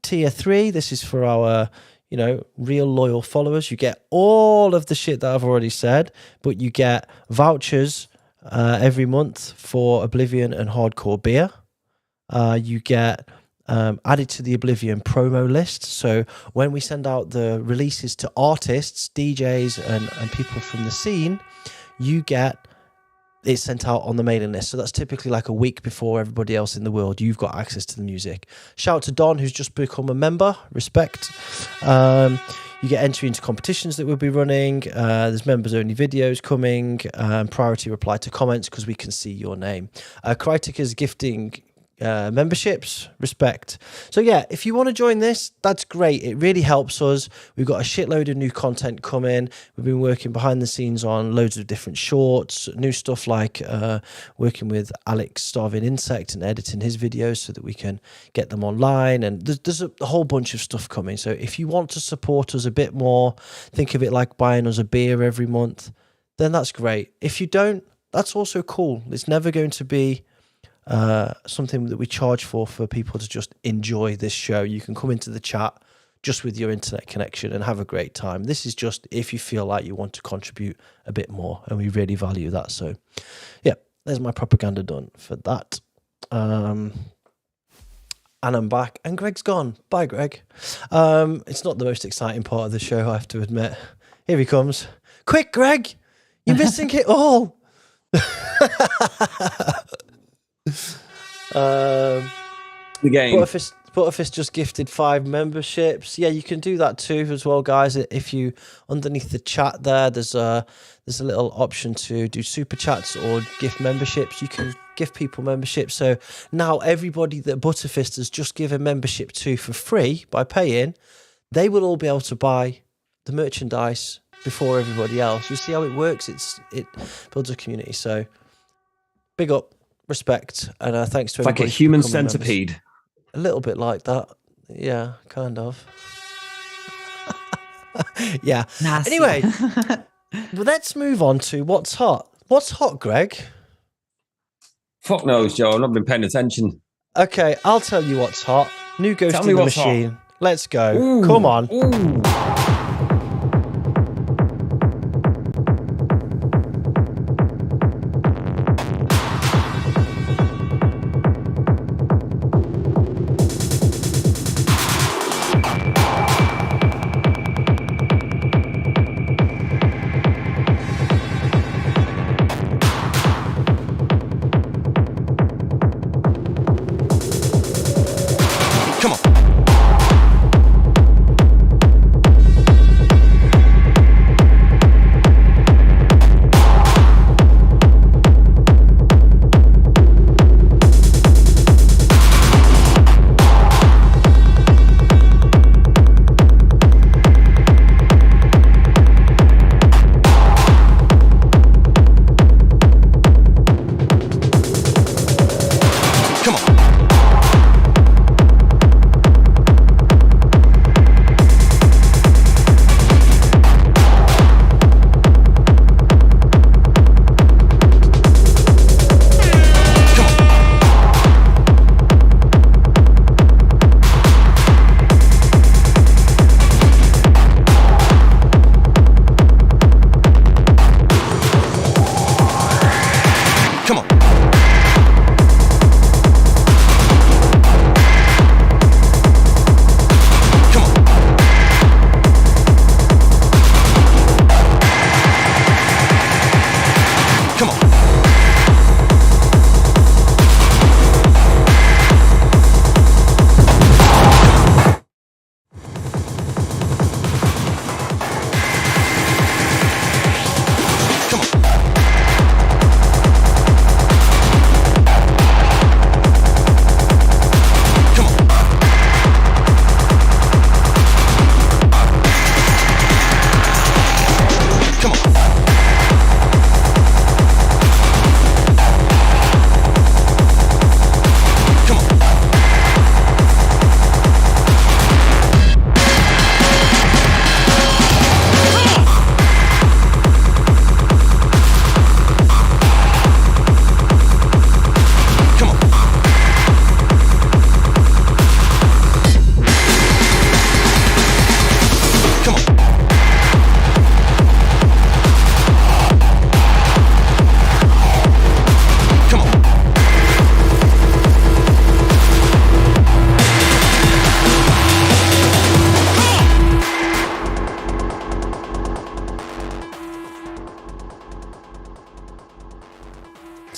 Tier 3, this is for our, real loyal followers. You get all of the shit that I've already said, but you get vouchers every month for Oblivion and Hardcore Beer. You get added to the Oblivion promo list. So when we send out the releases to artists, DJs, and people from the scene, you get it sent out on the mailing list. So that's typically like a week before everybody else in the world. You've got access to the music. Shout out to Don, who's just become a member. Respect. You get entry into competitions that we'll be running. There's members-only videos coming. Priority reply to comments because we can see your name. KRYTIKA is gifting memberships. Respect. So yeah, if you want to join this, that's great. It really helps us. We've got a shitload of new content coming. We've been working behind the scenes on loads of different shorts, new stuff like working with Alex Starving Insect and editing his videos so that we can get them online, and there's a whole bunch of stuff coming. So if you want to support us a bit more, think of it like buying us a beer every month, then that's great. If you don't, that's also cool. It's never going to be something that we charge for people to just enjoy this show. You can come into the chat just with your internet connection and have a great time. This is just if you feel like you want to contribute a bit more, and we really value that. So yeah, there's my propaganda done for that. And I'm back, and Greg's gone. Bye, Greg. It's not the most exciting part of the show, I have to admit. Here he comes. Quick, Greg, you're missing it all. The game. Butterfist just gifted 5 memberships. Yeah, you can do that too as well, guys. If you underneath the chat there's a little option to do super chats or gift memberships. You can give people memberships. So now everybody that Butterfist has just given membership to for free by paying, they will all be able to buy the merchandise before everybody else. You see how it works? It builds a community. So big up. Respect, and thanks to everybody. Like a human centipede. Members. A little bit like that. Yeah, kind of. Yeah. Nasty. Anyway, well, let's move on to what's hot. What's hot, Greg? Fuck knows, Joe. I've not been paying attention. Okay, I'll tell you what's hot. New Ghost in the Machine. Hot. Let's go. Ooh, come on. Ooh.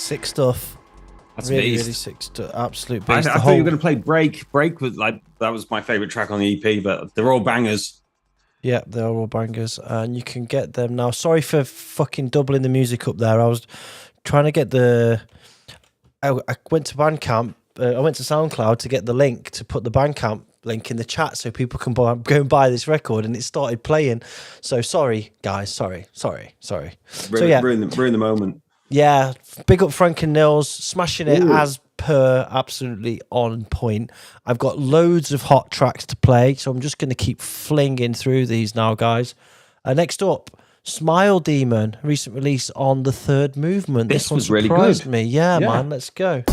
Sick stuff. That's really, beast. really sick stuff. Absolute I beast. thought you were going to play Break. Break was like, that was my favorite track on the EP, but they're all bangers. Yeah, they're all bangers, and you can get them now. Sorry for fucking doubling the music up there. I was trying to get I went to Bandcamp. I went to SoundCloud to get the link to put the Bandcamp link in the chat so people can go and buy this record, and it started playing. So sorry, guys. Sorry. So yeah, Ruin the moment. Yeah, big up Frank and Nils, smashing it as per, absolutely on point. I've got loads of hot tracks to play, so I'm just going to keep flinging through these now, guys. Next up, Smile Demon, recent release on the Third Movement. This one was really surprised good. me. Yeah, man, let's go.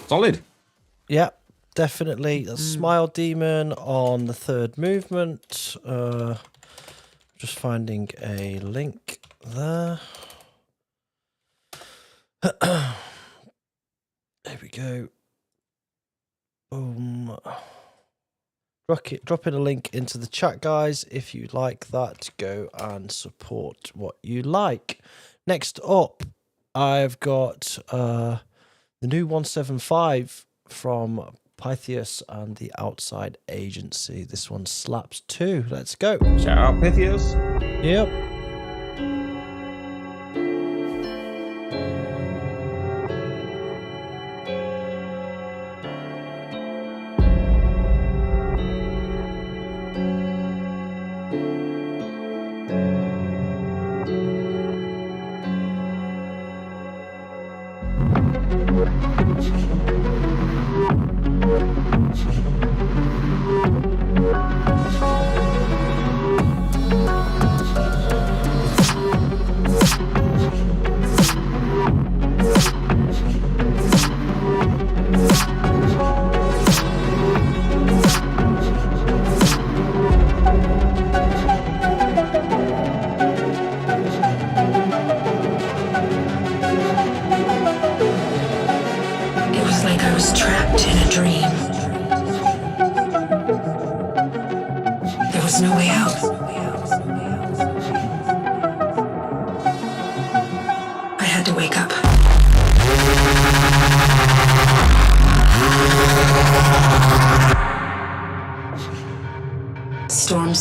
Solid. Yeah, definitely. Smile Demon on the Third Movement. Just finding a link there. There we go. Boom. Dropping a link into the chat, guys. If you like that, go and support what you like. Next up, I've got the new 175 from Pythias and the Outside Agency. This one slaps too. Let's go. Shout out Pythias. Yep.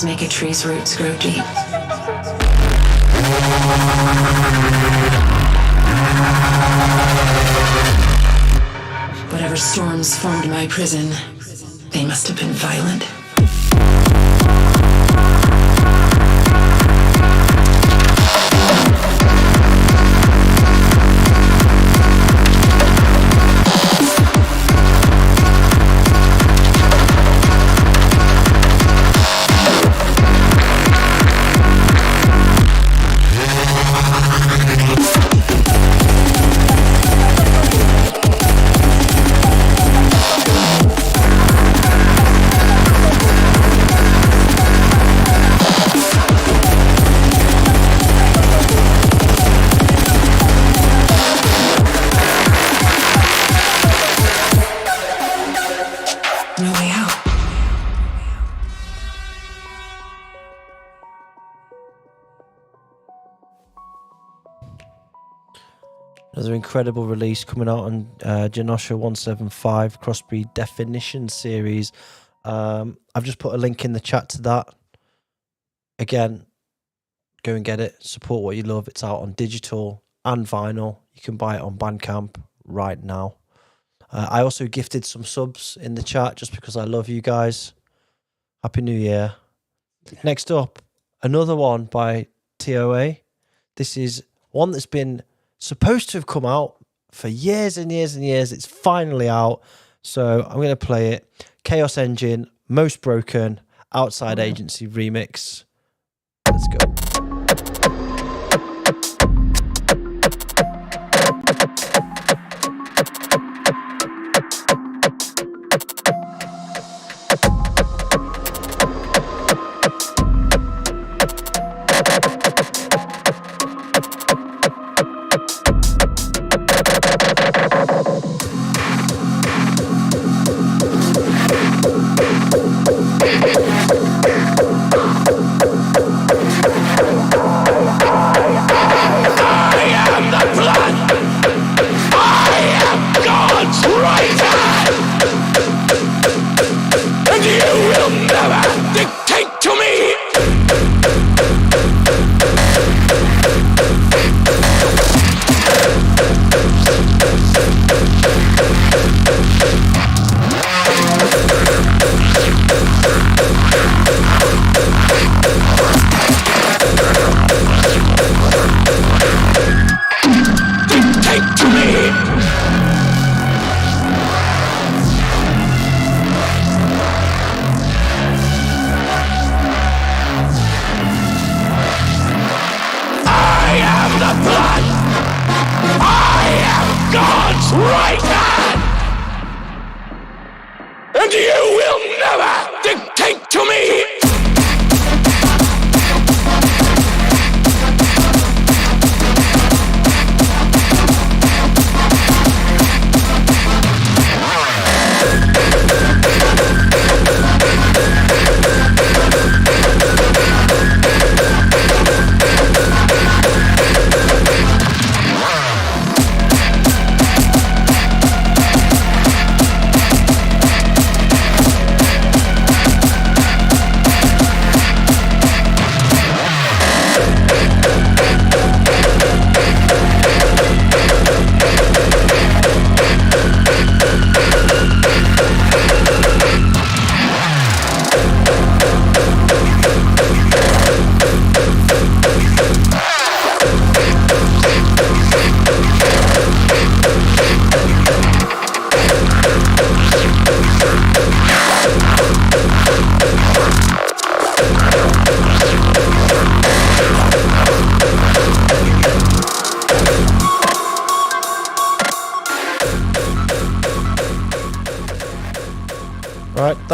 Make a tree's roots grow deep. Whatever storms formed my prison, they must have been violent. Another incredible release coming out on Genosha 175 Crossbreed Definition series. I've just put a link in the chat to that. Again, go and get it. Support what you love. It's out on digital and vinyl. You can buy it on Bandcamp right now. I also gifted some subs in the chat just because I love you guys. Happy New Year. Next up, another one by TOA. This is one that's been supposed to have come out for years and years and years. It's finally out. So I'm going to play it. Chaos Engine, Most Broken, Outside Agency remix. Let's go.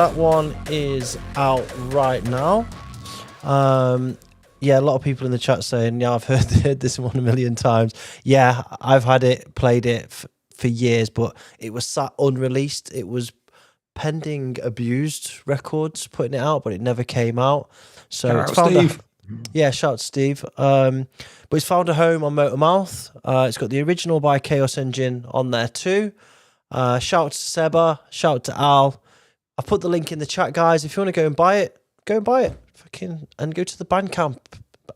that one is out right now. Yeah, a lot of people in the chat saying, yeah, I've heard this one a million times. Yeah, I've had it, played it for years, but it was sat unreleased. It was pending Abused Records putting it out, but it never came out. So it's found Steve. Shout out to Steve. But it's found a home on Motormouth. It's got the original by Chaos Engine on there too. Shout out to Seba, shout out to Al. I've put the link in the chat, guys. If you want to go and buy it, go and buy it. And go to the Bandcamp.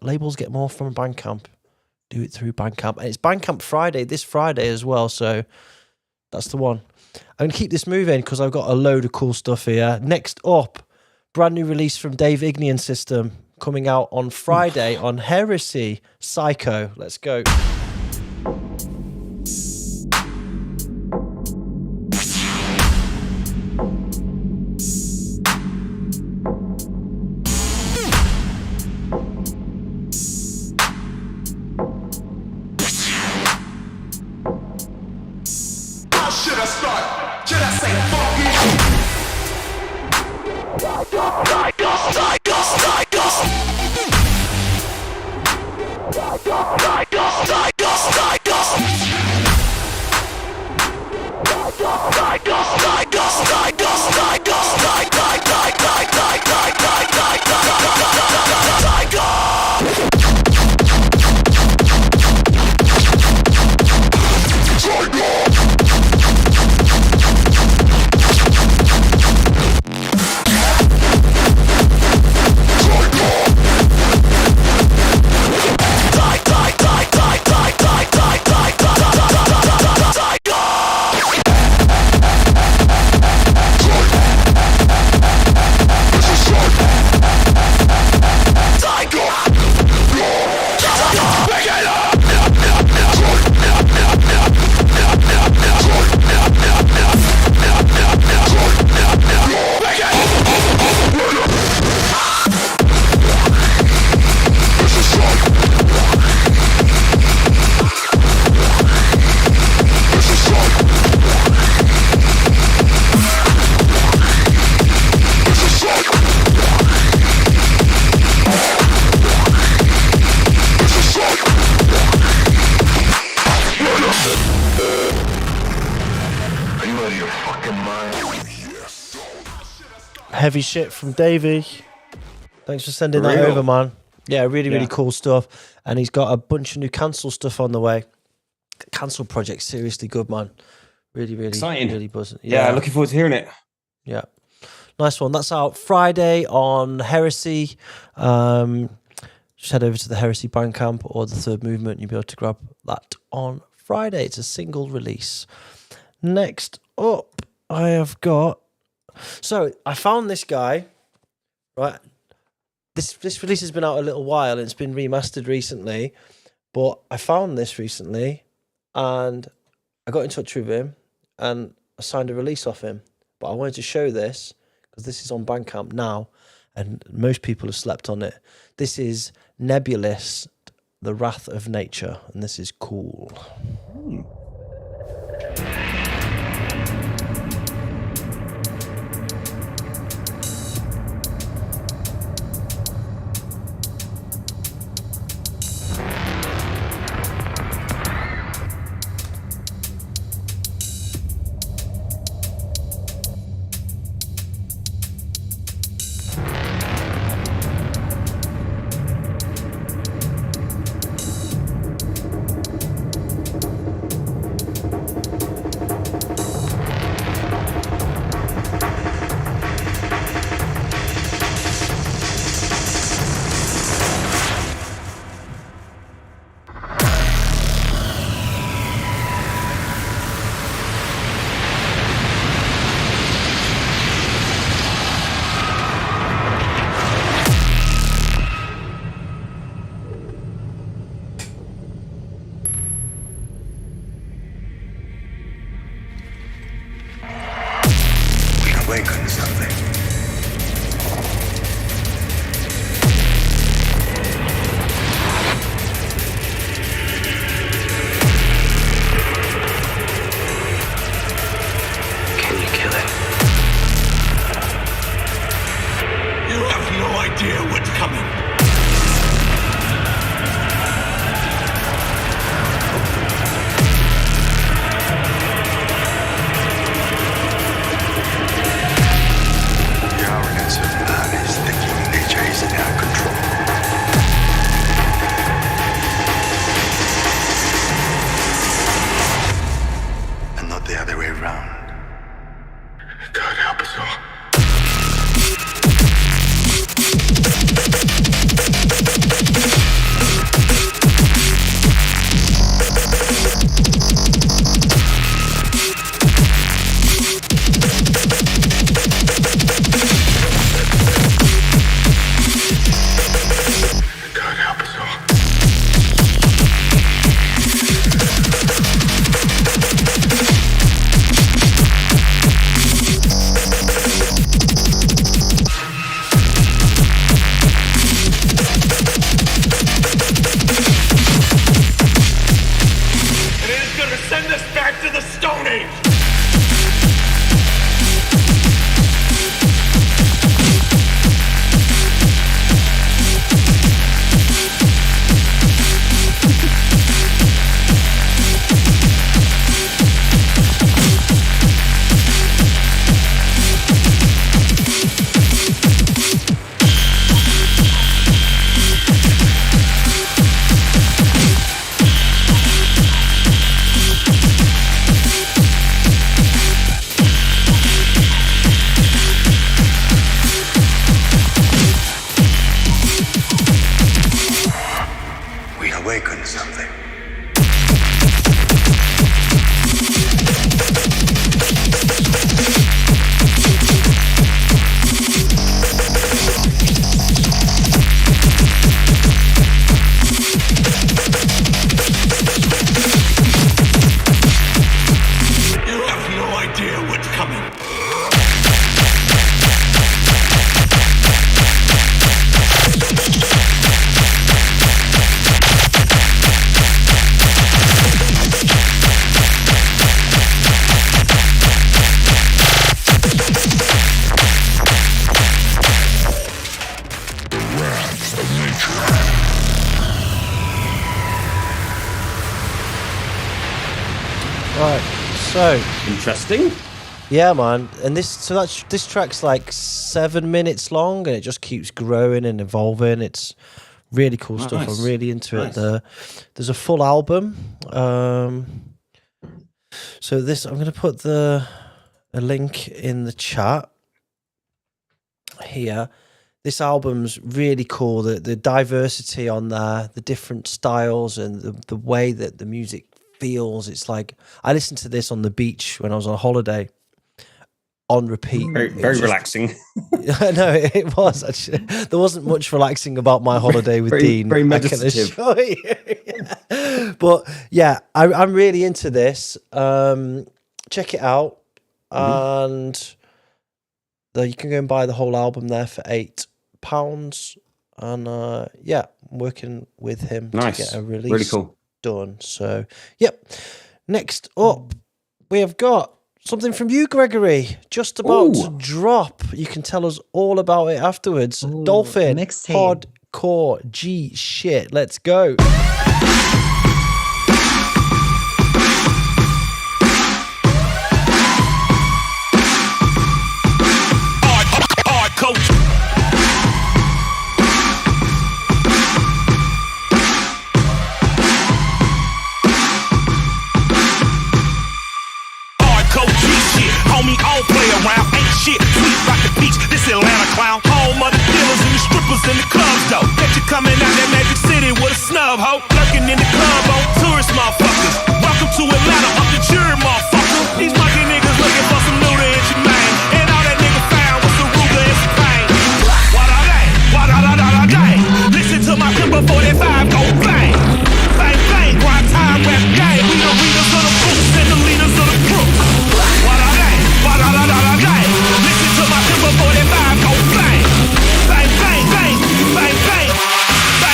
Labels get more from Bandcamp. Do it through Bandcamp. And it's Bandcamp Friday, this Friday as well. So that's the one. I'm going to keep this moving because I've got a load of cool stuff here. Next up, brand new release from Dave Ignian System coming out on Friday on Heresy, Psycho. Let's go. Heavy shit from Davey. Thanks for sending that over, man. Yeah, really cool stuff. And he's got a bunch of new Cancel stuff on the way. Cancel project, seriously good, man. Really exciting. Really buzzing. Yeah, looking forward to hearing it. Yeah. Nice one. That's out Friday on Heresy. Just head over to the Heresy Bandcamp or the Third Movement. You'll be able to grab that on Friday. It's a single release. Next up, I have got... So I found this guy, right? This release has been out a little while and it's been remastered recently, but I found this recently and I got in touch with him and I signed a release off him. But I wanted to show this because this is on Bandcamp now and most people have slept on it. This is Nebulous, The Wrath of Nature, and this is cool. Right, so interesting. Yeah, man, and this track's like 7 minutes long, and it just keeps growing and evolving. It's really cool stuff. I'm really into it. There's a full album. So this, I'm going to put a link in the chat here. This album's really cool. The diversity on there, the different styles, and the way that the music feels. It's like I listened to this on the beach when I was on holiday on repeat. Very relaxing. No, it was actually. There wasn't much relaxing about my holiday with Dean. Very meditative. But yeah, I'm really into this. Check it out, and you can go and buy the whole album there for £8. And yeah, I'm working with him to get a release really cool done. So yep. Next up, we have got something from you, Gregory, just about to drop. You can tell us all about it afterwards. Dolphin, hardcore G shit. Let's go. Coach. Homie, I don't play around, ain't shit, sweet like the beach, this Atlanta clown. Home of the dealers and the strippers in the clubs, though. Bet you coming out that Magic City with a snub, ho. Lurking in the club on tourist motherfuckers. Welcome to Atlanta, up the jury, motherfucker. These monkey niggas looking for some Luda and Jermaine. And all that nigga found was some Ruger and some pain. What are they? What are they? Listen to my Pimper 45 go bang. Bang, bang, grind time, rap game. We the readers of the books and the leaders of the group. Listen to my Pimper 45 go bang. Bang, bang, bang, bang, bang.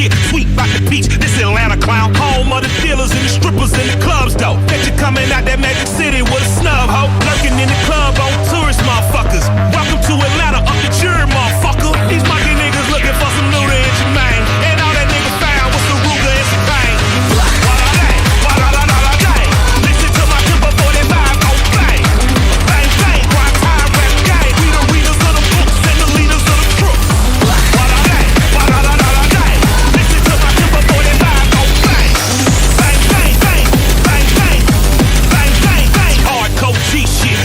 shit. Sweet like the peach, this Atlanta clown. Home of the dealers and the strippers in the clubs, though. Bet you coming out that Magic City with a snub, ho. Lurking in the club on tourist motherfuckers. Welcome to Atlanta, up the jury, motherfucker. These monkey niggas looking for some Luda and Jermaine. And all that niggas found was the Ruger and some pain. Listen to my Timber 45, oh bang. Bang, bang, grind time, rap gang. We the readers of the books and the leaders of the crooks. Listen to my Timber 45, oh bang. Bang, bang, bang, bang, bang. Bang, bang, bang. Hardcore G shit.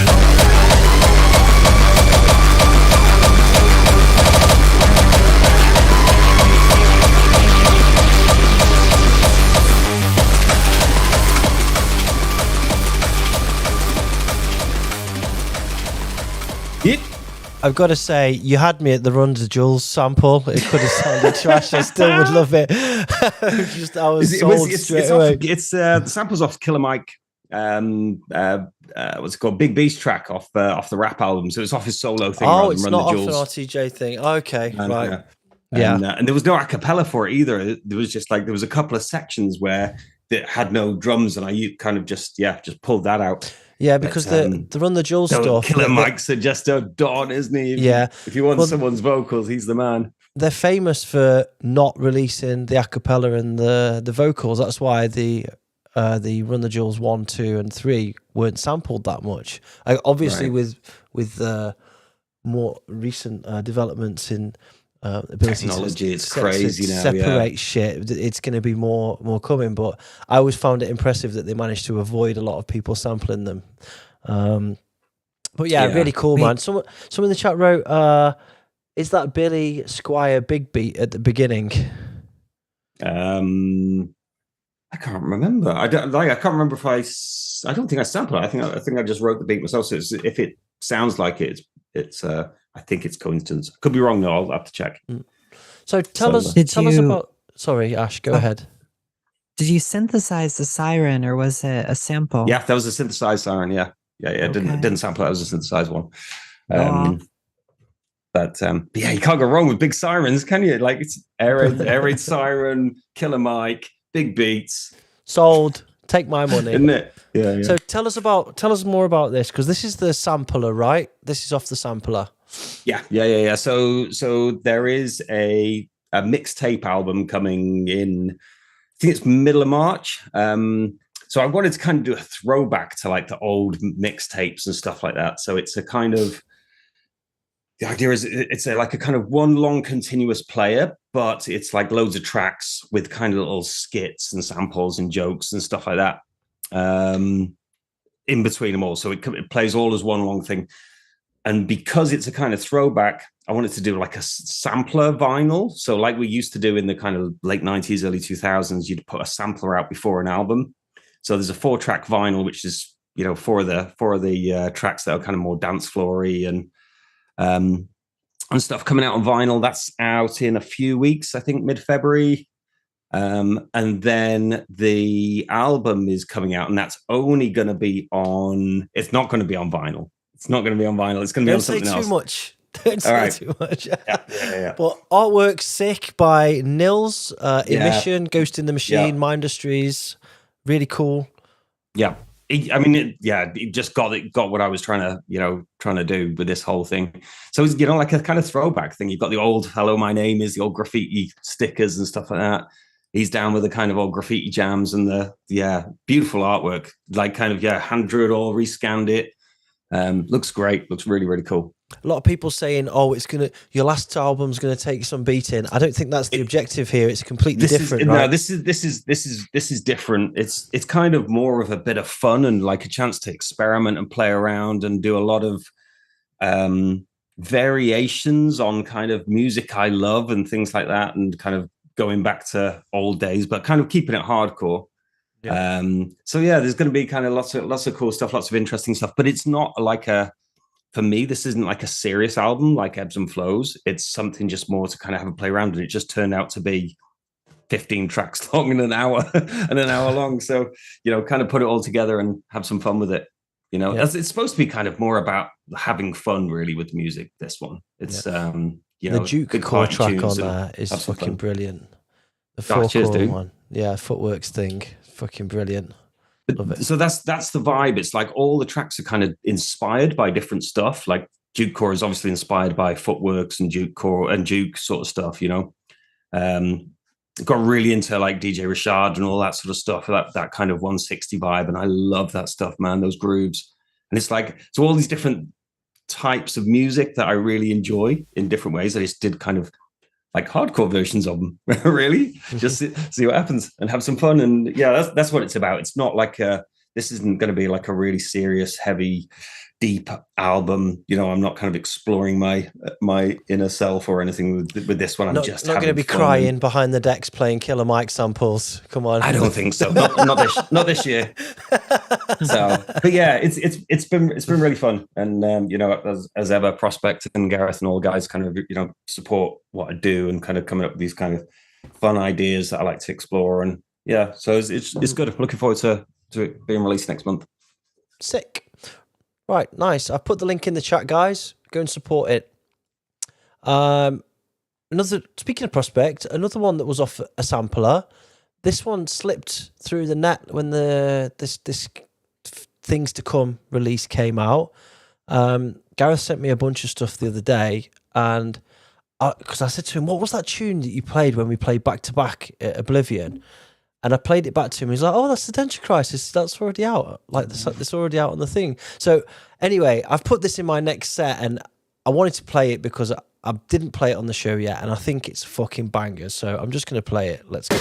I've got to say, you had me at the Run to Jules sample. It could have sounded trash. I still would love it. I was sold straight away. It's the samples off Killer Mike. What's it called? Big Beast track off the rap album. So it's off his solo thing. Oh, it's Run not the off Jules. an RTJ thing. Okay, And, right. And there was no a cappella for it either. There was just there was a couple of sections where that had no drums, and I kind of just pulled that out. Yeah, because the Run the Jules stuff. Killer Mike's just a don, isn't he? If you want someone's vocals, he's the man. They're famous for not releasing the acapella and the vocals. That's why the Run the Jules 1, 2, and 3 weren't sampled that much. Obviously, with more recent developments in ability technology, to it's crazy now. Separate shit. It's going to be more coming. But I always found it impressive that they managed to avoid a lot of people sampling them. But really cool, man. Someone in the chat wrote, "Is that Billy Squire big beat at the beginning?" I can't remember. I can't remember if I don't think I sampled it. I think I just wrote the beat myself. So if it sounds like it, it's I think it's coincidence. Could be wrong though. I'll have to check. So tell us about. Sorry, Ash, go ahead. Did you synthesize the siren, or was it a sample? Yeah, that was a synthesized siren. Yeah. Okay. Didn't sample it. It was a synthesized one. But yeah, you can't go wrong with big sirens, can you? Like it's air raid siren, Killer Mike, big beats. Sold. Take my money, isn't it? Yeah. So tell us more about this, because this is the sampler, right? This is off the sampler. Yeah. So there is a mixtape album coming in. I think it's middle of March. So I wanted to kind of do a throwback to like the old mixtapes and stuff like that. So it's a kind of, the idea is it's like a kind of one long continuous player, but it's like loads of tracks with kind of little skits and samples and jokes and stuff like that in between them all. So it plays all as one long thing. And because it's a kind of throwback, I wanted to do like a sampler vinyl. So like we used to do in the kind of late 90s, early 2000s, you'd put a sampler out before an album. So there's a 4-track vinyl, which is, four of the tracks that are kind of more dance floory and stuff coming out on vinyl. That's out in a few weeks, I think mid-February. And then the album is coming out, and that's only going to be on. It's not going to be on vinyl. It's not going to be on vinyl. It's going to be on something else. Don't say too much. Yeah. But artwork sick by Nils, Emission, Ghost in the Machine, Mindustries, really cool. Yeah. It just got what I was trying to do with this whole thing. So it's like a kind of throwback thing. You've got the old "Hello, my name is," the old graffiti stickers and stuff like that. He's down with the kind of old graffiti jams and the beautiful artwork. Like kind of hand drew it all, rescanned it. Looks great. Looks really, really cool. A lot of people saying, your last album's gonna take some beating. I don't think that's the objective here. It's completely different. Right? No, this is different. It's kind of more of a bit of fun and like a chance to experiment and play around and do a lot of variations on kind of music I love and things like that, and kind of going back to old days, but kind of keeping it hardcore. Yeah. So there's going to be kind of lots of cool stuff, lots of interesting stuff, but it's not like for me, this isn't like a serious album like Ebbs and Flows. It's something just more to kind of have a play around, and it just turned out to be 15 tracks long and an hour long. So, kind of put it all together and have some fun with it. It's supposed to be kind of more about having fun really with music. This one, it's, the Duke core track on there is fucking brilliant. The Oh, cheers, 4-chord dude. one. Yeah, Footworks thing. Fucking brilliant. Love it. So that's the vibe. It's like all the tracks are kind of inspired by different stuff. Like Duke Core is obviously inspired by Footworks and Duke Core and Duke sort of stuff, you know. Got really into like DJ Rashad and all that sort of stuff, that kind of 160 vibe. And I love that stuff, man, those grooves. And it's like, so all these different types of music that I really enjoy in different ways. I just did kind of like hardcore versions of them, really, just see what happens and have some fun. And yeah, that's what it's about. It's not like this isn't going to be like a really serious, heavy, deep album. You know, I'm not kind of exploring my inner self or anything with this one. I'm not going to be crying behind the decks playing Killer Mike samples. Come on. I don't think so. Not this year. So, but yeah, it's been really fun. And you know, as ever, Prospect and Gareth and all the guys kind of, you know, support what I do and kind of coming up with these kind of fun ideas that I like to explore. And yeah, so it's good. I'm looking forward to it being released next month. Sick. Right, nice. I've put the link in the chat, guys. Go and support it. Speaking of Prospect, another one that was off a sampler. This one slipped through the net when this Things to Come release came out. Gareth sent me a bunch of stuff the other day, and because I said to him, "What was that tune that you played when we played back to back at Oblivion?" And I played it back to him. He's like, "Oh, that's the Denture Crisis. That's already out. Like, that's already out on the thing." So anyway, I've put this in my next set, and I wanted to play it because I didn't play it on the show yet, and I think it's fucking bangers. So I'm just going to play it. Let's go.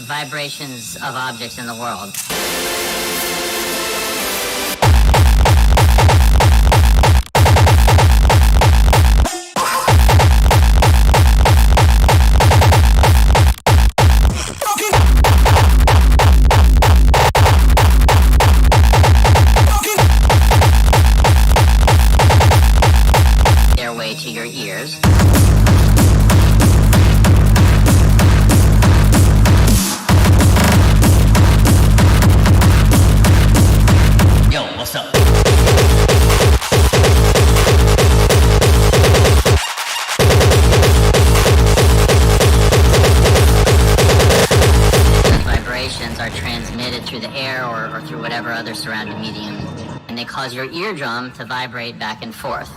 Vibrations of objects in the world. Airway to your ears. Surrounding medium, and they cause your eardrum to vibrate back and forth.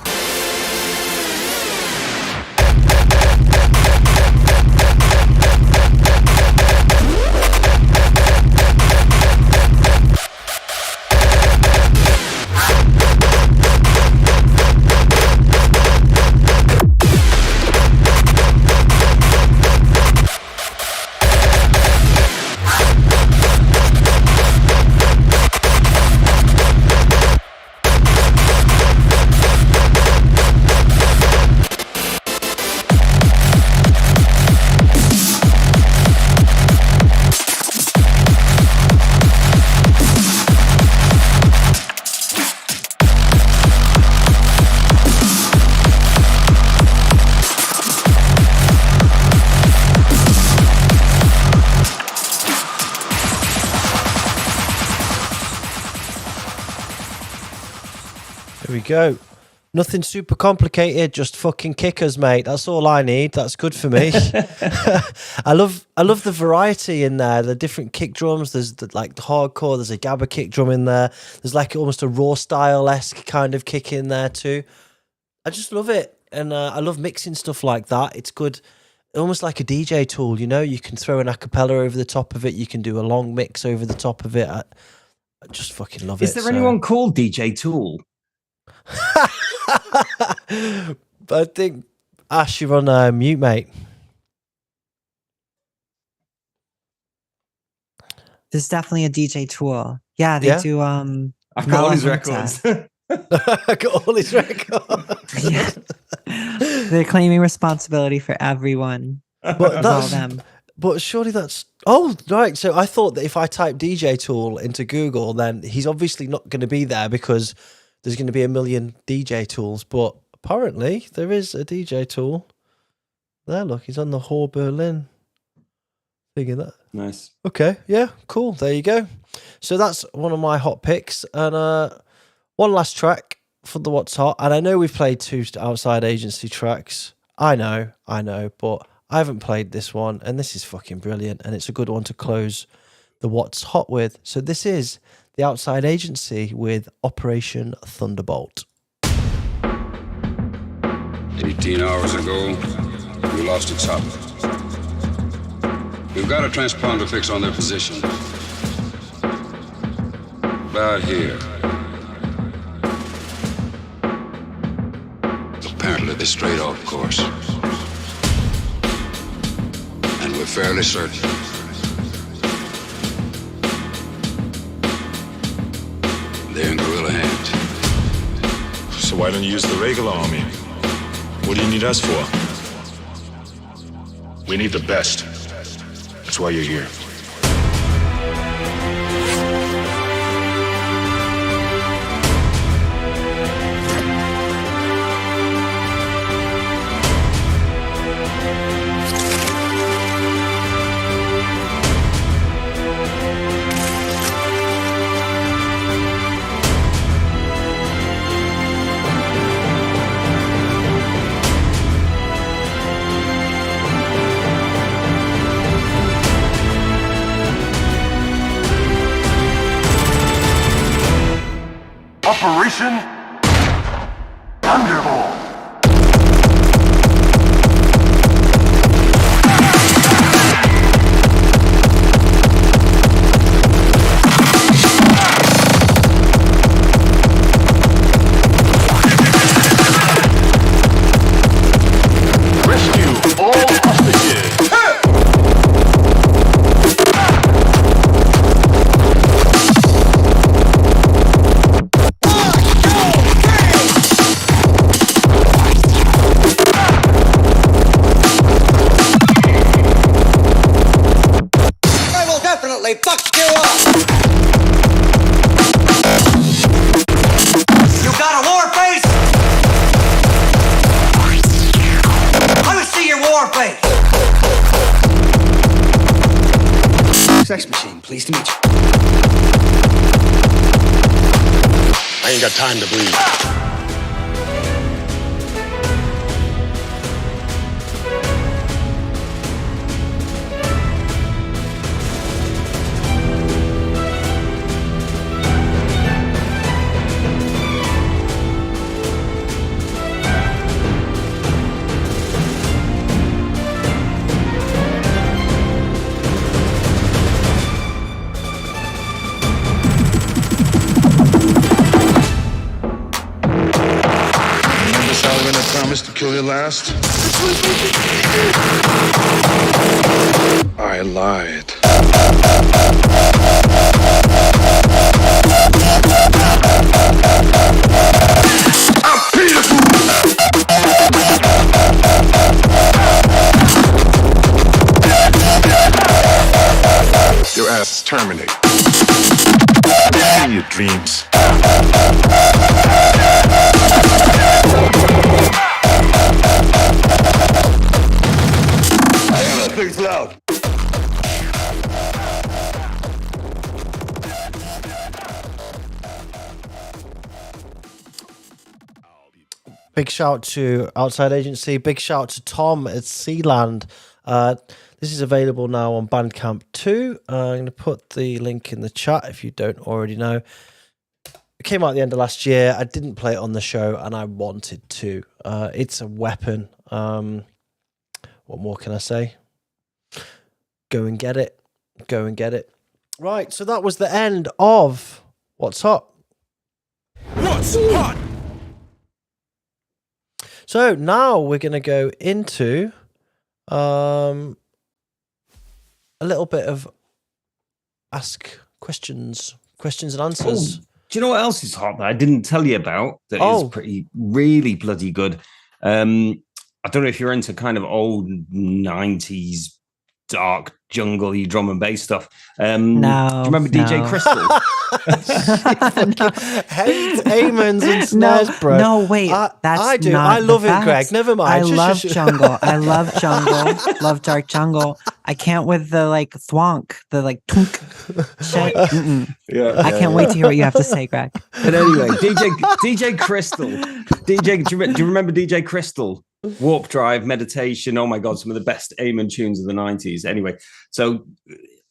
There we go. Nothing super complicated, just fucking kickers, mate. That's all I need. That's good for me. I love the variety in there. The different kick drums. There's the hardcore. There's a gabber kick drum in there. There's like almost a raw style-esque kind of kick in there too. I just love it, and I love mixing stuff like that. It's good, almost like a DJ tool. You know, you can throw an acapella over the top of it. You can do a long mix over the top of it. I just fucking love it. Is there anyone called DJ Tool? But I think Ashe, you're on mute, mate. There's definitely a DJ Tool. Yeah, they do. I've got all his records. I got all his records. Yeah. They're claiming responsibility for everyone. But all them. But surely that's... Oh, right. So I thought that if I type DJ Tool into Google, then he's obviously not going to be there because there's going to be a million DJ tools. But apparently there is a DJ Tool. There, look. He's on the Hor Berlin. Figure that. Nice. Okay. Yeah, cool. There you go. So that's one of my hot picks. And one last track for the What's Hot. And I know we've played 2 outside agency tracks. I know. But I haven't played this one, and this is fucking brilliant, and it's a good one to close the What's Hot with. So this is the Outside Agency with Operation Thunderbolt. 18 hours ago, we lost its hub. We've got a transponder fix on their position. About here. Apparently they're straight off course. And we're fairly certain they're in guerrilla hands. So why don't you use the regular army? What do you need us for? We need the best. That's why you're here. Operation Thunderbolt. Rescue all hostages. Fuck you up! You got a war face? Let me see your war face! Sex machine, pleased to meet you. I ain't got time to bleed. To kill you last? I lied. I'm Peter! Your ass is terminated. In your dreams. Thing's loud. Big shout to Outside Agency. Big shout to Tom at Sealand. This is available now on Bandcamp too. I'm going to put the link in the chat if you don't already know. It came out at the end of last year. I didn't play it on the show, and I wanted to. It's a weapon. What more can I say? Go and get it. Go and get it. Right, so that was the end of What's Hot. What's hot? So now we're going to go into a little bit of ask questions and answers. Oh, do you know what else is hot that I didn't tell you about that is really bloody good? I don't know if you're into kind of old 90s dark jungle-y drum and bass stuff. No. Do you remember DJ Crystal? Hate Amons and snares, bro. No, wait. I do. Not I love the it, Greg. facts. Never mind. I love jungle. I love jungle. Love dark jungle. I can't with the like thwonk, the like tunk shit. Yeah. I can't wait to hear what you have to say, Greg. But anyway, DJ Crystal. Do you remember DJ Crystal? Warp Drive, Meditation. Oh my God, some of the best Amon tunes of the 90s. Anyway, so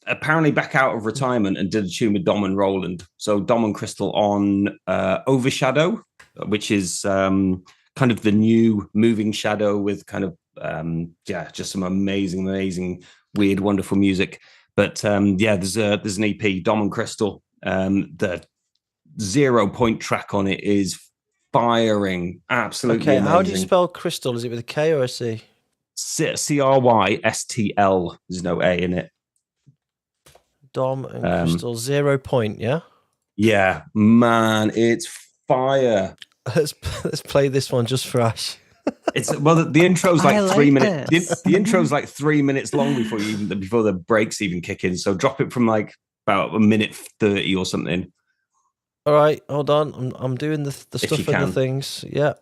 apparently back out of retirement and did a tune with Dom and Roland. So Dom and Crystal on Overshadow, which is kind of the new moving shadow with kind of just some amazing, weird, wonderful music. But there's an EP, Dom and Crystal. The 0 point track on it is firing, absolutely okay, amazing. how do you spell crystal? Is it with a K or a C? CRYSTL. There's no A in it. Dom and Crystal, 0 point, yeah? Yeah, man, it's fire. Let's play this one just for Ashe. It's the intro's like 3 minutes. this. The intro's like 3 minutes long before the breaks even kick in. So drop it from like about a minute 30 or something. All right, hold on. I'm doing the stuff and can. the things. Yeah.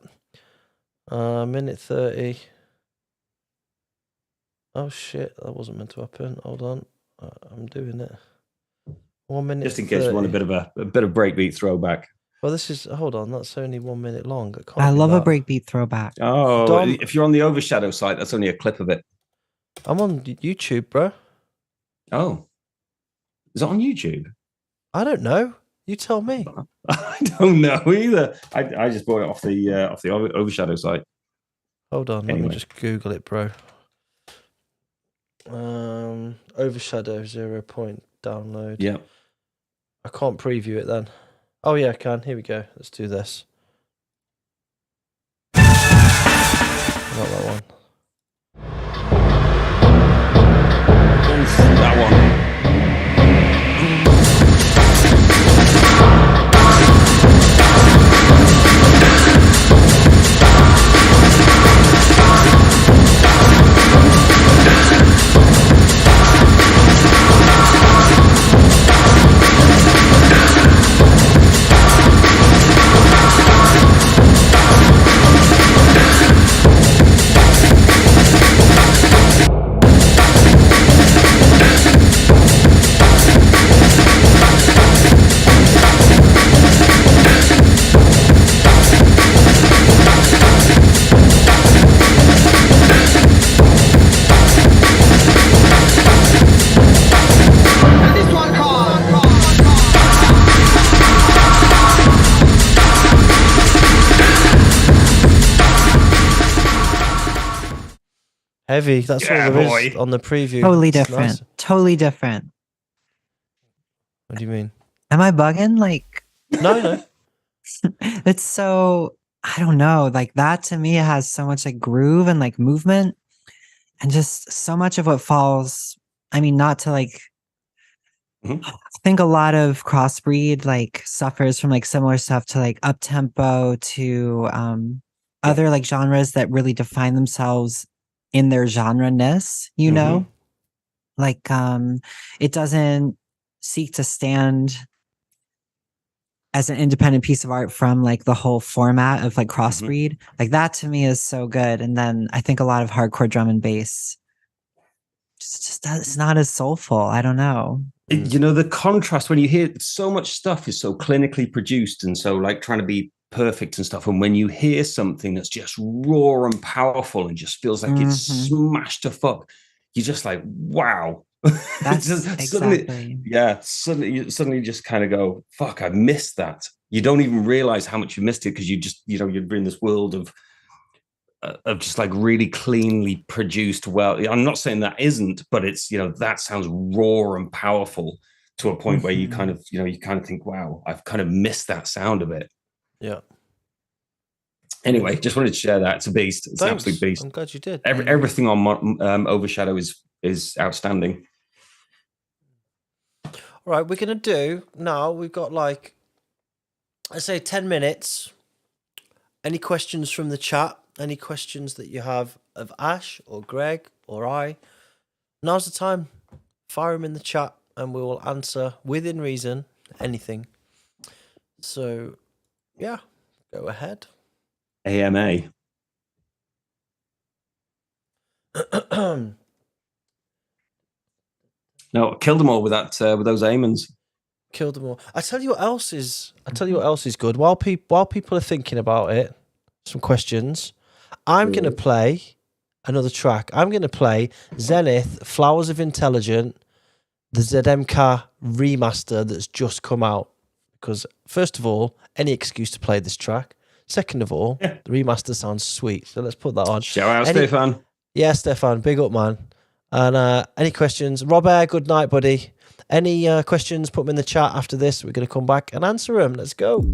Minute 30. Oh shit, that wasn't meant to happen. Hold on. I'm doing it. 1 minute. Just in case 30. you want a bit of breakbeat throwback. Well, hold on. That's only 1 minute long. I love a breakbeat throwback. Oh, Dom, if you're on the Overshadow site, that's only a clip of it. I'm on YouTube, bro. Oh, is it on YouTube? I don't know. You tell me. I don't know either. I just bought it off the Overshadow site. Hold on, Anyway. let me just Google it, bro. Overshadow 0 point download. Yeah. I can't preview it then. Oh yeah, I can. Here we go. Let's do this. Not that one. That one. Heavy. That's all there is on the preview. Totally It's different. nice. Totally different. What do you mean? Am I bugging? Like, No. it's so, I don't know. Like, that to me has so much like groove and like movement, and just so much of what falls. I mean, not to like, I think a lot of crossbreed like suffers from like similar stuff to like up tempo to other like genres that really define themselves in their genre-ness, you know? Like it doesn't seek to stand as an independent piece of art from like the whole format of like crossbreed. Like that to me is so good. And then I think a lot of hardcore drum and bass just it's not as soulful. I don't know. You know, the contrast when you hear so much stuff is so clinically produced and so like trying to be perfect and stuff. And when you hear something that's just raw and powerful and just feels like it's smashed to fuck, you're just like, wow. That's Suddenly, suddenly you just kind of go, fuck, I missed that. You don't even realize how much you missed it because you're in this world of just like really cleanly produced. Well, I'm not saying that isn't, but it's, that sounds raw and powerful to a point where you kind of think, wow, I've kind of missed that sound of it. Yeah. Anyway, just wanted to share that. It's a beast. It's an absolute beast. I'm glad you did. Everything on Overshadow is outstanding. All right, we're going to do now. We've got like, I say 10 minutes. Any questions from the chat? Any questions that you have of Ashe or Greg or I? Now's the time. Fire them in the chat and we will answer within reason anything. So, yeah, go ahead. AMA. No, killed them all with that with those Amons. Killed them all. I tell you what else is good. While people are thinking about it, some questions. I'm gonna play another track. I'm gonna play Zenith, Flowers of Intelligent, the ZMK remaster that's just come out. Because first of all, any excuse to play this track. Second of all, the remaster sounds sweet. So let's put that on. Shout out, Stefan. Yeah, Stefan, big up, man. And any questions? Robert, good night, buddy. Any questions, put them in the chat after this. We're going to come back and answer them. Let's go.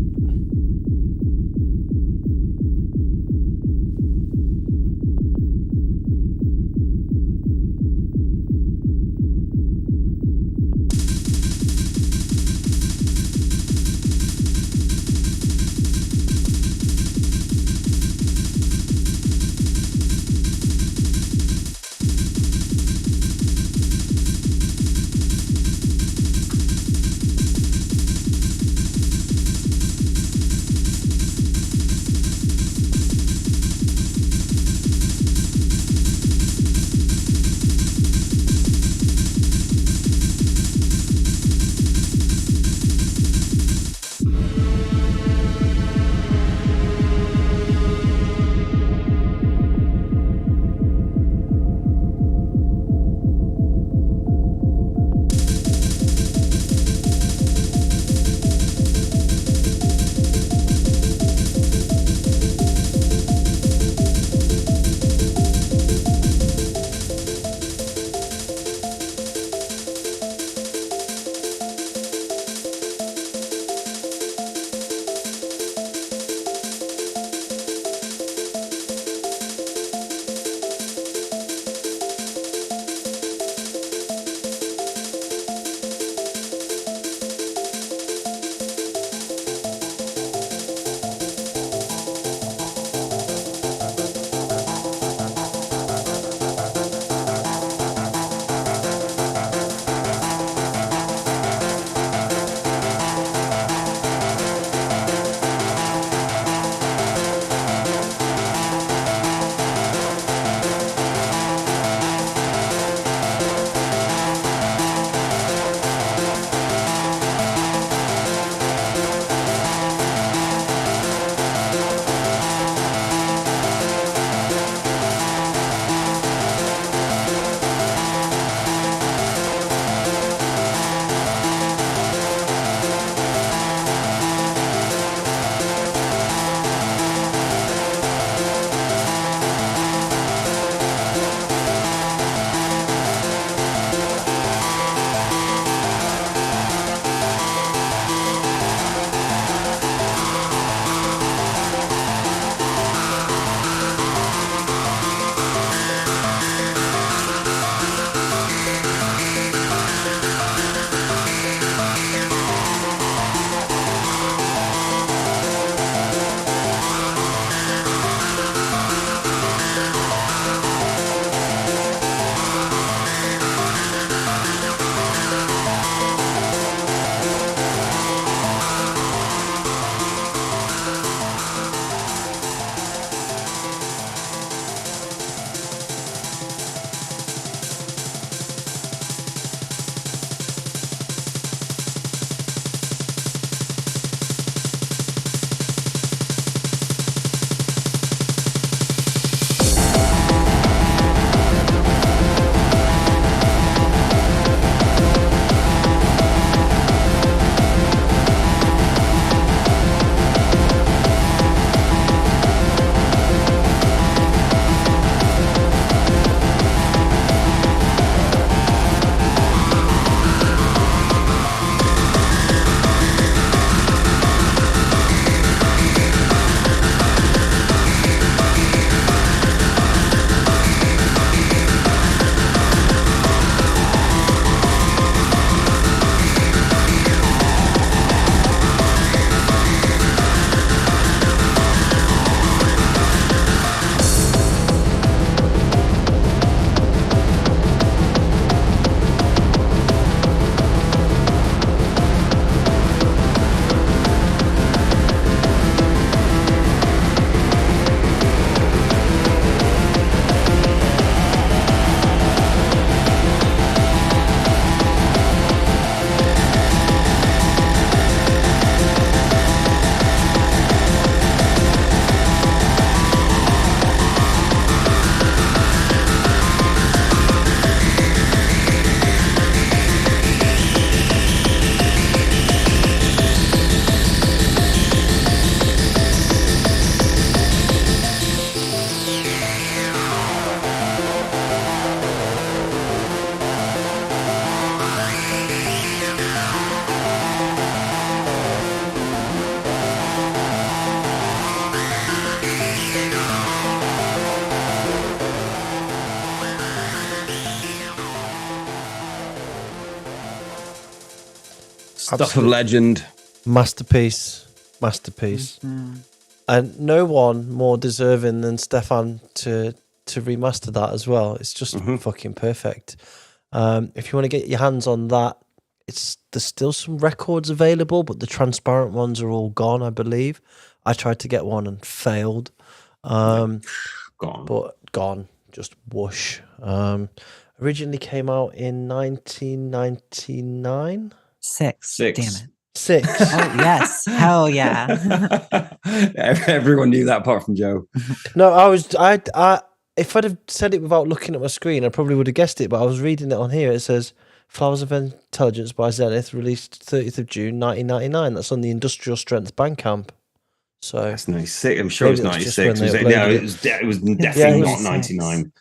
Stuff of legend. Masterpiece. Mm-hmm. And no one more deserving than Stefan to remaster that as well. It's just fucking perfect. If you want to get your hands on that, there's still some records available, but the transparent ones are all gone, I believe. I tried to get one and failed. Gone. But gone. Just whoosh. Originally came out in 1999. Six. Damn it. 6. Oh, yes. Hell yeah. Everyone knew that apart from Joe. No, if I'd have said it without looking at my screen, I probably would have guessed it, but I was reading it on here. It says Flowers of Intelligence by Zenith, released 30th of June 1999. That's on the Industrial Strength Bandcamp. So that's 96. I'm sure it's 96. It was definitely not 99.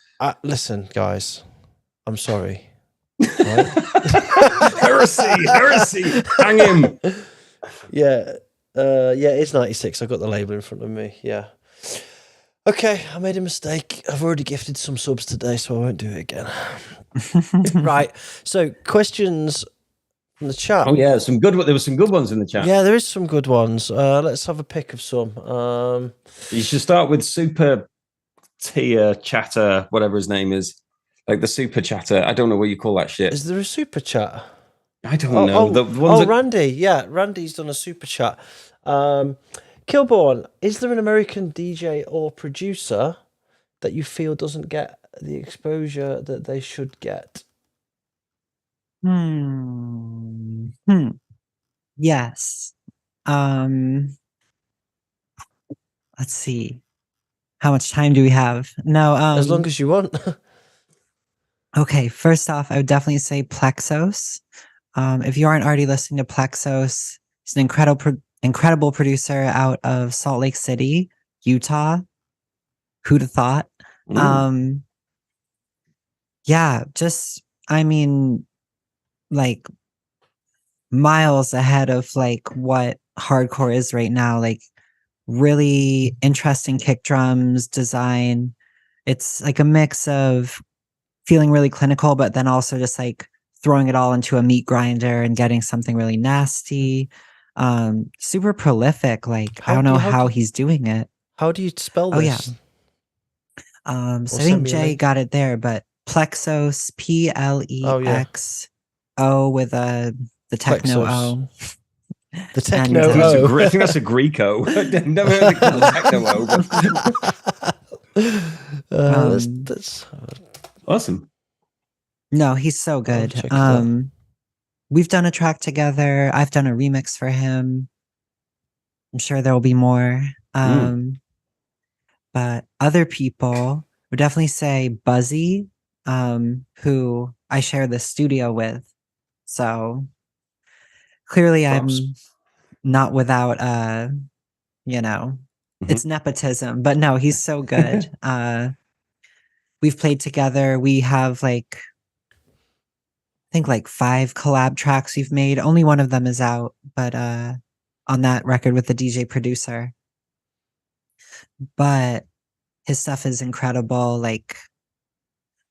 Listen, guys, I'm sorry. Heresy. Hang him. Yeah, it's 96. I got the label in front of me. Yeah. Okay, I made a mistake. I've already gifted some subs today, so I won't do it again. Right. So, questions from the chat. Oh yeah, there were some good ones in the chat. Yeah, there is some good ones. Let's have a pick of some. You should start with Super Tier Chatter, whatever his name is. Like the Super Chatter. I don't know what you call that shit. Is there a Super Chat? I don't know. Randy. Yeah, Randy's done a Super Chat. Kilbourne, is there an American DJ or producer that you feel doesn't get the exposure that they should get? Yes. Let's see. How much time do we have? No, as long as you want. Okay, first off, I would definitely say Plexos. If you aren't already listening to Plexos, he's an incredible producer out of Salt Lake City, Utah. Who'd have thought? Yeah, just, I mean, like miles ahead of like what hardcore is right now. Like really interesting kick drums design. It's like a mix of feeling really clinical, but then also just like throwing it all into a meat grinder and getting something really nasty. Super prolific. Like I don't know how he's doing it. How do you spell this? Oh yeah. So I think Jay got it there, but Plexos, Plexo with the techno O. The techno O. I think that's a Greco. I've never heard it called the techno O. That's awesome. No, he's so good. We've done a track together. I've done a remix for him. I'm sure there will be more. But other people would definitely say Buzzy, who I share the studio with. So clearly I'm not without, it's nepotism, but no, he's so good. We've played together. We have I think 5 collab tracks we've made. Only one of them is out, but on that record with the DJ producer. But his stuff is incredible.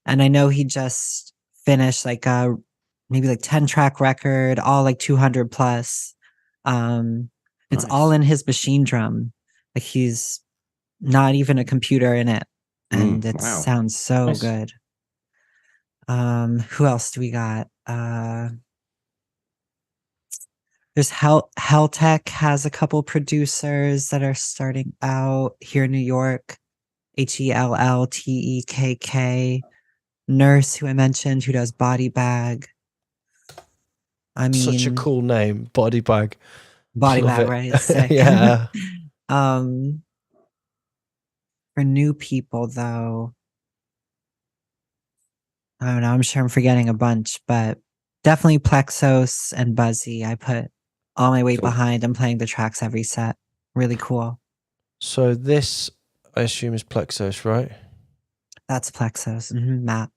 And I know he just finished maybe 10 track record, all 200 plus. It's all in his machine drum. He's not even a computer in it. And it sounds so good. Who else do we got? There's Helltech has a couple producers that are starting out here in New York. HELLTEKK. Nurse, who I mentioned, who does Body Bag. I mean, such a cool name, Body Bag. Body Bag, right? It's sick. Yeah. For new people, though, I don't know. I'm sure I'm forgetting a bunch, but definitely Plexos and Buzzy. I put all my weight behind. I'm playing the tracks every set. Really cool. So this, I assume, is Plexos, right? That's Plexos. Matt.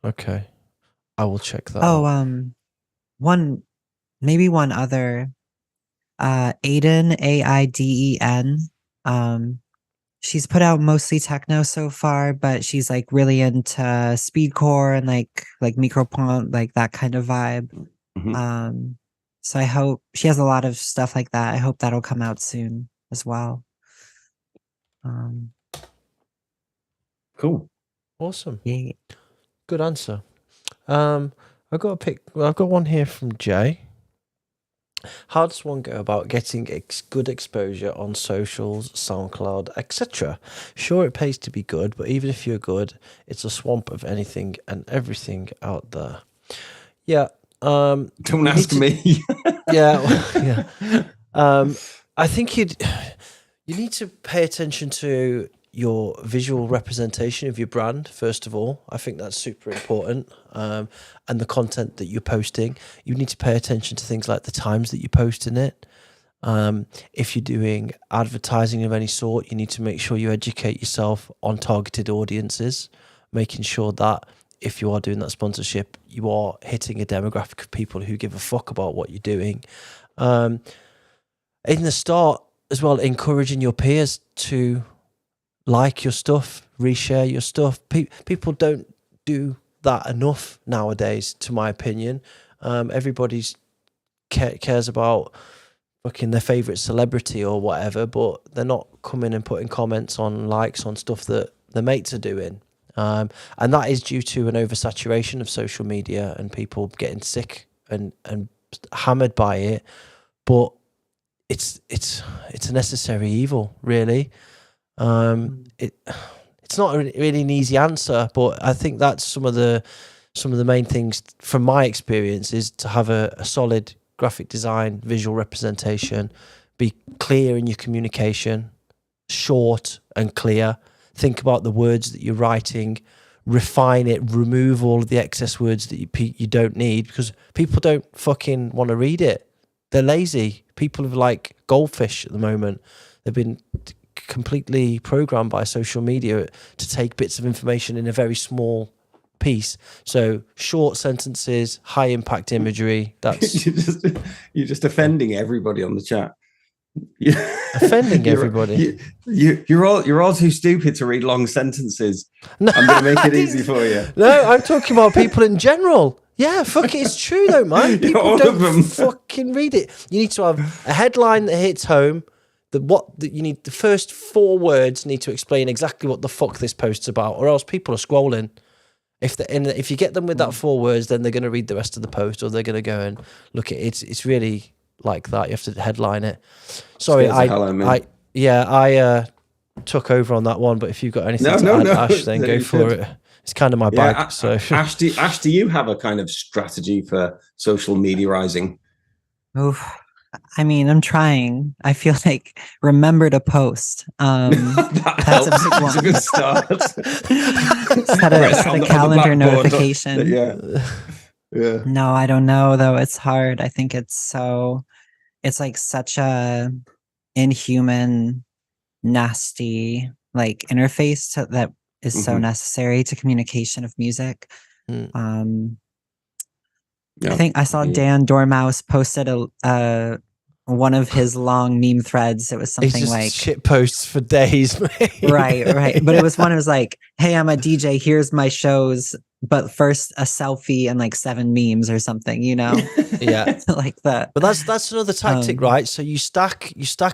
Okay. I will check that. Oh, one other. Aiden, AIDEN. She's put out mostly techno so far, but she's really into speedcore and like micropunk, that kind of vibe. So I hope she has a lot of stuff like that. I hope that'll come out soon as well. Cool. Awesome. Yeah. Good answer. I've got one here from Jay. How does one go about getting good exposure on socials, SoundCloud, etc.? Sure, it pays to be good, but even if you're good, it's a swamp of anything and everything out there. Yeah. Don't ask me. Yeah. I think you need to pay attention to your visual representation of your brand, first of all. I think that's super important. And the content that you're posting. You need to pay attention to things like the times that you're posting it. If you're doing advertising of any sort, you need to make sure you educate yourself on targeted audiences, making sure that if you are doing that sponsorship, you are hitting a demographic of people who give a fuck about what you're doing. In the start as well, encouraging your peers to like your stuff, reshare your stuff. People don't do that enough nowadays, to my opinion. Everybody's cares about fucking their favorite celebrity or whatever, but they're not coming and putting comments on likes on stuff that the mates are doing. And that is due to an oversaturation of social media and people getting sick and hammered by it. But it's a necessary evil, really. It's not really an easy answer, but I think that's some of the main things from my experience is to have a solid graphic design, visual representation, be clear in your communication, short and clear. Think about the words that you're writing, refine it, remove all of the excess words that you don't need, because people don't fucking want to read it. They're lazy. People are like goldfish at the moment. They've been completely programmed by social media to take bits of information in a very small piece. So short sentences, high impact imagery. That's you're just offending everybody on the chat. Offending everybody. You're all too stupid to read long sentences. No, I'm going to make it easy for you. No, I'm talking about people in general. Yeah, fuck it, it's true though, man. People don't fucking read it. You need to have a headline that hits home. You need the first 4 words need to explain exactly what the fuck this post's about, or else people are scrolling. If you get them with that 4 words, then they're going to read the rest of the post, or they're going to go and look at it. It's really like that. You have to headline it. Sorry, I took over on that one, but if you've got anything to add, Ash, then go for it. It's kind of my bag. So Ash, do you have a kind of strategy for social mediaizing? Oof. I mean, I'm trying. I feel like remember to post. That's a big one. That's a good start. set a calendar notification. Yeah. No, I don't know though. It's hard. I think it's like such a inhuman, nasty like interface that is so necessary to communication of music. I think I saw Dan Dormouse posted one of his long meme threads. It was something like shit posts for days. right. But it was like, hey, I'm a DJ. Here's my shows. But first a selfie and like 7 memes or something, Yeah. like that. But that's another tactic, right? So you stack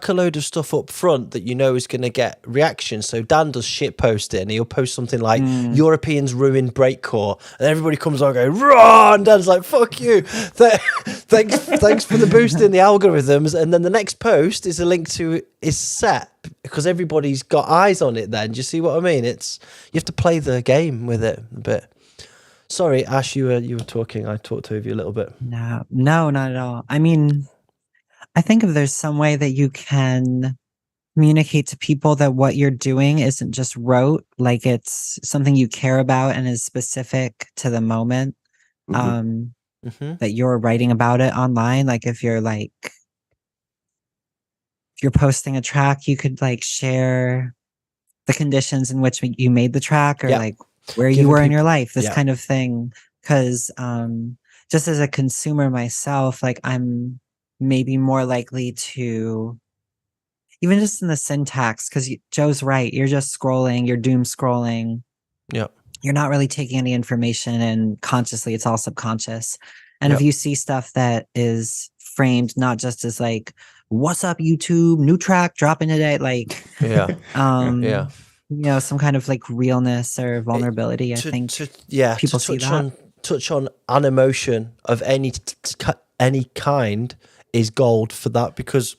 a load of stuff up front that you know is going to get reaction. So Dan does shit posting. He'll post something like Europeans ruin breakcore, and everybody comes on and go raw, and Dan's like, fuck you. Thanks for the boost in the algorithms. And then the next post is a link to his set because everybody's got eyes on it then. Do you see what I mean? You have to play the game with it a bit. Sorry, Ash, you were talking. I talked over you a little bit. No, not at all. I mean, I think if there's some way that you can communicate to people that what you're doing isn't just rote, like it's something you care about and is specific to the moment, that you're writing about it online. Like if you're posting a track, you could like share the conditions in which you made the track, or like where you were in your life, this kind of thing. Because just as a consumer myself, like I'm maybe more likely to, even just in the syntax, because Joe's right, you're just scrolling, you're doom scrolling. Yep. You're not really taking any information, and consciously it's all subconscious. And if you see stuff that is framed not just as like, what's up YouTube, new track dropping today, like some kind of like realness or vulnerability. I think people see that. Touch on an emotion of any kind is gold for that, because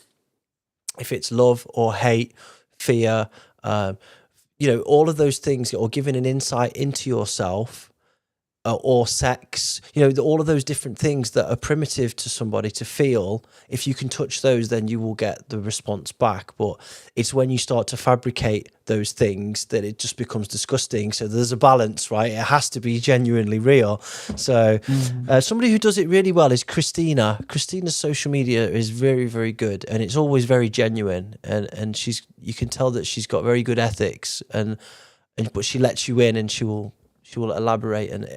if it's love or hate, fear, all of those things, or giving an insight into yourself, or sex, all of those different things that are primitive to somebody to feel, if you can touch those, then you will get the response back. But it's when you start to fabricate those things that it just becomes disgusting. So there's a balance, right? It has to be genuinely real. So somebody who does it really well is Christina. Christina's social media is very, very good, and it's always very genuine, and you can tell that she's got very good ethics, but she lets you in, and she will elaborate, and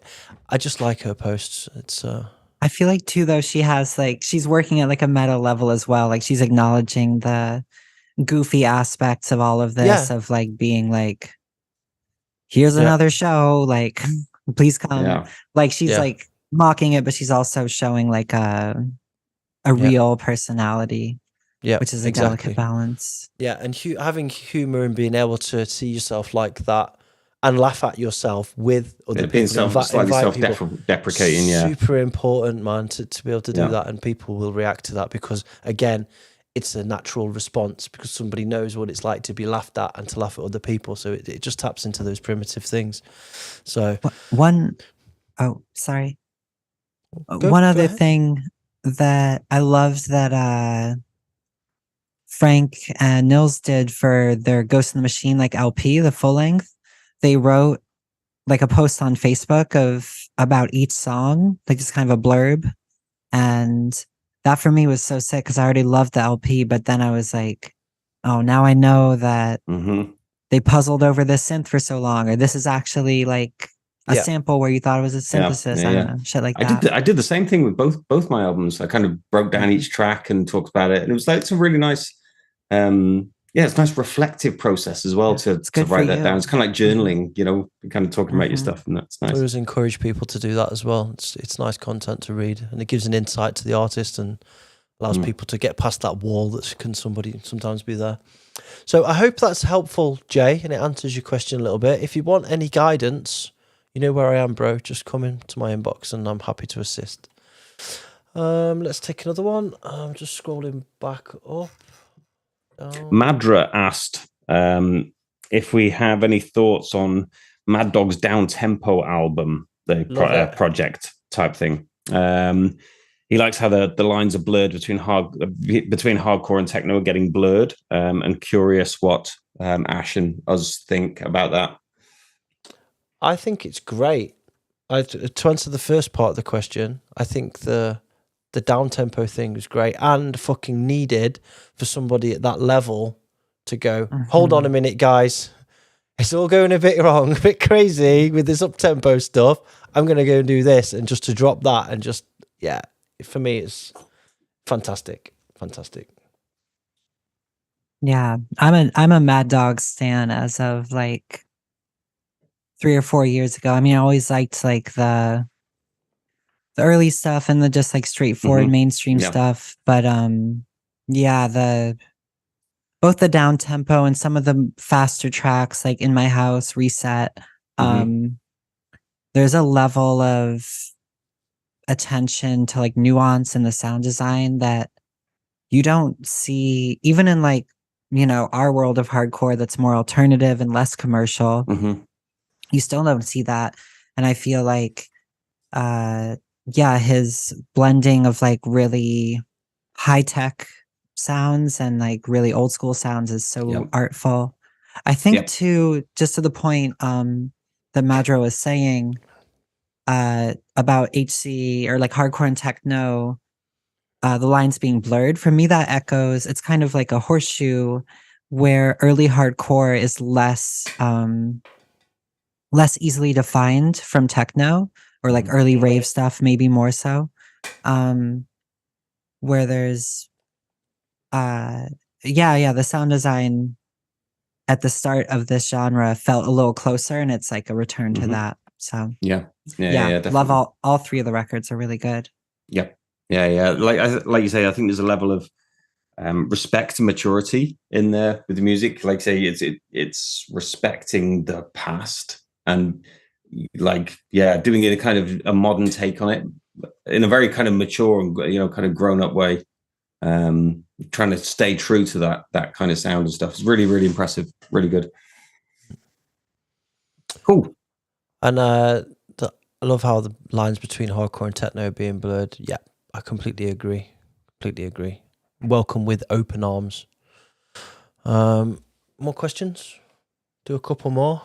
I just like her posts. It's I feel like too, though, she's working at like a meta level as well. Like she's acknowledging the goofy aspects of all of this, of like being like, here's another show, like please come. Like she's like mocking it, but she's also showing like a real personality, which is a delicate balance. And having humor and being able to see yourself like that and laugh at yourself with other being people. Slightly self-deprecating, Super important, man, to be able to do that, and people will react to that because, again, it's a natural response because somebody knows what it's like to be laughed at and to laugh at other people. So it just taps into those primitive things. So one other thing that I loved that Frank and Nils did for their Ghost in the Machine, like LP, the full length. They wrote like a post on Facebook about each song, like just kind of a blurb. And that for me was so sick because I already loved the LP, but then I was like, oh, now I know that they puzzled over this synth for so long, or this is actually like a sample where you thought it was a synthesis. I don't know, shit like that. I did the same thing with both my albums. I kind of broke down each track and talked about it, and it was like, it's a really nice it's a nice reflective process as well to write that down. It's kind of like journaling, kind of talking about your stuff, and that's nice. I always encourage people to do that as well. It's nice content to read, and it gives an insight to the artist and allows people to get past that wall that can sometimes be there. So I hope that's helpful, Jay, and it answers your question a little bit. If you want any guidance, you know where I am, bro. Just come into my inbox and I'm happy to assist. Let's take another one. I'm just scrolling back up. Madra asked if we have any thoughts on Mad Dog's Down Tempo album, the project type thing. He likes how the lines are blurred between hardcore and techno are getting blurred, and curious what Ashe and us think about that. I think it's great. To answer the first part of the question, I think the down tempo thing was great and fucking needed for somebody at that level to go, hold on a minute, guys. It's all going a bit wrong, a bit crazy with this up tempo stuff. I'm going to go and do this, and just to drop that and just, for me, it's fantastic. Fantastic. Yeah. I'm a Mad Dog stan as of like 3 or 4 years ago. I mean, I always liked like the early stuff and the just like straightforward mainstream stuff. But both the down tempo and some of the faster tracks, like In My House, Reset, there's a level of attention to like nuance in the sound design that you don't see even in like, our world of hardcore that's more alternative and less commercial. You still don't see that. And I feel like his blending of like really high tech sounds and like really old school sounds is so artful. I think too, just to the point that Madra was saying about HC or like hardcore and techno, the lines being blurred. For me, that echoes, it's kind of like a horseshoe where early hardcore is less easily defined from techno, or like early rave stuff, maybe more so, where there's, the sound design at the start of this genre felt a little closer, and it's like a return to that. So definitely. love all 3 of the records are really good. Yep. Yeah. Like you say, I think there's a level of respect and maturity in there with the music. Like say, it's respecting the past and like doing it a kind of a modern take on it in a very kind of mature and kind of grown up way. Trying to stay true to that kind of sound and stuff. It's really, really impressive. Really good. Cool. And I love how the lines between hardcore and techno are being blurred. Yeah, I completely agree. Welcome with open arms. More questions? Do a couple more.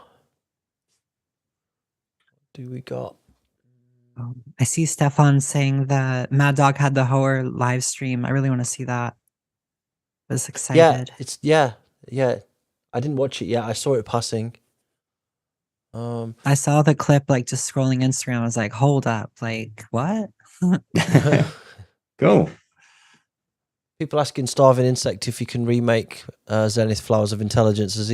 Do we got? I see Stefan saying that Mad Dog had the Hoer live stream. I really want to see that. I was excited. Yeah. I didn't watch it yet. I saw it passing. I saw the clip like just scrolling Instagram. I was like, hold up, like what? Cool. People asking Starving Insect if he can remake Zenith Flowers of Intelligence. Has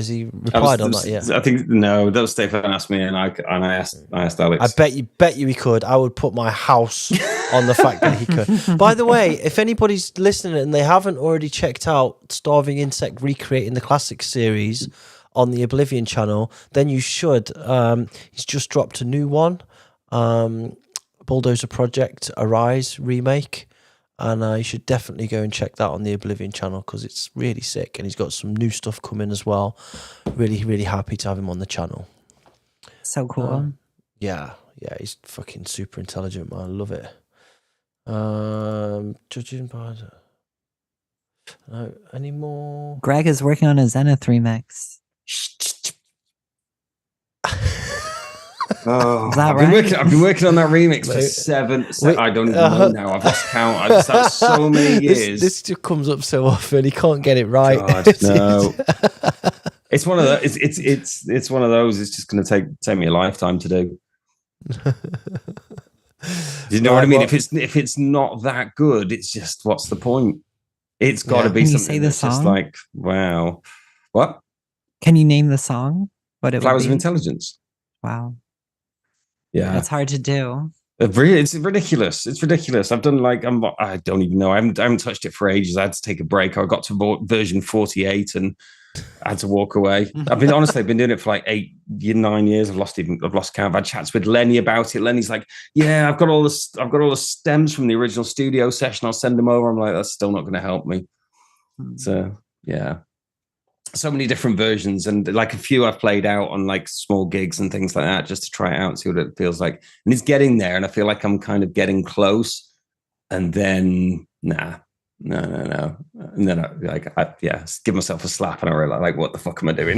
he replied on that yet? I think no. That was Stefan asked me, and I asked Alex. I bet you he could. I would put my house on the fact that he could. By the way, if anybody's listening and they haven't already checked out Starving Insect recreating the classic series on the Oblivion channel, then you should. He's just dropped a new one, Bulldozer Project Arise remake. And you should definitely go and check that on the Oblivion channel because it's really sick. And he's got some new stuff coming as well. Really, really happy to have him on the channel. So cool. Yeah, he's fucking super intelligent, man. I love it. Judging by no, any more? Greg is working on a Zenith remix. Oh, Is that I've been working on that remix for seven. I don't even know now. I've lost count. That's so many years. This just comes up so often. He can't get it right. God, no. It's one of those. It's one of those. It's just going to take me a lifetime to do. You know what I mean? If it's not that good, it's just what's the point? It's got to be Can you something say the that's just song? like wow. What? Can you name the song? What it Flowers would of be? Intelligence. Wow. Yeah, It's hard to do. It's ridiculous. It's ridiculous. I've done like I don't even know. I haven't touched it for ages. I had to take a break. I got to version 48 and I had to walk away. I've been doing it for like 9 years. I've lost count. I've had chats with Lenny about it. Lenny's like, yeah, I've got all the stems from the original studio session. I'll send them over. I'm like, that's still not going to help me. So yeah. So many different versions, and like a few I've played out on like small gigs and things like that just to try it out and see what it feels like. And it's getting there, and I feel like I'm kind of getting close. And then no. And then I give myself a slap, and I realize like, what the fuck am I doing?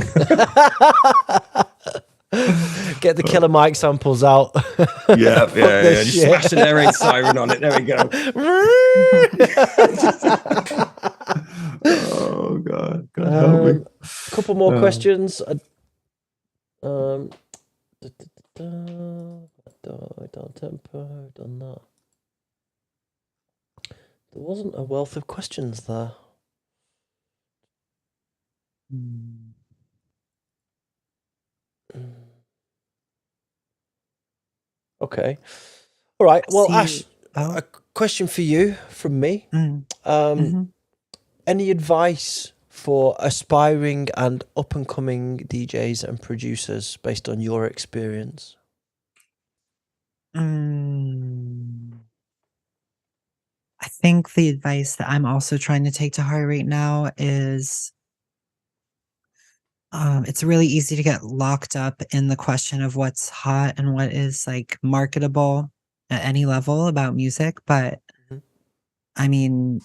Get the Killah mic samples out. Yeah. Just smash an air raid siren on it. There we go. Oh God help me. A couple more questions. Down tempo, done that. There wasn't a wealth of questions there. Okay. All right. Well, Ash, a question for you from me. Any advice for aspiring and up-and-coming DJs and producers based on your experience? I think the advice that I'm also trying to take to heart right now is it's really easy to get locked up in the question of what's hot and what is like marketable at any level about music. But I mean,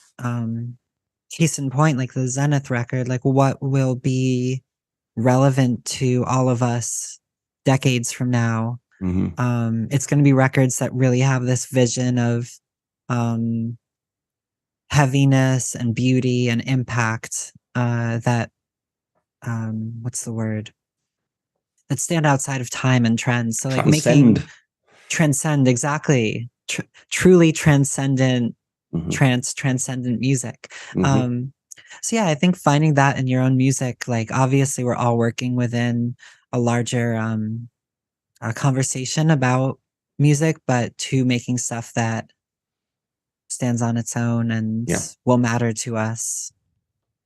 case in point, like the Zenith record, like what will be relevant to all of us decades from now? It's going to be records that really have this vision of heaviness and beauty and impact that what's the word, that stand outside of time and trends. So like transcend exactly, truly transcendent, transcendent music. So yeah, I think finding that in your own music, like obviously we're all working within a larger conversation about music, but to making stuff that stands on its own and will matter to us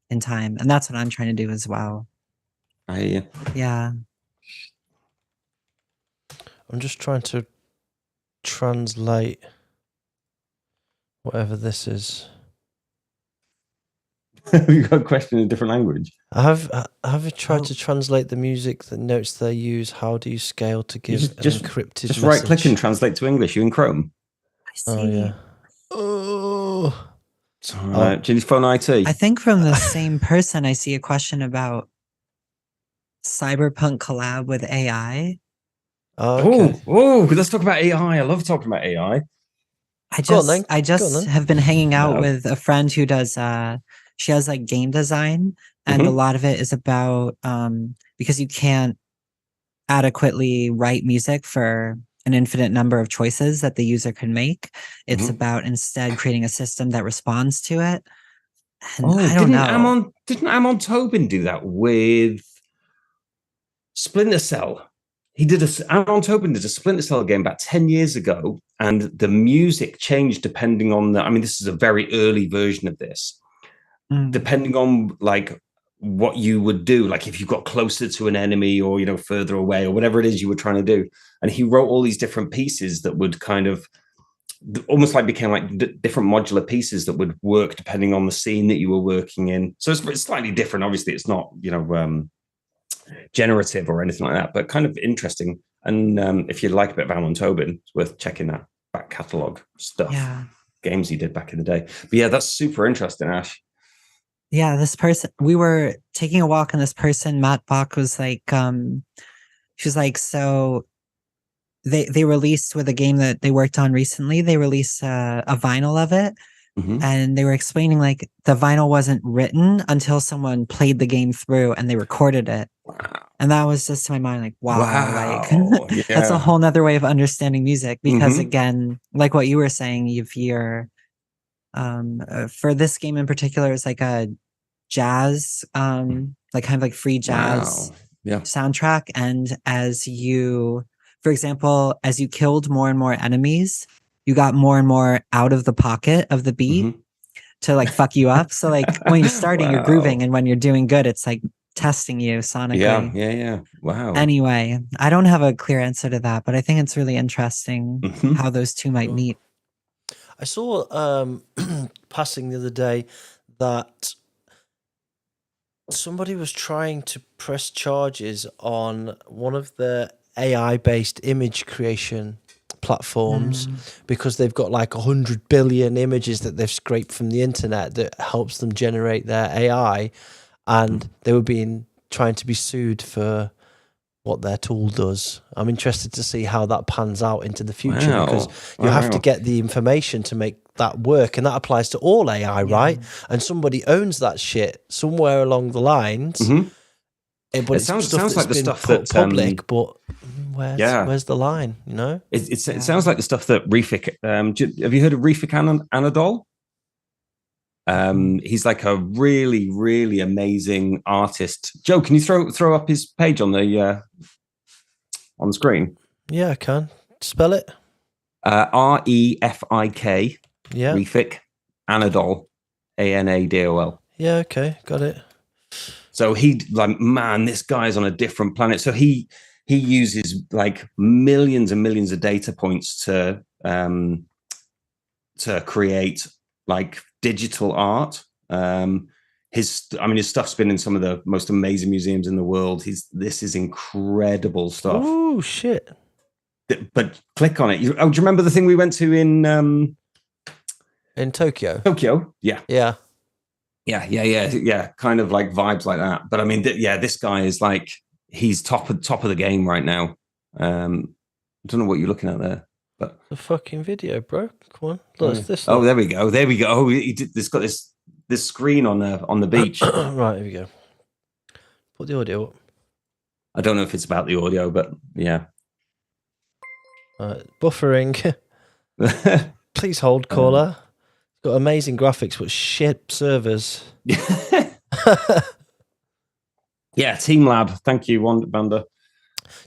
in time. And that's what I'm trying to do as well. Yeah. I'm just trying to translate whatever this is. You got a question in a different language. Have you tried to translate the music, the notes they use? How do you scale to give an encrypted just message? right click and translate to English. You in Chrome? I see. Oh yeah. Oh. It's all right. Do you need phone IT? I think from the same person, I see a question about cyberpunk collab with AI. Oh, okay. Oh, let's talk about AI. I love talking about AI. I just have been hanging out with a friend who does she has like game design, and a lot of it is about because you can't adequately write music for an infinite number of choices that the user can make. It's about instead creating a system that responds to it. And I don't know. Didn't Amon Tobin do that with Splinter Cell? Amon Tobin did a Splinter Cell game about 10 years ago, and the music changed depending on this is a very early version of this. Depending on like what you would do, like if you got closer to an enemy or further away or whatever it is you were trying to do. And he wrote all these different pieces that would kind of almost like became like different modular pieces that would work depending on the scene that you were working in. So it's slightly different. Obviously, it's not generative or anything like that, but kind of interesting. And if you like a bit of Amon Tobin, it's worth checking that back catalogue stuff, games he did back in the day. But yeah, that's super interesting, Ash. Yeah, this person, we were taking a walk, and this person, Matt Bach, was like, she was like, so they released with a game that they worked on recently, they released a vinyl of it. And they were explaining like the vinyl wasn't written until someone played the game through and they recorded it. And that was just to my mind like, wow. Like that's a whole nother way of understanding music, because again, like what you were saying, if you're for this game in particular, it's like a jazz like kind of like free jazz soundtrack. And as you, for example, as you killed more and more enemies, you got more and more out of the pocket of the beat to like fuck you up. So like when you're starting, you're grooving, and when you're doing good, it's like testing you sonically. Yeah. Wow. Anyway, I don't have a clear answer to that, but I think it's really interesting how those two might meet. I saw passing the other day that somebody was trying to press charges on one of the AI-based image creation platforms because they've got like 100 billion images that they've scraped from the internet that helps them generate their AI, and they were trying to be sued for what their tool does. I'm interested to see how that pans out into the future, because you have to get the information to make that work, and that applies to all AI, right? And somebody owns that shit somewhere along the lines. But it sounds like the stuff that's public, but where's the line? It sounds like the stuff that Refik. Have you heard of Refik Anadol? He's like a really, really amazing artist. Joe, can you throw up his page on the screen? Yeah, I can. Spell it. Refik. Yeah. Refik Anadol. Anadol. Yeah. Okay. Got it. So this guy's on a different planet. So he uses like millions and millions of data points to create like digital art. His stuff's been in some of the most amazing museums in the world. This is incredible stuff. Oh shit! But click on it. Do you remember the thing we went to in Tokyo? Tokyo, yeah. Yeah, kind of like vibes like that. But I mean, this guy is like, he's top of the game right now. I don't know what you're looking at there, but the fucking video, bro. Come on, look, it's this. Oh, there we go. Oh, it's got this screen on the beach. Right, here we go. Put the audio up. I don't know if it's about the audio, but yeah. Buffering. Please hold, caller. Got amazing graphics, but shit servers. Yeah, Team Lab. Thank you, Wanda.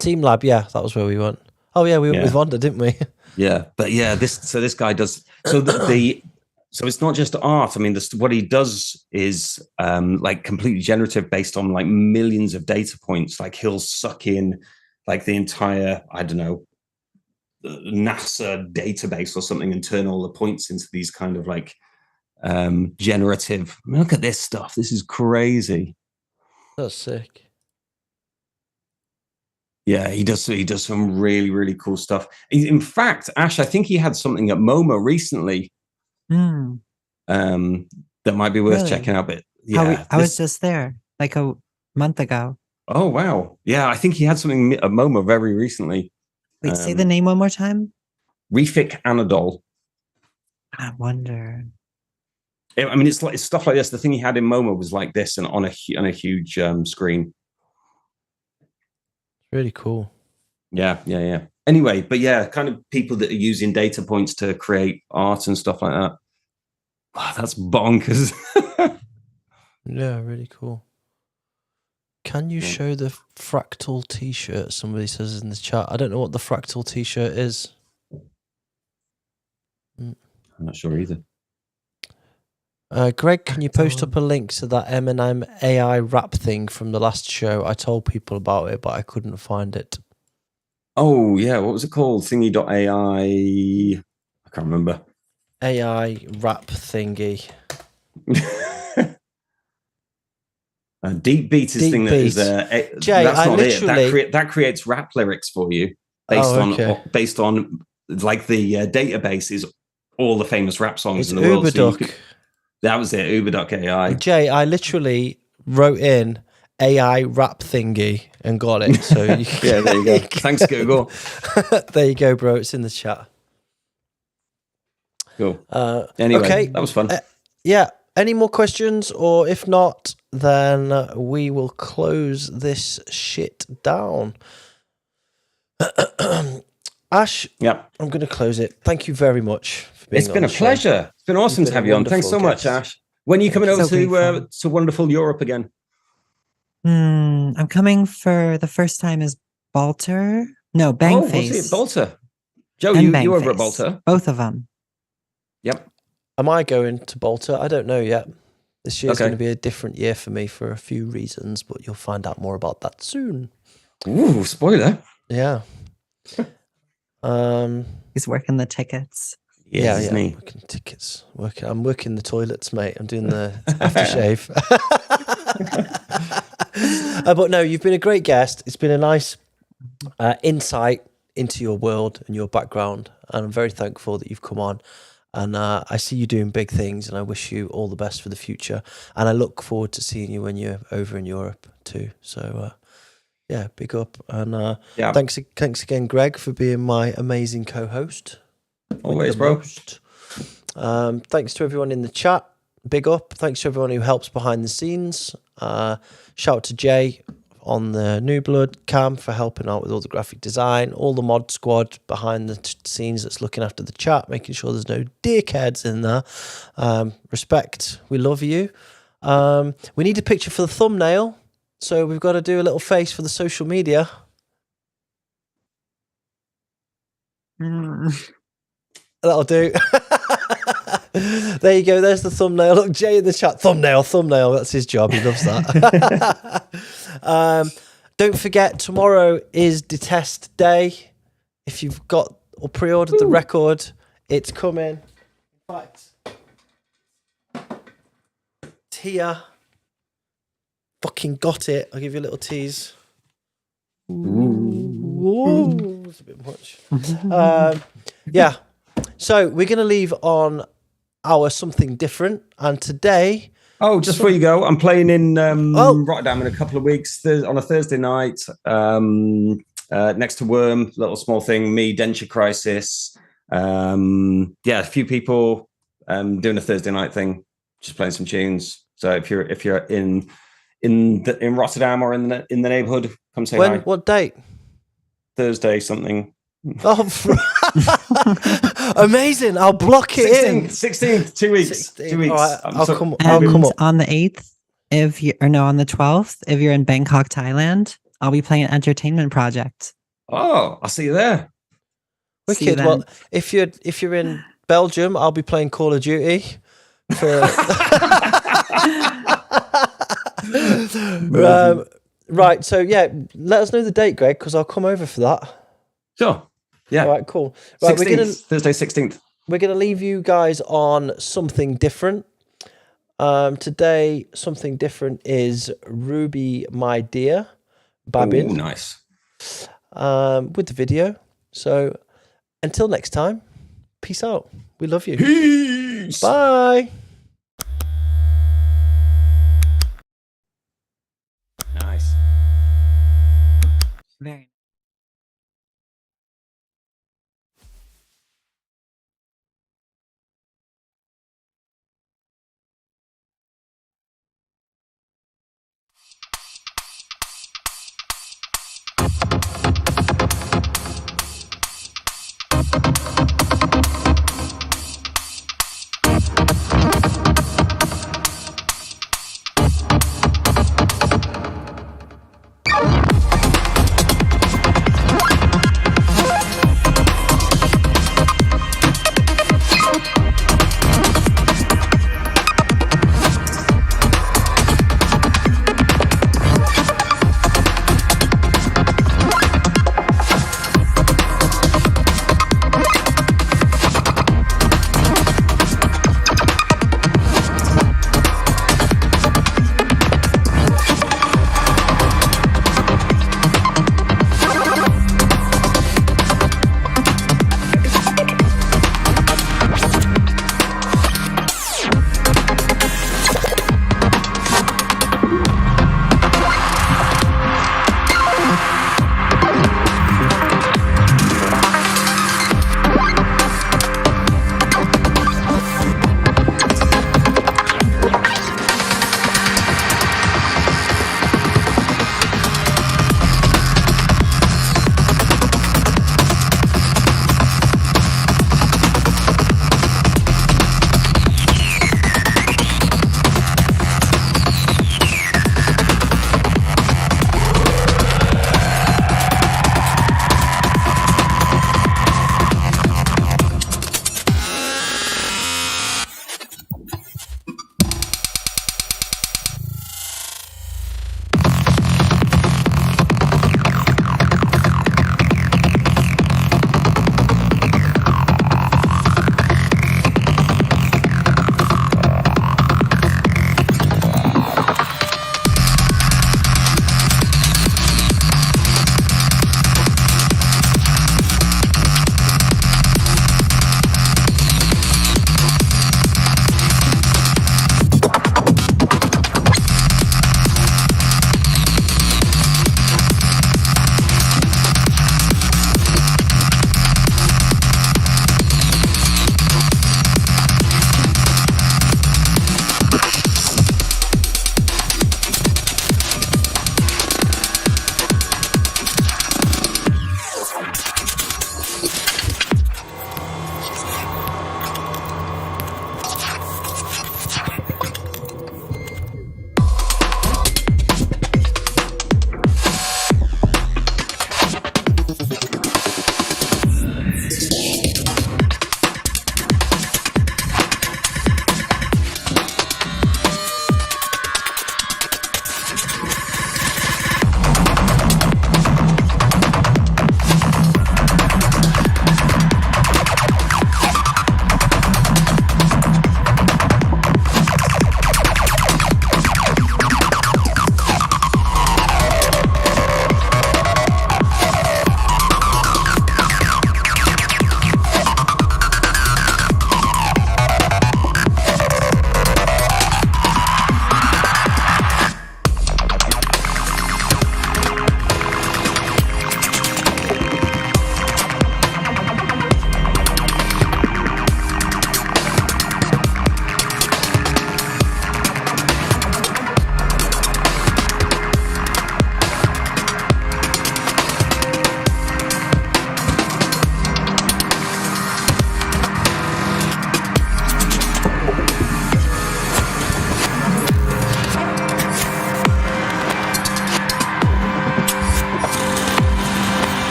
Team Lab, yeah, that was where we went. Oh yeah, we went with Wanda, didn't we? Yeah, but yeah, this guy does. So the So it's not just art. I mean, what he does is like completely generative based on like millions of data points. Like he'll suck in like the entire, I don't know, NASA database or something and turn all the points into these kind of like generative. I mean, look at this stuff. This is crazy. That's sick. Yeah, he does some really, really cool stuff. In fact, Ashe, I think he had something at MoMA recently. That might be worth checking out. But yeah, I was just there like a month ago. Oh wow, yeah, I think he had something at MoMA very recently. Wait, say the name one more time. Refik Anadol. I wonder. I mean, it's stuff like this. The thing he had in MoMA was like this, and on a huge screen. Really cool. Yeah. Anyway, but yeah, kind of people that are using data points to create art and stuff like that. Wow, that's bonkers. Yeah, really cool. Can you show the fractal t-shirt? Somebody says in the chat. I don't know what the fractal t-shirt is. I'm not sure either. Greg, can you post up a link to that Eminem AI rap thing from the last show? I told people about it, but I couldn't find it. Oh, yeah. What was it called? Thingy.ai. I can't remember. AI rap thingy. Deep Beat is thing that is Jay, that's not literally... it. That creates rap lyrics for you based on like the database is all the famous rap songs in the world. So that was it, Uber.ai. Jay, I literally wrote in AI rap thingy and got it. So you yeah, there you go. Thanks, Google. There you go, bro. It's in the chat. Cool. Anyway, okay. That was fun. Yeah. Any more questions? Or if not, then we will close this shit down. Ashe, I'm going to close it. Thank you very much. It's been a pleasure. It's been awesome to have you on. Thanks so much, Ashe. When are you coming over to wonderful Europe again? I'm coming for the first time as Balter. No, Bangface. Balter. Joe, you over at Balter. Both of them. Yep. Am I going to Balter? I don't know yet. This year's going to be a different year for me for a few reasons, but you'll find out more about that soon. Ooh, spoiler. Yeah. He's working the tickets. Yeah, I'm working tickets. I'm working the toilets, mate. I'm doing the aftershave. But no, you've been a great guest. It's been a nice insight into your world and your background, and I'm very thankful that you've come on. And I see you doing big things, and I wish you all the best for the future. And I look forward to seeing you when you're over in Europe too. So yeah, big up, and thanks again, Greg, for being my amazing co-host. Always, bro. Thanks to everyone in the chat. Big up. Thanks to everyone who helps behind the scenes. Shout out to Jay on the New Blood cam for helping out with all the graphic design. All the mod squad behind the scenes that's looking after the chat, making sure there's no dickheads in there. Respect. We love you. We need a picture for the thumbnail, so we've got to do a little face for the social media. That'll do. There you go. There's the thumbnail. Look, Jay in the chat. Thumbnail. That's his job. He loves that. Don't forget, tomorrow is Detest Day. If you've got or pre-ordered the record, it's coming. In fact, Tia fucking got it. I'll give you a little tease. Ooh. It's a bit much. Yeah. So we're going to leave on our something different. And today... Oh, just before you go, I'm playing in Rotterdam in a couple of weeks on a Thursday night next to Worm, little small thing, me, Denture Crisis. A few people doing a Thursday night thing, just playing some tunes. So if you're in Rotterdam or in the neighborhood, come say hi. What date? Thursday something. Oh, amazing! I'll block it in. 16th, 2 weeks. 2 weeks. All right, I'll come up on the 8th. On the 12th, if you're in Bangkok, Thailand, I'll be playing Entertainment Project. Oh, I'll see you there. Wicked. Well, if you're in Belgium, I'll be playing Call of Duty. Right, so yeah, let us know the date, Greg, because I'll come over for that. Sure. Yeah. All right, cool. Right, 16th, Thursday 16th. We're gonna leave you guys on something different. Today, something different is Ruby My Dear, Babin. Ooh, nice. With the video. So until next time, peace out. We love you. Peace. Bye. Nice. Very